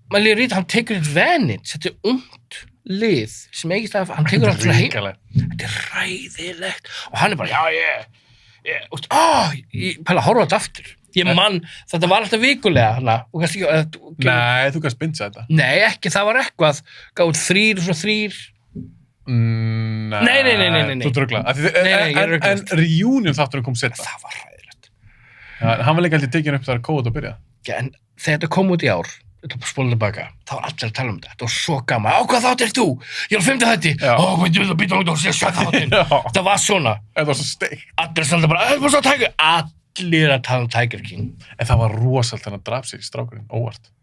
maður líður rít, hann tekur eitt veninn, þetta er ungt lið, sem ekki stað, hann tekur hann svona heim, þetta er ræðilegt, og hann er bara, ég pæla að horfa þetta aftur, ég mann, þetta var alltaf vikulega, hana, og kannski ekki, Nei, þú kannski binsa þetta. nei, ekki, það var eitthvað, gáð 3 og svona 3, Nei. Þú drögla. Nei, ég rugla. En reunion þátturinn kom setna. það var ræðilegt. Ja, hann var líka aldrei tekinn upp þar kóð að byrja. Já, en þegar þetta kom út í ár, spólum tilbaka, þá var allir að tala um þetta var svo gaman, hvað þátt er þú? Ég er á 5. þætti, býta og sé þáttinn, þetta var svona, Það var svo steikt. allir að standa bara, var svo Tiger, allir að tala um Tiger King, En það var rosalt þannig að draf sig í strákurinn, óvart.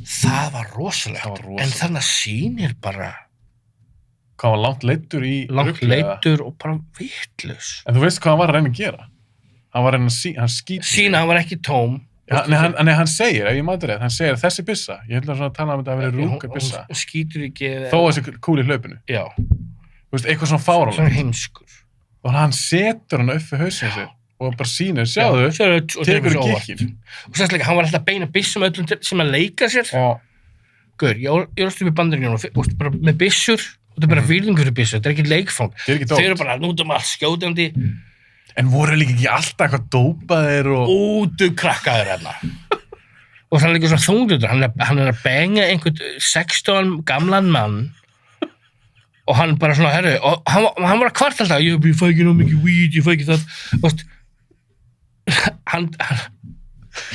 það var rosalegt, Það var rosalegt. en þannig sýnir bara Hvað var langt leiddur í langt rugli, eða? leiddur og bara vitlaus, En þú veist hvað hann var að reyna að gera? Hann var að reyna að hann skýt. sína hann var ekki tóm, Hann segir, ef ég maður rétt, hann segir þessi byssa, ég held að svona tala um þetta að vera rúka byssa, hún skýtur ekki, þó að þessi kúl í hlaupinu. já, Þú veist, eitthvað svona fárálegt. svona heimskur, Og hann setur hann upp við hausinn sér og bara sýnir, sjáðu, tekur í kikkin. og sérstaklega, hann var alltaf að beina byssum öllum sem að leika sér, Já. Guður, ég orðst upp í bandaríkjunum og bara með byssur og þetta er bara virðingur fyrir byssur, þetta er ekki leikfang. Það er ekki Þeir eru dót. bara nútum allt skjótandi, En voru líka ekki alltaf eitthvað dópaðir og... útu krakkaður hérna. Og það er líka svona þunglutur, hann er að benga einhvern 16 gamlan mann og hann bara svona, herru, og hann var að kvart alltaf, ég fæ ekki ná mikið weed, ég fæ ekki það, veist, hann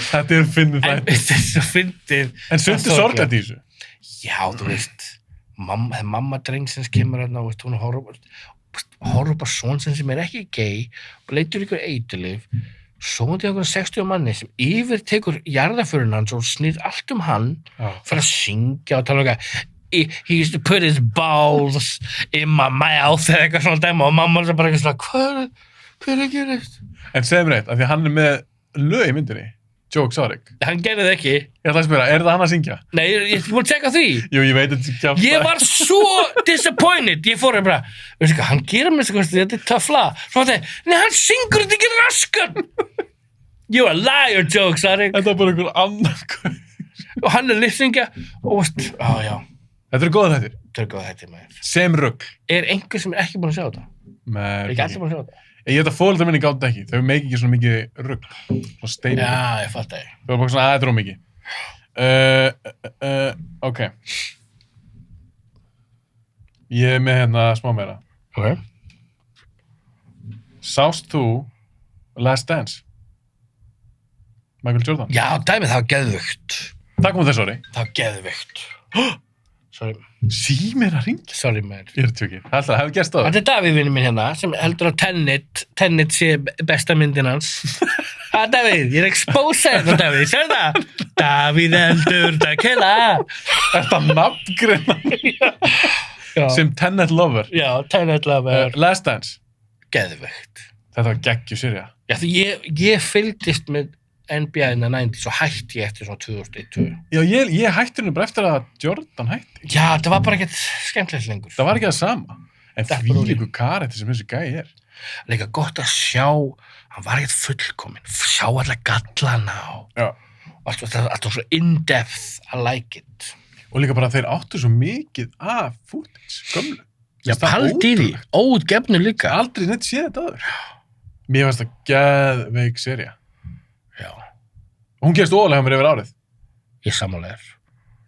Þetta er fyndið en þættir. þetta er svo fyndið. En svolítið sorglætt í þessu. Já, þú veist, mamma drengsins kemur hérna, veist, hún horfir bara son sem er ekki gay og leitur ykkur eiturlyf, svo til einhvern 60 manni sem yfir tekur jarðaförun hans og snýr allt um hann, fyrir að syngja og tala um eitthvað, he used to put his balls in my mouth eða eitthvað svona dæma og mamma er bara eitthvað svona, hvað er að gera þetta? En segð mér eitt, af því að hann er með lög í myndinni, Joe Exotic. Hann gerði það ekki. Ég ætla að spyrja, er það hann að syngja? Nei, ég er búin að tjekka því. Jú, ég veit þetta ekki. Ég var svo disappointed. Ég fór bara, veistu hvað, hann gerir mér svo þetta er töfla. Svo hann segi, nei, hann syngur þetta ekki raskan. You're a liar, Joe Exotic. Þetta var bara einhver annan. Og hann er lipsyngja og veist, já. Þetta eru góða þættir. Þetta er góð þetta maður. Sem rugl. Er einhver sem er ekki búin að sjá þetta? Er ekki allir búin að sjá þetta? Ég held að fóreldrar minni gátu ekki. Þau meiki ekki svona mikið rugl. Svona steinu. Já, ég fatt það. Þau var bara svona, þetta er ómikið. Ok. Ég er með hérna smá meira. Ok. Sást þú Last Dance? Michael Jordan? Já, dæmið, það var geðvögt. Takk um þess ári. Það var geðvögt. Sorry, Símir að ringja. sorry maður. Ég er tjókið. Það hefði gerst á það. Þetta er Davíð vinur minn hérna sem heldur að Tenet sé besta myndin hans. Það er Davíð, ég er exposað þetta Davíð, sér það? Davíð heldur það kela. Þetta nafngreina Já, sem Tenet lover. já, Tenet lover. Last Dance. Geðvögt. Þetta var geggju serja. Já, því ég fylgdist með NBA in the 90s og hætti ég eftir svona 2001-2002. Já, ég hætti henni bara eftir að Jordan hætti. Já, það var bara ekkert skemmtilegt lengur. Það var ekki það sama. En Þetta því er líku karætti sem þessi gæi er. Líka gott að sjá, hann var ekkert fullkominn, sjá allar gallana og Já. allt svo in-depth, I like it. Og líka bara þeir áttu svo mikið af footage, gömlu. Já, Finnst það paldi í því, ótrúlegt. óutgefnu líka. Aldrei neitt séð þetta aður. Mér finnst það geðveik serja. Já, Og hún gerst óalega mér yfir árið. ég sammálegar.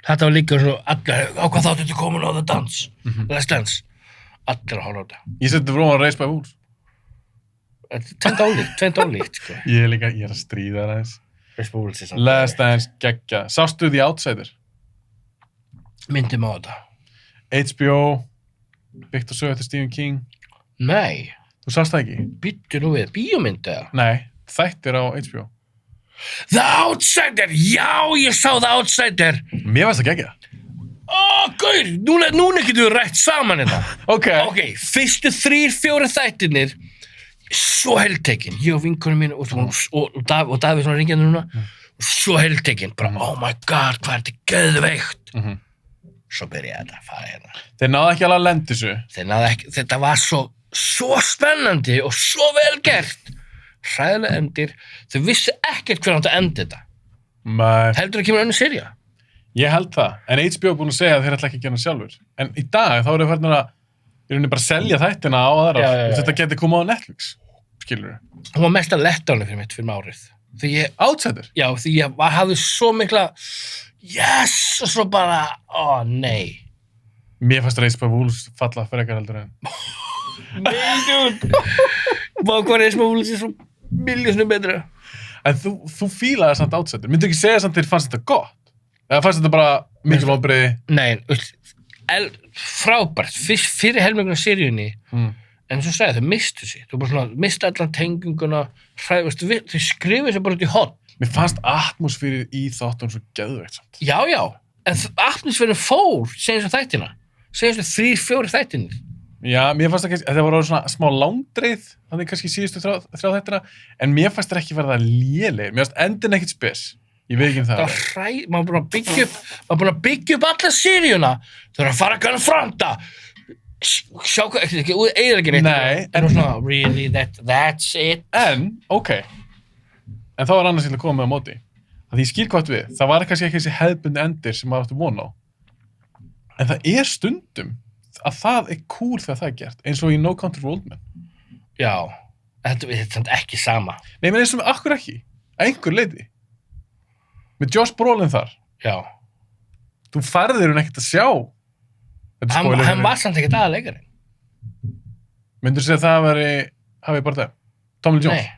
Þetta var líka svo allir, á hvað þáttu þetta komin á The Dance, Let's Dance. Allir að horfa á þetta. Ég seti frá hann Race by Wolves. Þetta er tveint ólíkt, sko. Ég er að stríða það aðeins. Responsibility samt. Last Dance, geggja. Sástu The Outsider? Myndum á þetta. HBO, byggt á sögu eftir Stephen King. Nei, Þú sást það ekki? byttu nú við, bíómynd eða? Nei, þættir á HBO. The Outsider, já, ég sá The Outsider. Mér varst það geggja. Gaur, núna getum við rætt saman þetta. Ok. Ok, fyrstu 3-4 þættirnir, svo heldtekinn. Ég og vinkonum mín og Davíð svona ringjandi núna, svo heldtekinn. Bara, oh my god, hvað er þetta geðveikt. Svo byrjaði þetta að fara hérna. Þeir náðu ekki alveg að lenda þessu. Þetta var svo spennandi og svo vel gert. hræðilega endir, þau vissu ekkert hver átt að enda þetta. Nei, Heldur að kemur önnur sería? ég held það. En HBO er búin að segja að þeir ætla ekki að gera hann sjálfur. En í dag, þá eru þeir farin að í rauninni bara selja þættina á aðrar. Já. Þetta geti komið á Netflix, skilur við. Hún var mest að letta hana fyrir mitt fyrir árið. Því ég, Outsider. já, því ég hafði svo mikla yes, og svo bara, nei. Mér fannst Raised by Wolves falla frekar heldur en. Nei, dude. Hvað er þessum að vúlið sér svo miljónsnum betra? En þú fílaði samt Outsider. Myndu ekki segja samt þér fannst þetta gott? Eða fannst þetta bara mikil vonbrigði? Nei, frábært. Fyrir helmingun af seríunni, en svo sagði þau mistu sig. Þau bara svona, mistu allan tenginguna, þau skrifuðu sér bara út í hot. Mér fannst atmosfýrið í þáttunum svo geðveikt samt. Já, en atmosfærin fór, segjum svo þættina. Segjum svo 3-4 þættinir. Já, mér fannst það þetta var svona smá langdreið, þannig kannski síðustu þrjá þættina, en mér fannst það ekki verða lélegir. Mér fannst endin ekkert spes. Ég veit ekki það. Maður búin að byggja upp alla seríuna. Þau eru að fara að konfronta. Sjá hvað, ekki eiginlega neitt. Nei, en svona, really, that's it. En, ok. En þá var annars að koma með á móti. Að því ég skil hvað við, það var kannski ekki þessi hefðbundi endir sem maður áttu von á. En það er stundum að það er cool þegar það er gert, eins og í No Country for Old Men. Já, þetta er samt ekki sama. Nei, menn eins og með akkur ekki, að einhver leiti. Með Josh Brolin þar. Já. Þú færðir hún ekkert að sjá. Hann var samt ekkert aðleikarinn. Myndur þú segja að það hafi bara það? Tommy Lee Jones?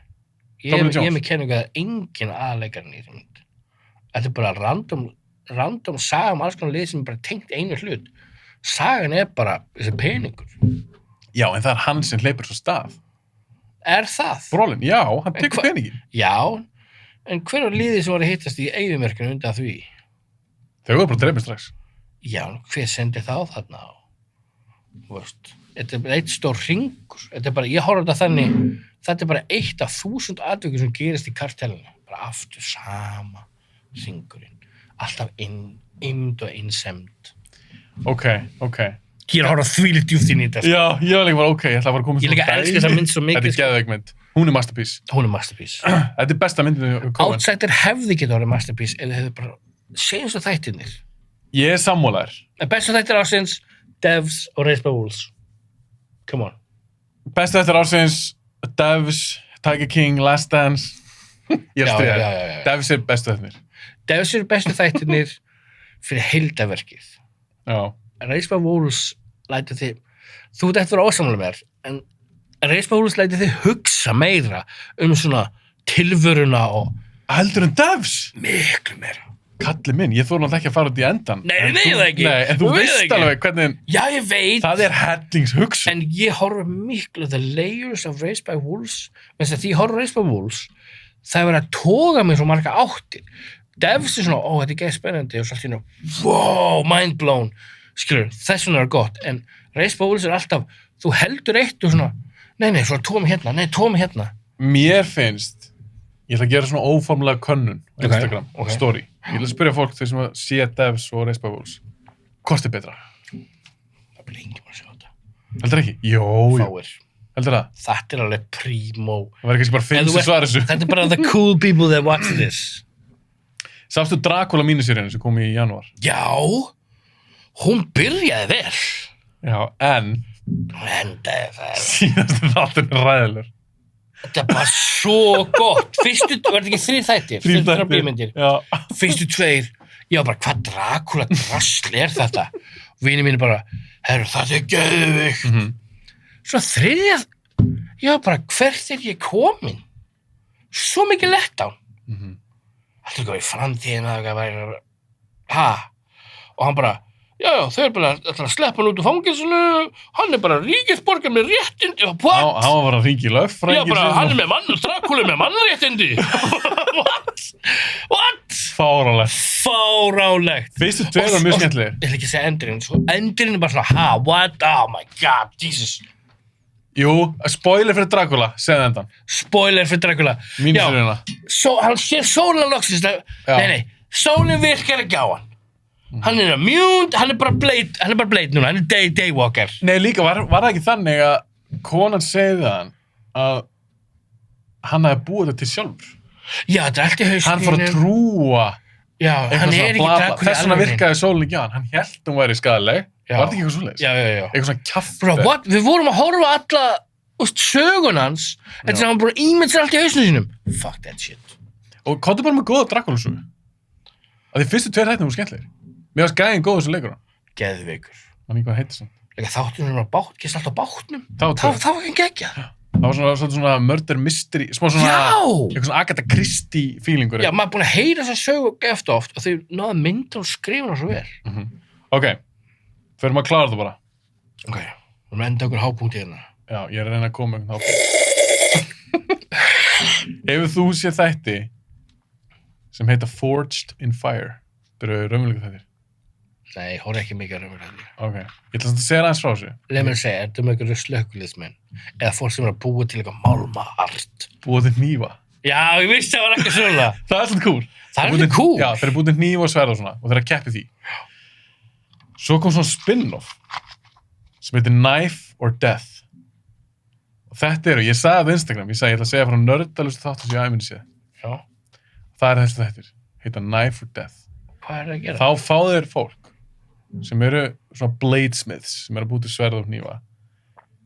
Nei, ég er með kenningu að engin aðleikarinn í þessum mynd. Þetta er bara random saga alls konar lið sem er bara tengt einu hlut. Sagan er bara þessi peningur. Já, en það er hann sem hleypur svo stað. Er það? Brolin, já, hann tekur peningin. Já, en hver var liðið sem var að hittast í eyðimörkinu undan því? Þau voru bara dreipið strax. Já, hver sendi þá þarna á? Þú veist, þetta er bara eitt stór hringur. Þetta er bara, ég horf þetta þannig, þetta er bara 1 af 1000 atvikum sem gerist í kartellinu. Bara aftur sama hringurinn. Alltaf eymd og einsemd. Ok. Ég er að horfa þvílíkt djúpt inn í þetta. Já, ég var líka bara, ok, ég ætla að fara að koma Ég líka elska þessa mynd svo mikið. Þetta er geðveik mynd. Hún er masterpiece. Hún er masterpiece. Þetta er besta myndin við Coen. Outsider hefði getið orðið masterpiece ef þið hefðu bara segjum svo þættirnir. Ég er sammálaður. Bestu þættir ársins, Devs og Raised by Wolves. Come on. Bestu þættir ársins, Devs, Tiger King, Last Dance. Ég er stríðar. Já. Devs er bestu þættirnir. Devs eru bestu þættirnir fyrir heildaverkið. Já. Raised by Wolves lætur þið, þú ert eftir að vera ósamlega með þér, en Raised by Wolves lætur þið hugsa meira svona tilvöruna og Heldur en Devs? miklu meira. Kalli minn, ég þór náttúrulega ekki að fara út í endan. Nei, það ekki. Nei, en þú veist alveg hvernig Já, ég veit. það er hellings hugsun. En ég horf miklu the layers of Raised by Wolves, menn þess að því ég horf Raised by Wolves, það er verið að toga mig svo marga áttir. Devs er svona, þetta er geð spennandi og svo allt wow, mind blown. Skilur, þess vegna er gott, en Raised by Wolves er alltaf, þú heldur eitt og svona, nei, svo tómi hérna. Mér finnst, ég ætla að gera svona óformlega könnun á Instagram, ok. story. Ég ætla að spyrja fólk þau sem að sé Devs og Raised by Wolves. Hvort er betra? Það blir lengi að sjá þetta. Heldur ekki? Jó. Fáir. Heldur það? Þetta er alveg primo. Það verður kannski bara 5 sem svara þessu. Þetta er bara the cool people that watch this. Sástu Dracula míniseríunni sem kom í janúar? Já, hún byrjaði vel. Já, en Endaði það. síðast þáttur er ræðilegur. Þetta er bara svo gott. Fyrstu, var þetta ekki 3 þættir? 3 bíómyndir. Já. Fyrstu 2, ég var bara, hvað Dracula drasl er þetta? Og vinir mínu bara, herru, það er geðveikt. Svo 3, ég var bara, hvert er ég komin? Svo mikið letdown. Alltaf ekki í framtíðina, og hann bara, já, þau er bara að sleppa hann út úr fangelsinu, hann er bara ríkisborgar með réttindi og what? Hann var að hringja í lögfræðing. Já, bara, hann er með mann, Dracula er með mannréttindi. What? Fáránlegt. Fyrstu 2 var mjög skemmtilegir. Ég ætla ekki að segja endurinn, endurinn er bara svona, what? Oh my god, Jesus. Jú, spoiler fyrir Dracula, segðu endan. Spoiler fyrir Dracula. Míniseríuna. Hann sér sólina loksins, nei, sólin virkar ekki á hann. Hann er immune, hann er bara blade núna, hann er daywalker. Nei, líka var það ekki þannig að konan segði hann að hann hafi búið þetta til sjálfur. Já, þetta er allt í hausnum. Hann fór að trúa Já, hann eitthvað er svona ekki bla bla. Drakúli Þess vegna virkaði sólin ekki á hann. Hann hélt hún væri skaðleg. Já. Var þetta ekki eitthvað svoleiðis? Já. Eitthvað svona kjafta. Bro, what? Við vorum að horfa á alla sögun hans, þetta sem hann bara ímynd sér allt í hausnum sínum. Fuck that shit. Og komdu bara með góða Drakúla-sögu. Af því fyrstu 2 þættir voru skemmtlegir. Mér varst gæðin góð þessu leikur. Geðveikur. Man ekki hvað heitir svona. Líka þáttum sem var bát, gerst alltaf á bátnum. Það var Það var ekki geggjað. Það var svona murder mystery, smá svona, Já! eitthvað svona Agatha Christie feelingur. Já, maður er búin að heyra þessa sögu eftir oft og þau náðu að mynda og skrifa hana svo vel. Ok, förum að klára það bara. Ok, við erum enda okkur hápunkt í hérna. Já, ég er að reyna að koma einhvern Ef þú séð þætti sem heita Forged in Fire, þetta eru raunverulega þættir. Nei, hóra ekki mikið að raunverulega þetta. Ok, ég ætla að segja aðeins frá þessu. Leif mér að segja, er þetta með einhverju slökkuliðsmenn? Eða fólk sem er að búa til eitthvað málmahart? Búið til hnífa. Já, ég vissi það var ekki svona. Það er svona cool. Það er alveg cool. Já, þeir eru búið til hnífa og sverð og svona, og þeir eru að keppi því. Svo kom svona spin-off sem heitir Knife or Death. Og þetta ég sagði á Instagram, ég ætla að segja frá nördalustu þáttum sem ég æminni séð. Já. Það þessi þættir, heita Knife or Death. Hvað er það að gera? Þá fá þeir fólk sem eru svona bladesmiths, sem eru að búið til sverð og hnífa,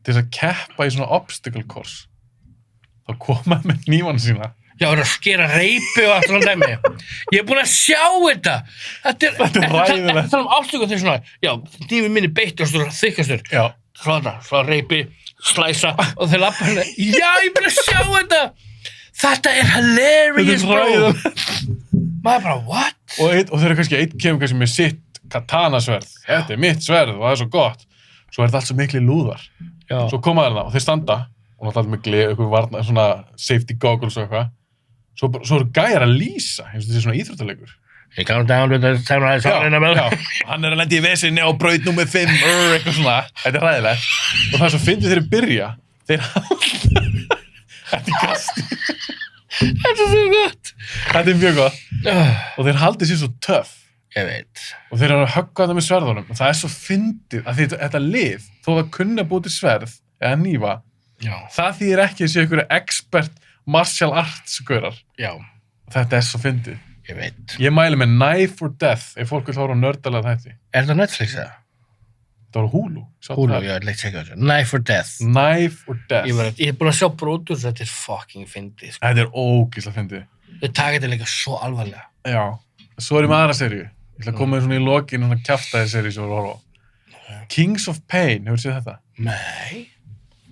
til þess að keppa í svona obstacle course. Þá koma með hnífana sína. Já, það er að skera reipi og allt svona dæmi. Ég er búin að sjá þetta. Þetta er ræðilegt. Það ástöku þeir svona, já, hnífið minni beittastur, þykkastur. Já. Svona reipi, slæsa og þeir lappa hérna. Já, ég er búin að sjá þetta. Þetta er hilarious, bro. Maður bara, what? Og þeir eru kemur kannski með sitt katanasverð. Þetta er mitt sverð og það er svo gott. Svo er þetta allt svo mikli lúðar. Já. Svo koma þeir og þeir standa og náttúrulega með eitthvað varna, svona safety goggles og eitthvað. Svo eru gæjar að lýsa, eins og þetta er svona íþróttalegur. Ég kann down with the samurai sword með. Já, hann er að lenda í vesinni á braut númer 5, eitthvað svona. Þetta er ræðilegt. Og það er svo fyndið þeir byrja. Þetta er kast. Þetta er svo gott. Þetta er mjög gott. Og þeir haldið sér svo töff. Ég veit. Og þeir eru að höggva þetta með sverðunum. Og það er svo fyndið að þetta lið, þó það kunna búið til sverð eða hnífa, það þýðir ekki að sé einhverju expert martial arts gaurar. Já. Þetta er svo fyndið. Ég veit. Ég mæli með Knife or Death ef fólk vil horfa á nördalega þætti. Er þetta Netflix eða? Þetta var Hulu. Hulu, já, ég ætla ekki að segja þessu. Knife or Death. Knife or Death. Ég er búin að sjá brotur, þetta er fucking fyndið. Sko. Þetta er ógeðslega fyndið. Þau taka þetta líka svo alvarlega. Já. Svo er ég með aðra seríu. Ég ætla að koma með svona í lokin og svona kjaftaði seríu sem voru að horfa á. Kings of Pain, hefur séð þetta? Nei.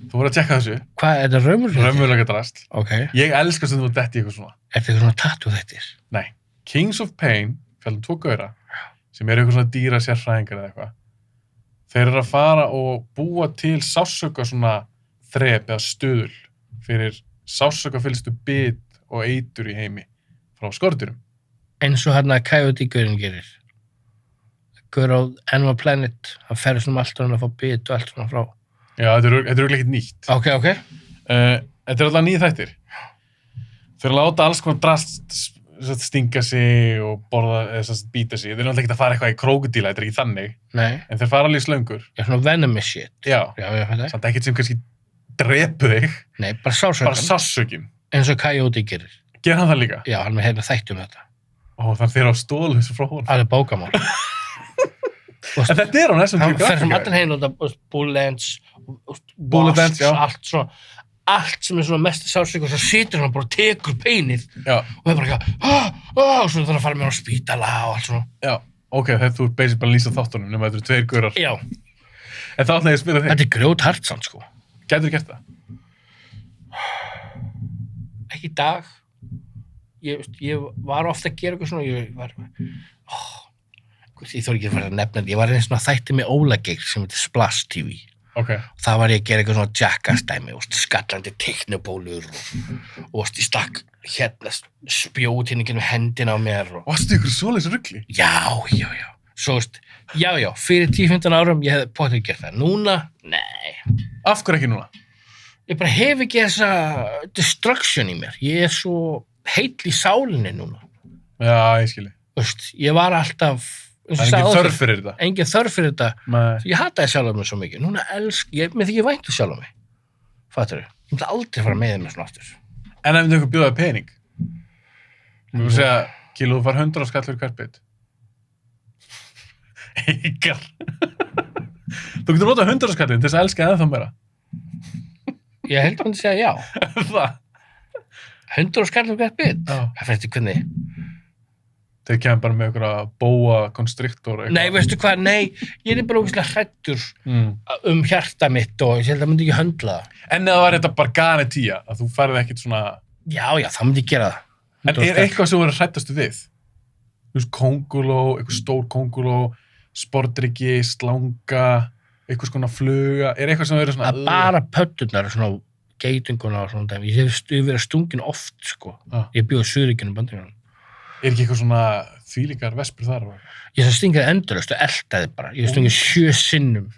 Þú voru að tjekka þessu. Hvað, er þetta raunverulega? Raunverulega drasl. Ok. Ég elska sem þú detti í eitthvað svona. Er þetta eitthvað svona tattoo þettir? Nei. Kings of Pain, fjallum 2 gauðra, sem eru eitthvað svona dýra sérfræðingar eða eitthvað. Þeir eru að fara og búa til sásauka svona þrep eða stuðul fyrir sásauka-fyllstu bit og eitur í heimi frá skordýrum. Eins og hérna Coyote-gaurinn gerir. Gaur á Animal Planet, hann ferður svona allt og hann að fá bit og allt svona frá. Já, þetta er örugglega ekkert nýtt. Ok. Þetta er alltaf 9 þættir. Þeir eru að láta alls konar drast stinga sig og borða, eða býta sig. Þeir eru alltaf ekki að fara eitthvað í krókudíla, þetta er ekki þannig. Nei. En þeir fara alveg í slöngur. Já, svona venomous shit. Já. Já, ég fætti. Samt ekkert sem kannski drepu þig. Nei, bara sásaukan. Bara sásaukin. Eins og Coyote gerir. Ger hann það líka? Já, hann með hérna þættum þetta. Ó, þannig þeir eru á stólu þessu frá hún. Það er bókamál. En þetta er á næstum hann fer sem allan heim og bullets, Bullets, já. allt svona, allt sem er svona mest sásauka og svo situr hann bara og tekur peinið. Já. Og það er bara eitthvað, og svo þannig að fara með hann á spítala og allt svona. Já, ok, þú er basic bara að lýsa þáttunum nema þetta eru 2 gaurar. Já. En þá ætla ég að spila þig. Þetta er grjóthart samt, sko. Gætirðu gert það? Ekki í dag. Ég var ofta að gera eitthvað svona, ég þóri ekki að fara að nefna þetta. Ég var eins og þætti með Óla Geir sem heitir Splash TV. Ok. Það var ég að gera eitthvað svona jackass-dæmi, skallandi teiknubólur og ég stakk hérna spjót hérna með hendina á mér. Varstu ykkur svoleiðis rugli? Já. Svo, já, fyrir 10-15 árum ég hefði potið gert það. Núna, nei. Af hverju ekki núna? Ég bara hef ekki þessa destruction í mér. Ég er svo heill í sálinni núna. Já, ég skilji. Ég var alltaf... Það er engin þörf fyrir þetta. Engin þörf fyrir þetta. Nei. Ég hataði sjálf mig svo mikið. Núna mér þykir vænt sjálf mig. Fattur þú? Ég myndi aldrei fara með þeim svona aftur. En ef þau eitthvað bjóðaði pening, við vorum að segja, Kíló, þú fær 100 skall fyrir hvert bit. Eikar. Þú getur notað 100 skallin til þess að elska ennþá meira. Ég held að segja já. Það. 100 skall fyrir hvert bit? Já. Það fyrir hvernig. Þeir kemur bara með einhverja boa constrictor. Nei, veistu hvað, nei, ég er bara ógeðslega hræddur hjarta mitt og ég held að það myndi ekki höndla það. En eða var þetta bara garantía, að þú færði ekkert svona... Já, það myndi ég gera það. En er eitthvað sem þú verður hræddastu við? Þú veist, kónguló, eitthvað stór kónguló, sportryggi, slanga, eitthvað svona fluga, er eitthvað sem verður svona... Að bara pöddurnar, svona geitunguna og svona dæmi. Ég hef verið stungin oft, sko. Ég bjóði Suðuríkjunum Bandaríkjunum. Er ekki eitthvað svona þvílíkar vespur þar? Ég stingaði endalaust og eldaði bara. Ég stungið 7 sinnum,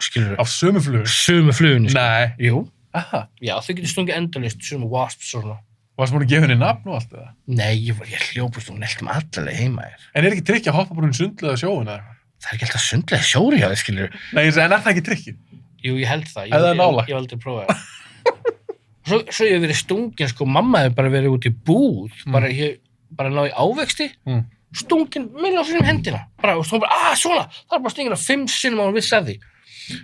skilur. Af sömu flugu? Sömu flugunni, sko. Nei. Jú. Aha. Já, þau getur stungið endalaust, sömu wasps og svona. Varst múin að gefa henni nafn og allt eða? Nei, ég hljópust og neltum allalega heima þér. En er ekki trikki að hoppa bara um sundlega sjóin eða eitthvað? Það er ekki alltaf sundlega sjóri hjá þér, skilur. Nei, en er það ekki trikki? Jú, ég held það. Eða nálægt? Ég valdi að prófa það. Svo ég hef verið stungin, sko, mamma hefur bara verið út í búð, bara náði ávexti, stungin með á sinum hendina. Bara, og svo bara, svona, það er bara stungin 5 sinnum á hún vissi af því.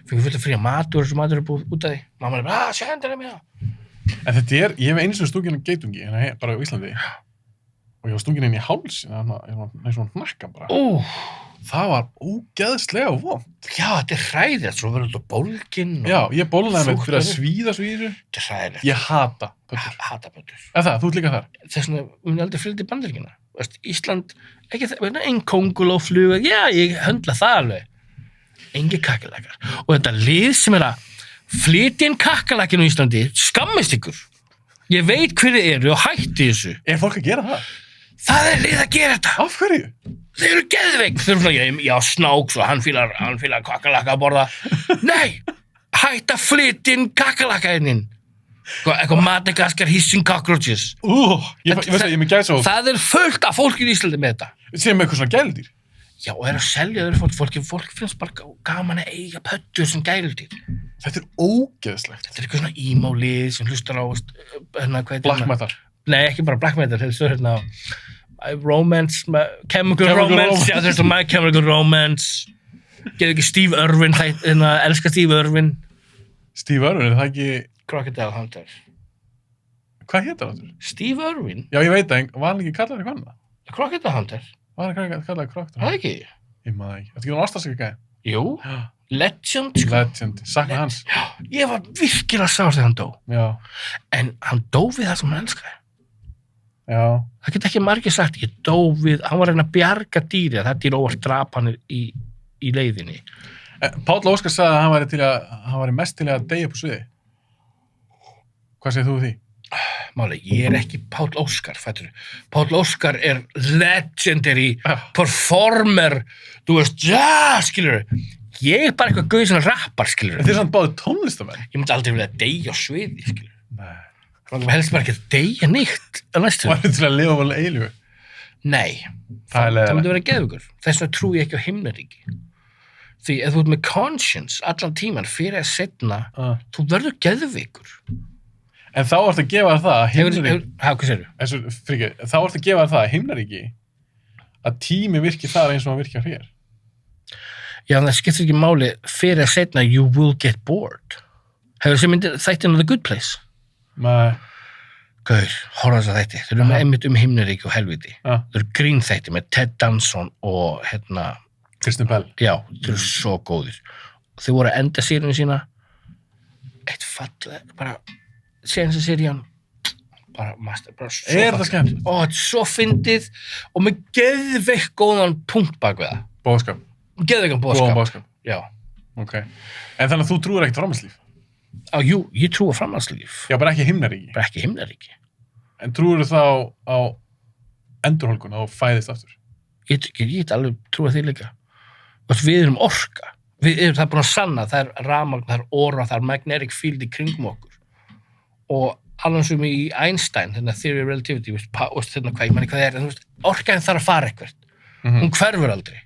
Fengið fullt að fría matur og þessu matur er búið út af því. Mamma er bara, sjá hendina mér það. En þetta er, ég hef einu sem stungin á geitungi, bara á Íslandi, og ég var stungin inn í háls, svona hnakka bara. Það var ógeðslega vont. Já, þetta er hræðilegt, svo verður þetta bólginn. Já, ég bólnaði mig fyrir að svíða svo í þessu. Þetta er hræðilegt. Ég hata pöddur. Hata pöddur. Eða það, þú ert líka þar. Þess vegna, við aldrei fylgdi Bandaríkjana. Ísland, ekki það, ein kóngulófluga, já, ég höndla það alveg. Engi kakkalakkar. Og þetta lið sem er að flytja inn kakkalakkinu á Íslandi, skammist ykkur. Ég veit hverju eru og hætti þessu. Er fólk að gera það? Það er lið að gera þetta. Af hverju? Þeir eru geðveik. Þeir eru svona, já, Snakes og hann fílar kakkalakka að borða. Nei, hætt að flytja inn kakkalakka inn. Eitthvað Madagaskar hissing cockroaches. Ég með gæsa og... Það er fullt af fólki í Íslandi með þetta. Sem eitthvað svona gæludýr. Já, og er að selja þau fólk finnst bara gaman að eiga pöddur sem gæludýr. Þetta er ógeðslegt. Þetta er eitthvað svona emo-lið sem hlustar á, Black metal. Nei, ekki bara black metal, þetta er hérna romance, chemical romance, já, þetta er My Chemical Romance. Getur ekki Steve Irwin, elska Steve Irwin. Steve Irwin, er það ekki... Crocodile Hunter. Hvað hétar það? Steve Irwin? Já, ég veit það, var hann ekki kallaður eitthvað annað? Crocodile Hunter. Var hann kallaður Crocodile? Það ekki? Ég maður ekki. Þetta ekki hann ástafsaka gæði? Jú. Legend, sko. Legend, sakna hans. Já, ég var virkilega sár þegar hann dó. Já. En hann dó við það sem hann elskaði. Já. Það get ekki margir sagt, ég dó við, hann var að reyna að bjarga dýri, það dýr óvart drap hann í leiðinni. Páll Óskar sagði að hann væri mest til að deyja upp á sviði. Hvað segir þú því? Máli, ég er ekki Páll Óskar, fættur. Páll Óskar er legendary performer, þú veist, já, skilur. Ég er bara eitthvað gauð sem rappar, skilur. En þið er samt báðið tónlistamenn. Ég myndi aldrei vilja deyja á sviði, skilur. Nei. Það helst bara ekki að deyja nýtt á næstu. Var þetta til að lifa vel eilífu? Nei. Það myndi vera geðveikur. Þess vegna trúi ég ekki á himnaríki. Því ef þú ert með conscience allan tíman fyrir að setna, þú verður geðveikur. En þá ertu að gefa það að himnaríki... Hvað segirðu? Þá ertu að gefa það að himnaríki að tími virki þar eins og hann virkar hér. Já, en það skiptir ekki máli fyrir að setna you will get bored. Hefur þessi myndið þættin The Good Place? Nei. Gaur, horfa þess að þætti. Þeir eru með einmitt himnaríki og helviti. Þeir eru grín þætti með Ted Danson og Kristen Bell. Já, þeir eru svo góðir. Þeir voru að enda sérinu sína eitt fall, bara senast serían bara svo er það skemmt? Þetta er svo fyndið og með geðveik góðan punkt bak við það. Boðskap. Geðveikan boðskap. Já. Ok. En þannig að þú trúir ekkert framhaldslíf? Jú, ég trúi á framhaldslíf. Já, bara ekki himnaríki? Bara ekki himnaríki. En trúir þú þá á endurhólkun og fæðist aftur? Ég get alveg trúið því líka. Við erum orka. Það er búin að sanna, það er rafmagn, það er óra, það er magnetic field í kringum okkur. Og alveg sem í Einstein, theory of relativity, hvað ég manni hvað það er, orkaðin þarf að fara eitthvað. Hún hverfur aldrei.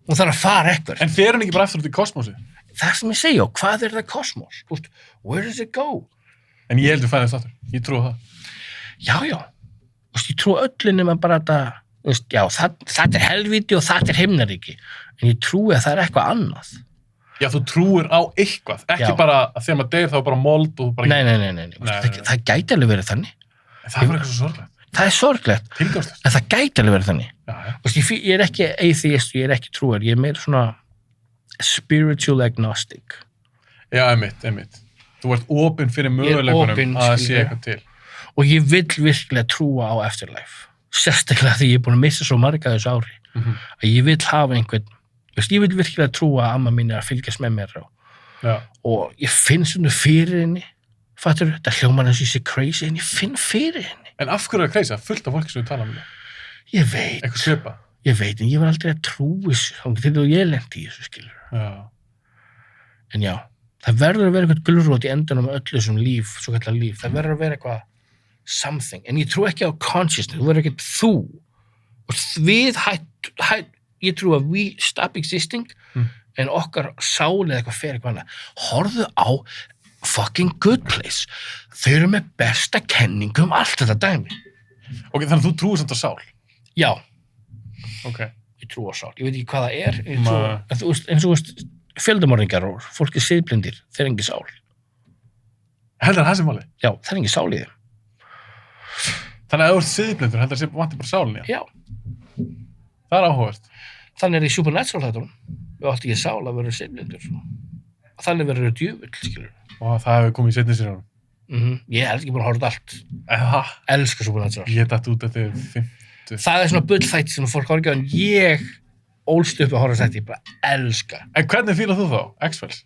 Hún þarf að fara eitthvað. En fer hún ekki bara aftur út í kosmosi? Það sem ég segja, hvað er það kosmos? Where does it go? En ég heldur fæðist aftur, ég trúi það. Já. Þú veist, ég trú öllu nema bara þetta, þú veist, já, það helvíti og það himnaríki. En ég trúi að það eitthvað annað. Já, þú trúir á eitthvað, ekki Já. bara að þegar maður deyr þá er bara mold og þú bara... Nei. Það gæti alveg verið þannig. Það er bara eitthvað svo sorglegt. Það er sorglegt, Tilgangslegt. en það gæti alveg verið þannig. Já. Þú veist, ég er ekki atheist, ég er ekki trúar, ég er meira svona spiritual agnostic. Já, einmitt. Þú ert opinn fyrir möguleikunum að sé eitthvað til. Og ég vill virkilega trúa á afterlife. Sérstaklega því ég er búin að missa svo marga þessu ári. Að ég vill hafa einhvern, þú veist, ég vill virkilega trúa að amma mín er að fylgjast með mér og ég finn svona fyrir henni, fattur, þetta hljómar eins og ég sé crazy, en ég finn fyrir henni. En af hverju er það crazy? Fullt af fólki sem við tala um það. Ég veit. Eitthvað svipað. Ég veit, en ég var aldrei að trúi þessu, þá til þú ég lendi í þessu, skilur. Já. En já, það verður að vera eitthvað gulrót í endanum öllu þessum líf, svo kallar líf. Það verður að vera eitthvað something. En ég trú ekki á consciousness, þú verður ekkert þú. Og við ég trú að we stop existing, en okkar sál eða eitthvað fer eitthvað annað. Horfðu á fucking Good Place. Þau eru með besta kenningu allt þetta dæmi. Ok, þannig að þú trúir samt á sál? Já. Ok. Ég trú á sál. Ég veit ekki hvað það er, en þú veist, eins og þú veist, fjöldamorðingar og fólk er siðblindir, þeir engi sál. Heldur það sem máli? Já, það er engi sál í þeim. Þannig að ef þú ert siðblindur, heldur það vantir bara sálinn, Já. Það er áhugavert. Þannig er í Supernatural þáttunum. Við áttum ekki sál að vera siðblindur. Þannig verður það djöfull, skilur. Og það hefur komið í seinni sér ánum. Ég held ekki búin að horfa allt. Elska Supernatural. Ég datt út eftir 50. Það er svona bullþætti sem fólk horfa ekki á, en ég ólst upp að horfa þætti, ég bara elska. En hvernig fílar þú þá? X-Files?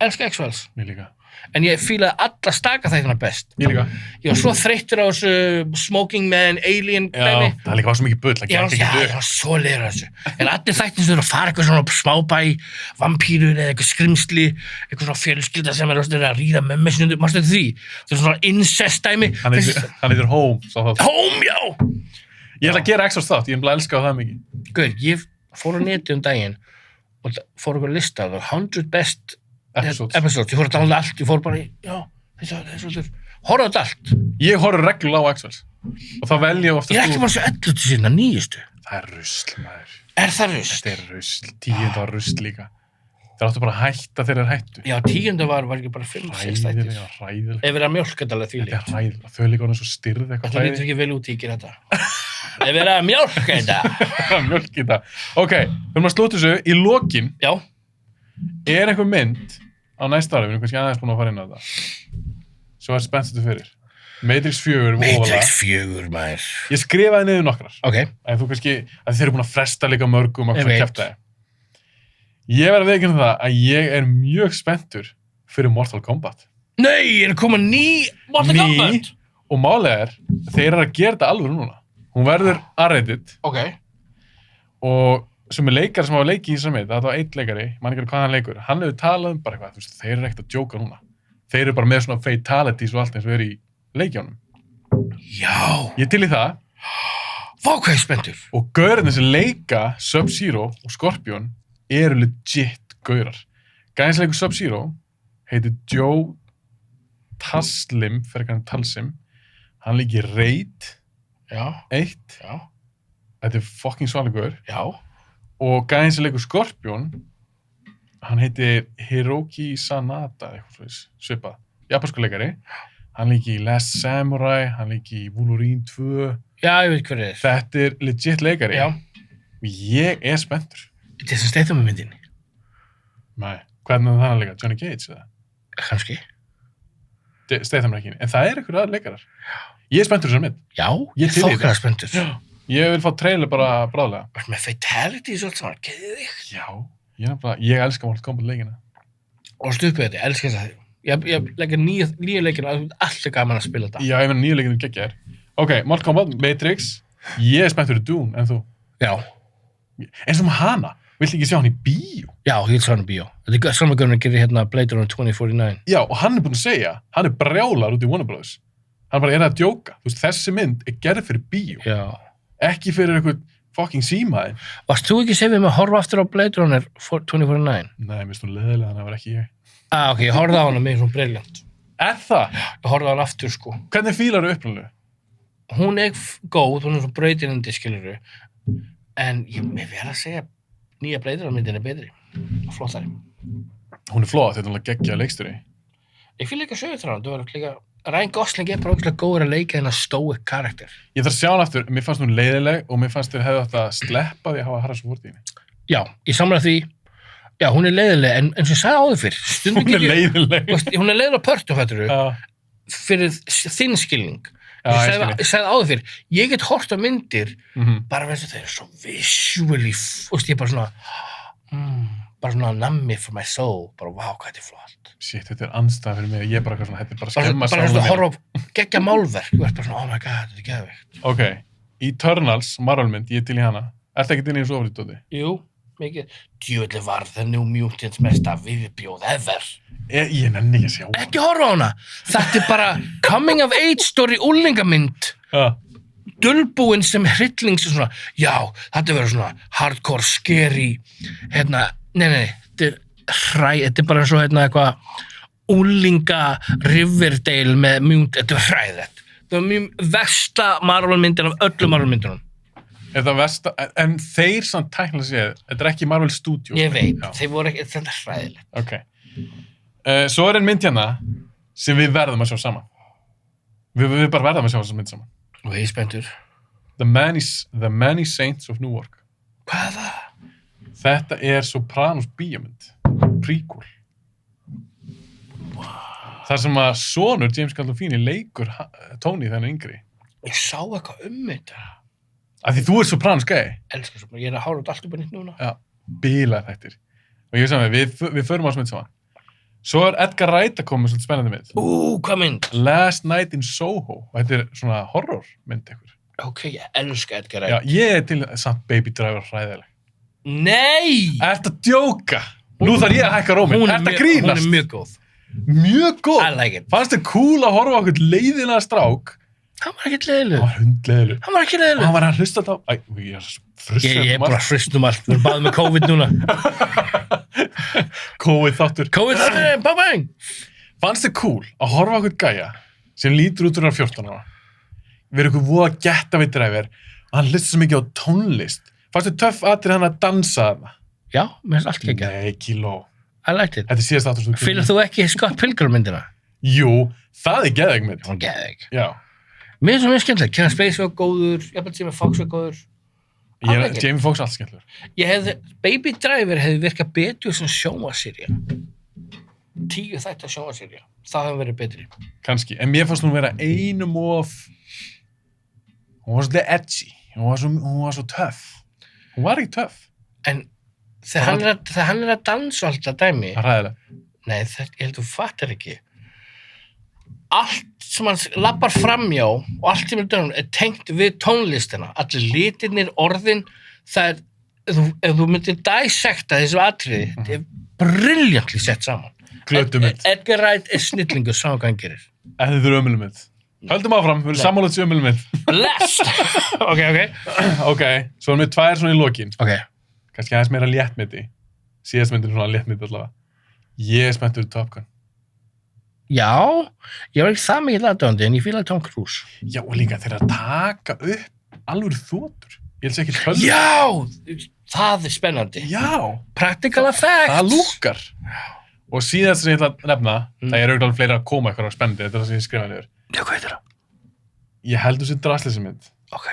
Elska X-Files. Mér líka. En ég fílaði alla staka þættina best. Ég líka. Ég var svo þreyttur á þessu Smoking Man, Alien dæmi. Já, það líka var svo mikið bull. Ég var svo leiður á þessu. En allir þættin sem eru að fara eitthvað svona smábæ, vampírur eða eitthvað skrimsli, eitthvað svona fjölskylda sem er að ríða mömmu sinni, mástu þetta því? Það er svona incest dæmi. Hann heitir Home, sá það. Home, já! Ég ætla að gera X-Files þátt, ég er elskað það mikið. Guður, ég fór á neti daginn og fór okkur lista, það var 100 best episodes. Ég fór að dála allt, ég fór bara í, já, þessu, horfa þetta allt. Ég horfa reglulega á X-Files. Og þá velja ég ofta... Ég er ekki bara svo 11 síðan að nýjustu. Það er rusl, maður. Er það rusl? Þetta er rusl. 10. var rusl líka. Það áttu bara að hætta þegar þeir hættu. Já, 10. var ekki bara 5-6 þættir. Ræðilega. Ef verið að mjólka þetta alveg því líkt. Þetta er ræðilega. Þau líka orðin svo styrð eitthvað Það lítur ekki vel út í þetta. Ef verið að mjólka þetta. Mjólk í þetta. Ok, við erum að slúta þessu. Í lokin Já. er einhver mynd á næsta ári, við erum kannski aðeins búin að fara inn á þetta. Svo er spennt þetta fyrir. Matrix 4 Matrix 4, maður. Ég skrifaði niður nokkrar. Ok. En þú kannski, að þeir eru búin að fresta líka mörgum og Ég hvað veit. kjafta þið. Ég verð að veikina það að ég er mjög spenntur fyrir Mortal Kombat. Nei, er að koma ný Mortal Kombat? Og málið er, þeir eru að gera þetta alveg núna. Hún verður R-rated Ok. og sem er leikari sem hafa leikið í þessari mynd, þetta var einn leikari, ég man ekki hvað hann leikur, hann hefur talað bara eitthvað, þú veist, þeir eru ekkert að djóka núna. Þeir eru bara með svona fatalities og allt eins og er í leikjánum. Já. Ég til í það. Vá, hvað ég spenntur. Og gaurinn sem leika Sub-Zero og Scorpion eru legit gaurar. Gæðin sem leikur Sub-Zero heitir Joe Taslim, fyrir hann Talsim. Hann leikir Raid Já. 1. Já. Þetta er fucking svalagaur. Já. Og gæðin sem leikur Scorpion, hann heitir Hiroki Sanada, eitthvað svipað. Japansku leikari. Hann leiki í Last Samurai, hann leiki í Wolverine 2. Já, ég veit hver er. Þetta er legit leikari. Já. Og ég er spenntur. Þetta er sem Statham í myndinni. Nei, hvernig er það að leika? Johnny Cage eða? Kannski. Statham er ekki. En það er einhverju aðra leikarar. Ég er spenntur þessar mynd. Já, Ég til í þokkar þetta. spenntur. Já. Ég vil fá trailer bara bráðlega. Vart með fatalities og allt saman, geðvikt. Já, ég elska Mortal Kombat leikina. Og stupið þetta, ég elska þess að ég leggja nýja leikina, allt er gaman að spila þetta. Já, ég meina nýju leikinu geggja þér. Ok, Mortal Kombat, Matrix. Ég er spenntur í Dune, en þú? Já. Eins og með hana. Viltu ekki sjá hann í bíó? Já, ég vil sjá hann í bíó. Þetta er saman gaurin að gera hérna Blade Runner 2049. Já, og hann er búinn að segja, hann er brjálar út í Warner Bros. Hann bara er að djóka. Þú veist, þessi mynd er gerð fyrir bíó. Já. Ekki fyrir eitthvað fucking símaði. Varst þú ekki segið með að horfa aftur á Blade Runner 2049? Nei, mér finnst þú leðilega, þannig að það var ekki ég. Ok, ég horfði á hana með svona briljant. Er það? Ég horfði á hana aftur, sko. Hvernig fílar þú upplunlu? hún er góð, hún er svo brautinandi, skilurðu, en mér verð að segja nýja Blade Runner-myndin er betri og flottari. Hún er flott, þetta er alveg geggjaður leikstjóri. Ég fíla líka sögutráðan, þú verður líka Ryan Gosling er bara ógeðslega góður að leika þennan stoic karakter. Ég þarf að sjá hann aftur, mér fannst hún leiðileg og mér fannst þér hefði átt að sleppa því að hafa Harrison Ford í henni. Já, ég samla því, já, hún er leiðileg, en eins og ég sagði áður fyrr, stundum Hún er leiðileg. hún er leiðileg á pörtum, fættur Já, fyrir þinn skilning. Já, ég Ég sagði áður fyrr, ég get hort á myndir bara bara eins og þeir eru svo visually, ég er bara svona, bara svona nammi for my soul, bara wow, hvað þetta er flott. shit, þetta er andstæða fyrir mig, ég er bara eitthvað svona, þetta er bara skemma Bara svona að horfa á geggja málverk, þú ert bara svona, oh my god, þetta er geðveikt. Ok, Eternals, Marvel-mynd, ég er til í hana. Ertu ekkert inn í þessu ofriðdóti? Jú, mikið, djúvillig var The New Mutants mesta viðbjóð ever. Ég nenni ekki að sjá hana. Ekki horfa á hana, þetta er bara coming of age story úlingamynd. Ja. Dulbúinn sem hryllings svona, já, þetta verður svona hardcore, scary, nei, þetta er bara svo, eitthvað úlinga Riverdale með mjúnt, þetta er hræðilegt. Það var mjög versta Marvel-myndin af öllum Marvel-myndunum. Er það versta, en þeir samt tæknilega séð, þetta er ekki Marvel Studios. Ég veit, Já. þeir voru ekki, þetta er hræðilegt. Ok. Svo er einn mynd hérna sem við verðum að sjá saman. Við bara verðum að sjá þessa mynd saman. Og ég er spenntur. The Many Saints of Newark. Hvað er það? Þetta er Sopranos bíómynd. Prequel. Þar sem að sonur James Gandolfini leikur Tony þennan yngri. Ég sá eitthvað þetta. Af því þú er Sopranos gæi. Elskar svo, ég er að hára út allt upp á nýtt núna. Já, bílað þættir. Og ég sagði, við förum á þessu mynd saman. Svo er Edgar Wright að koma með svolítið spennandi mynd. Hvað mynd? Last Night in Soho. Og þetta er svona horrormynd eitthvað. Ok, ég elska Edgar Já, Wright. ég er til samt Baby Driver hræðileg. Nei! Ertu að djóka? Nú þarf ég að hækka róminn. Ertu að grínast? Hún er mjög góð. Mjög góð. I like it. Fannst þér cool að horfa á okkur leiðina strák? Hann var ekkert leiðilegur. Hann var hundleiðilegur. Hann var ekki leiðilegur. Hann var að hlusta þetta á... Æ, ég er frustrað. Ég er bara hrist allt. Við erum báðið með COVID núna. COVID þáttur. COVID þáttur, bang! Fannst þér cool að horfa á okkur gæja sem lítur út úr 14 ára? Við erum eitthvað voða getaway driver og hann hlusta svo mikið á tónlist. Fannst þér töff aðrið hann að dansa þarna? Já, mér finnst allt geggjað. Nei, kíló. I liked it. Þetta er síðast þáttur sem þú Fylgir þú ekki Scott Pilgrim myndina? Jú, það er geðveik mynd. Hún geðveik. Já. Mér finnst það mjög skemmtileg. Kevin Spacey var góður, jafnvel Jamie Foxx var góður. Jamie Foxx er allt skemmtilegur. Baby Driver hefði virkað betur sem sjónvarsería. 10 þættar sjónvarsería. Það hefði verið betri. Kannski. En mér fannst hún vera einum of... Hún var svolítið edgy. Hún var svo töff. Hún var ekki töff. En þegar hann er að dansa alltaf dæmi, Það er ræðilega. nei, ég held þú fattar ekki. Allt sem hann lappar framjá og allt sem er tengt við tónlistina, allir litirnir, orðin, það er, ef þú myndir dissecta þessu atriði, þetta er brilliantly sett saman. Glötumynd. Edgar Wright er snillingur, sá hvað hann gerir. Þetta er ömulumynd. Höldum áfram, við erum sammála þessu ömulumynd. Blessed! Ok. Ok, svo erum við tvær svona í lokin. Ok. Kannski aðeins meira léttmyndi. Síðast myndin svona léttmyndi allavega. Ég er spenntur Top Gun. Já, ég var ekki það mikið aðdáandi, en ég fílaði Tom Cruise. Já, og líka þeir að taka upp alveg þotur. Ég held sér ekki tölv. Já! Það er spennandi. Já! Practical effects. Það lúkar. Og síðast sem ég ætla að nefna, það er auðvitað fleira að koma eitthvað spennandi, þetta er það sem ég skrifaði niður. Já, hvað heitir það? Ég held þessi drastleysi mynd. Ok,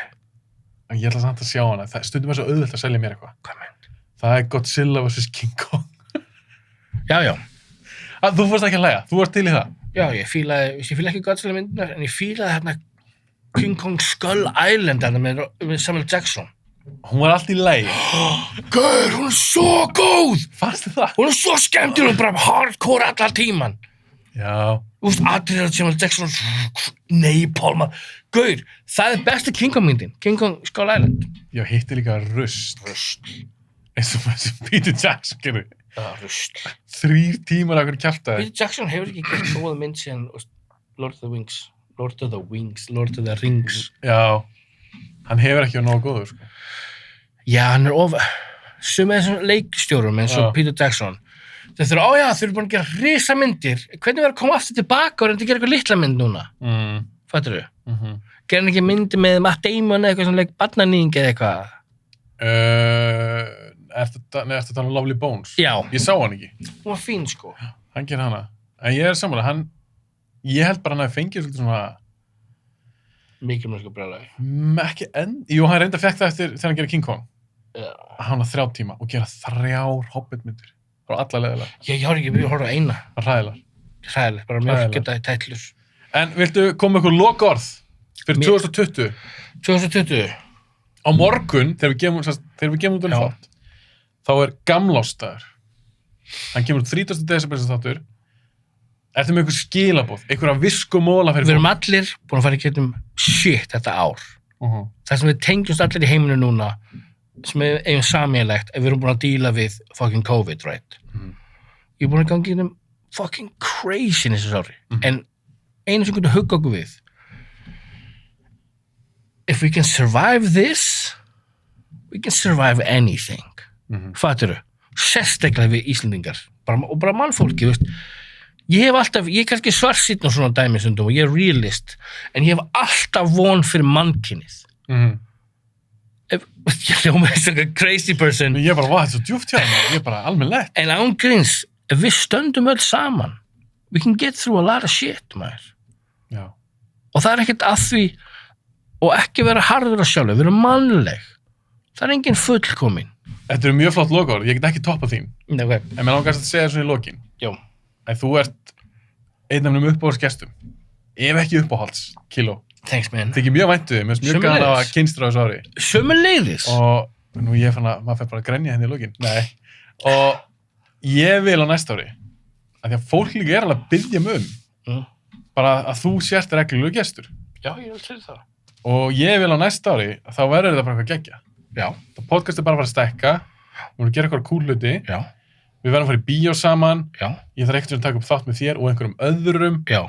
En ég ætla samt að sjá hana. Stundum er svo auðvelt að selja mér eitthvað. hvað mynd? Það er Godzilla vs. King Kong. Já. Þú fórst ekki að hlæja. Þú varst til í það. Já, ég fílaði ekki Godzilla myndunar, en ég fílaði hérna King Kong Skull Island hérna með Samuel Jackson. Hún var allt í lagi. Gaur, hún er svo góð! Fannst þið það? Hún er svo skemmtileg, bara hardcore allar tíman. Já. Þú veist, atriðar Samuel Jackson, Napalm. Gaur, það er besta King Kong myndin, King Kong Skull Island. Já, hitti líka rusl. Eins og þessi Peter Jackson gerði. Já, rusl. 3 tímar af hverju kjaftaði. Peter Jackson hefur ekki gert góða mynd síðan Lord of the Rings. Já. Hann hefur ekki verið nógu góður, sko. Já, hann er sumið þessum leikstjórum eins og Peter Jackson. Þeir þurfa, þeir eru búin að gera risa myndir. Hvernig verður að koma aftur tilbaka og reynda að gera eitthvað litla mynd núna? Fattur þau? Gerði hann ekki myndi með Matt Damon eða eitthvað sem leik barnanýðing eða eitthvað? Ertu að tala um Lovely Bones? Já. Ég sá hann ekki. Hún var fín, sko. Hann gerir hana. En ég sammála, ég held bara hann að fengið svolítið svona Mikið mjög sko brjálæði. ekki jú, hann reynda fekk það eftir þegar hann gerir King Kong. Já. Hann á 3 tíma og gera 3 Hobbit-myndir. Það var alla leiðilega. Ég har ekki byrjuð að horfa á eina. Það var hræðilega. Hræðilegt, bara mjög geta í tætlur. En viltu koma með eitthvað lokaorð fyrir 2020? 2020? Á morgun, þegar við gefum út þátt, þá er gamlástaður. Hann kemur út 30. desember sem þáttur. Ertu með eitthvað skilaboð, eitthvað viskumóla fyrir Við erum allir búin að fara í getum þetta ár. Það sem við tengjumst allir í heiminu núna, sem við eigum sameiginlegt, við erum búin að díla við fucking COVID, right? Ég er búin að gangi getum fucking craziness þessu ári. En einu sem getur hugga okkur við, if we can survive this, we can survive anything. Fattiru? Sérstaklega við Íslendingar. Og bara mannfólki, veist. Ég er kannski svarsýnn og svona dæmi stundum og ég er realist, en ég hef alltaf von fyrir mannkynið. Ég hljóma þess að crazy person. Ég er bara, þetta er svo djúpt hjá mér, ég er bara almennilegt. En án gríns, ef við stöndum öll saman, we can get through a lot of shit, maður. Já. Og það er ekkert að því, og ekki vera harður á sjálfu, við erum mannleg. Það er engin fullkomin. Þetta eru mjög flott lokaorð, ég get ekki toppað þín. Okay. En mér langast að segja svona í lokin. Jó. En þú ert einn af mjög uppáhaldsgestum. Ef ekki uppáhalds, kíló. Thanks, man. Þykir mjög væntu þig, mér finnst mjög gaman að kynstra á þessu ári. Sömuleiðis. Og nú ég fann að maður fer bara að grenja henni í lokin. Nei. Og ég vil á næsta ári, að því að fólk líka er alveg að biðja mig bara að þú sért reglulegu gestur. Já, ég vil til það. Og ég vil á næsta ári, að þá verður þetta bara eitthvað geggja. Já. Það podcast er bara að fara að stækka, við erum að gera eitthvað cool hluti. Já. Við verðum að fara í bíó saman. Já. Ég þarf ekkert að taka upp þátt með þér og einhverjum öðrum. Já.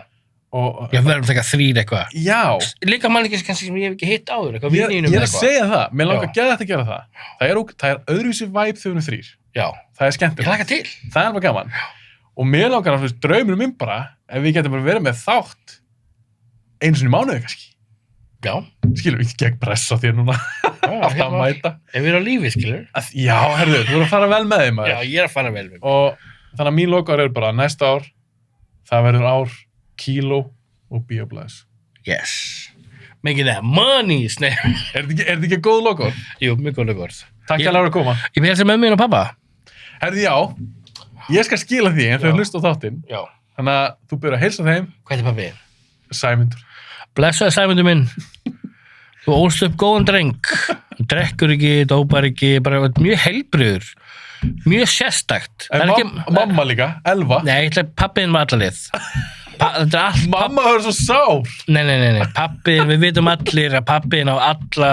Og við verðum að taka 3 eitthvað. Já. Líka mannleikis kannski sem ég hef ekki hitt áður, eitthvað Ég er að segja það. Mér langar Já. geðvægt að gera það. Það er öðruvísi vibe þegar við erum 3. Já. Það er skemmtilegt. Ég hlakka til. Það er alveg gaman. Og mér langar að draumur minn bara, ef við getum bara verið með þátt einu sinni í mánuði kannski. Já. Skilur, ekki gegn pressa þér núna. Alltaf að mæta. Ef við erum á lífi, skilur. Já, herðu, þú voru að fara vel með þeim. Já, ég er að fara vel með. Og þannig að mín lokaár er bara næsta ár, það verður ár, kíló og bíóblæðis. Yes. Making that money, snei. Er þetta ekki góð lokaár? Jú, mjög góð lokaár. Takk fyrir að koma. Ég byrja til mömmu og pappa. Herðu, já. Ég skal skila því, en þau hlusta á þáttinn. Já. Þannig að þú byrjar að heilsa þeim. Hvað er pappi? Sæmundur. Blessaði Sæmundur minn. Þú ólst upp góðan dreng. Drekkur ekki, dópar ekki, bara mjög heilbrigður. Mjög sérstakt. Mamma líka, Elva. Nei, pappiðin var allalið. Mamma var svo sár. Nei. Pappiðin, við vitum allir að pappiðin á alla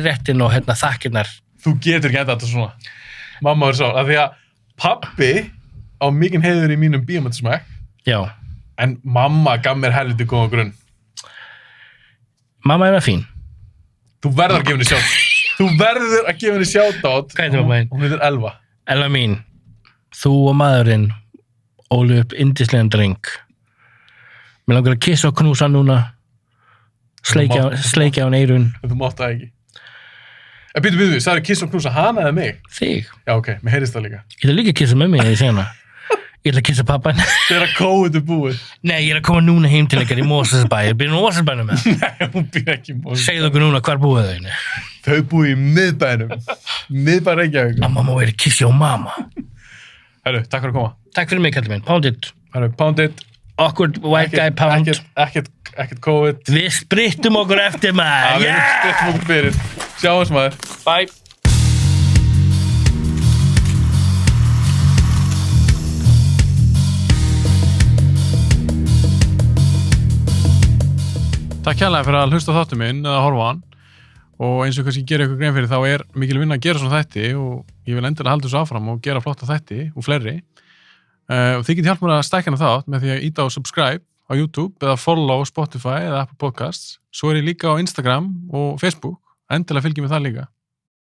réttin og þakkirnar. Þú getur ekki enda þetta svona. Mamma var sár. Af því að pappi á mikinn heiður í mínum bíómyndasmekk. Já. En mamma gaf mér helviti góða grunn. Mamma er fín. Þú verður að gefa henni sjátt. Þú verður að gefa henni sjátt. Hvað er mamma þín? Hún heitir Elva. Elva mín, þú og maðurinn ólu upp yndislegan dreng. Mér langar að kissa og knúsa núna. Sleikja á hann eyrun. Þú mátt það ekki. Býtu, sagði kiss og knúsa hana eða mig? Þig. Já, ok, mér heyrist það líka. Ég ætla líka að kissa mömmu þegar ég sé hana. Ég ætla að kissa pappan. Þegar COVID er búið. Nei, ég er að koma núna heim til ykkar í Mosfellsbæ. Ég byrja í Mosfellsbænum með það. Nei, hún býr ekki í Mosfellsbænum. Segðu okkur núna, hvar búið þau? Þau búið í miðbænum. Miðbæ Reykjavík. Mamma er kissi á mamma. Herru, takk fyrir að koma. Takk fyrir mig, kallið minn. Pound it. Herru, pound it. Awkward white guy pound. Ekkert COVID. Við sprittum okkur eftir maður. Við sprittum okkur fyrir. Sjáumst maður. Bye. Takk kærlega fyrir að hlusta á þáttum minn eða horfa á hann og eins og kannski gera ykkur grein fyrir þá er mikil vinna að gera svona þætti og ég vil endilega halda þessu áfram og gera flotta þætti og fleiri og þið getið hjálp mér að stækka hana þátt með því að íta á subscribe á YouTube eða follow Spotify eða Apple Podcasts svo er ég líka á Instagram og Facebook endilega fylgjum mér það líka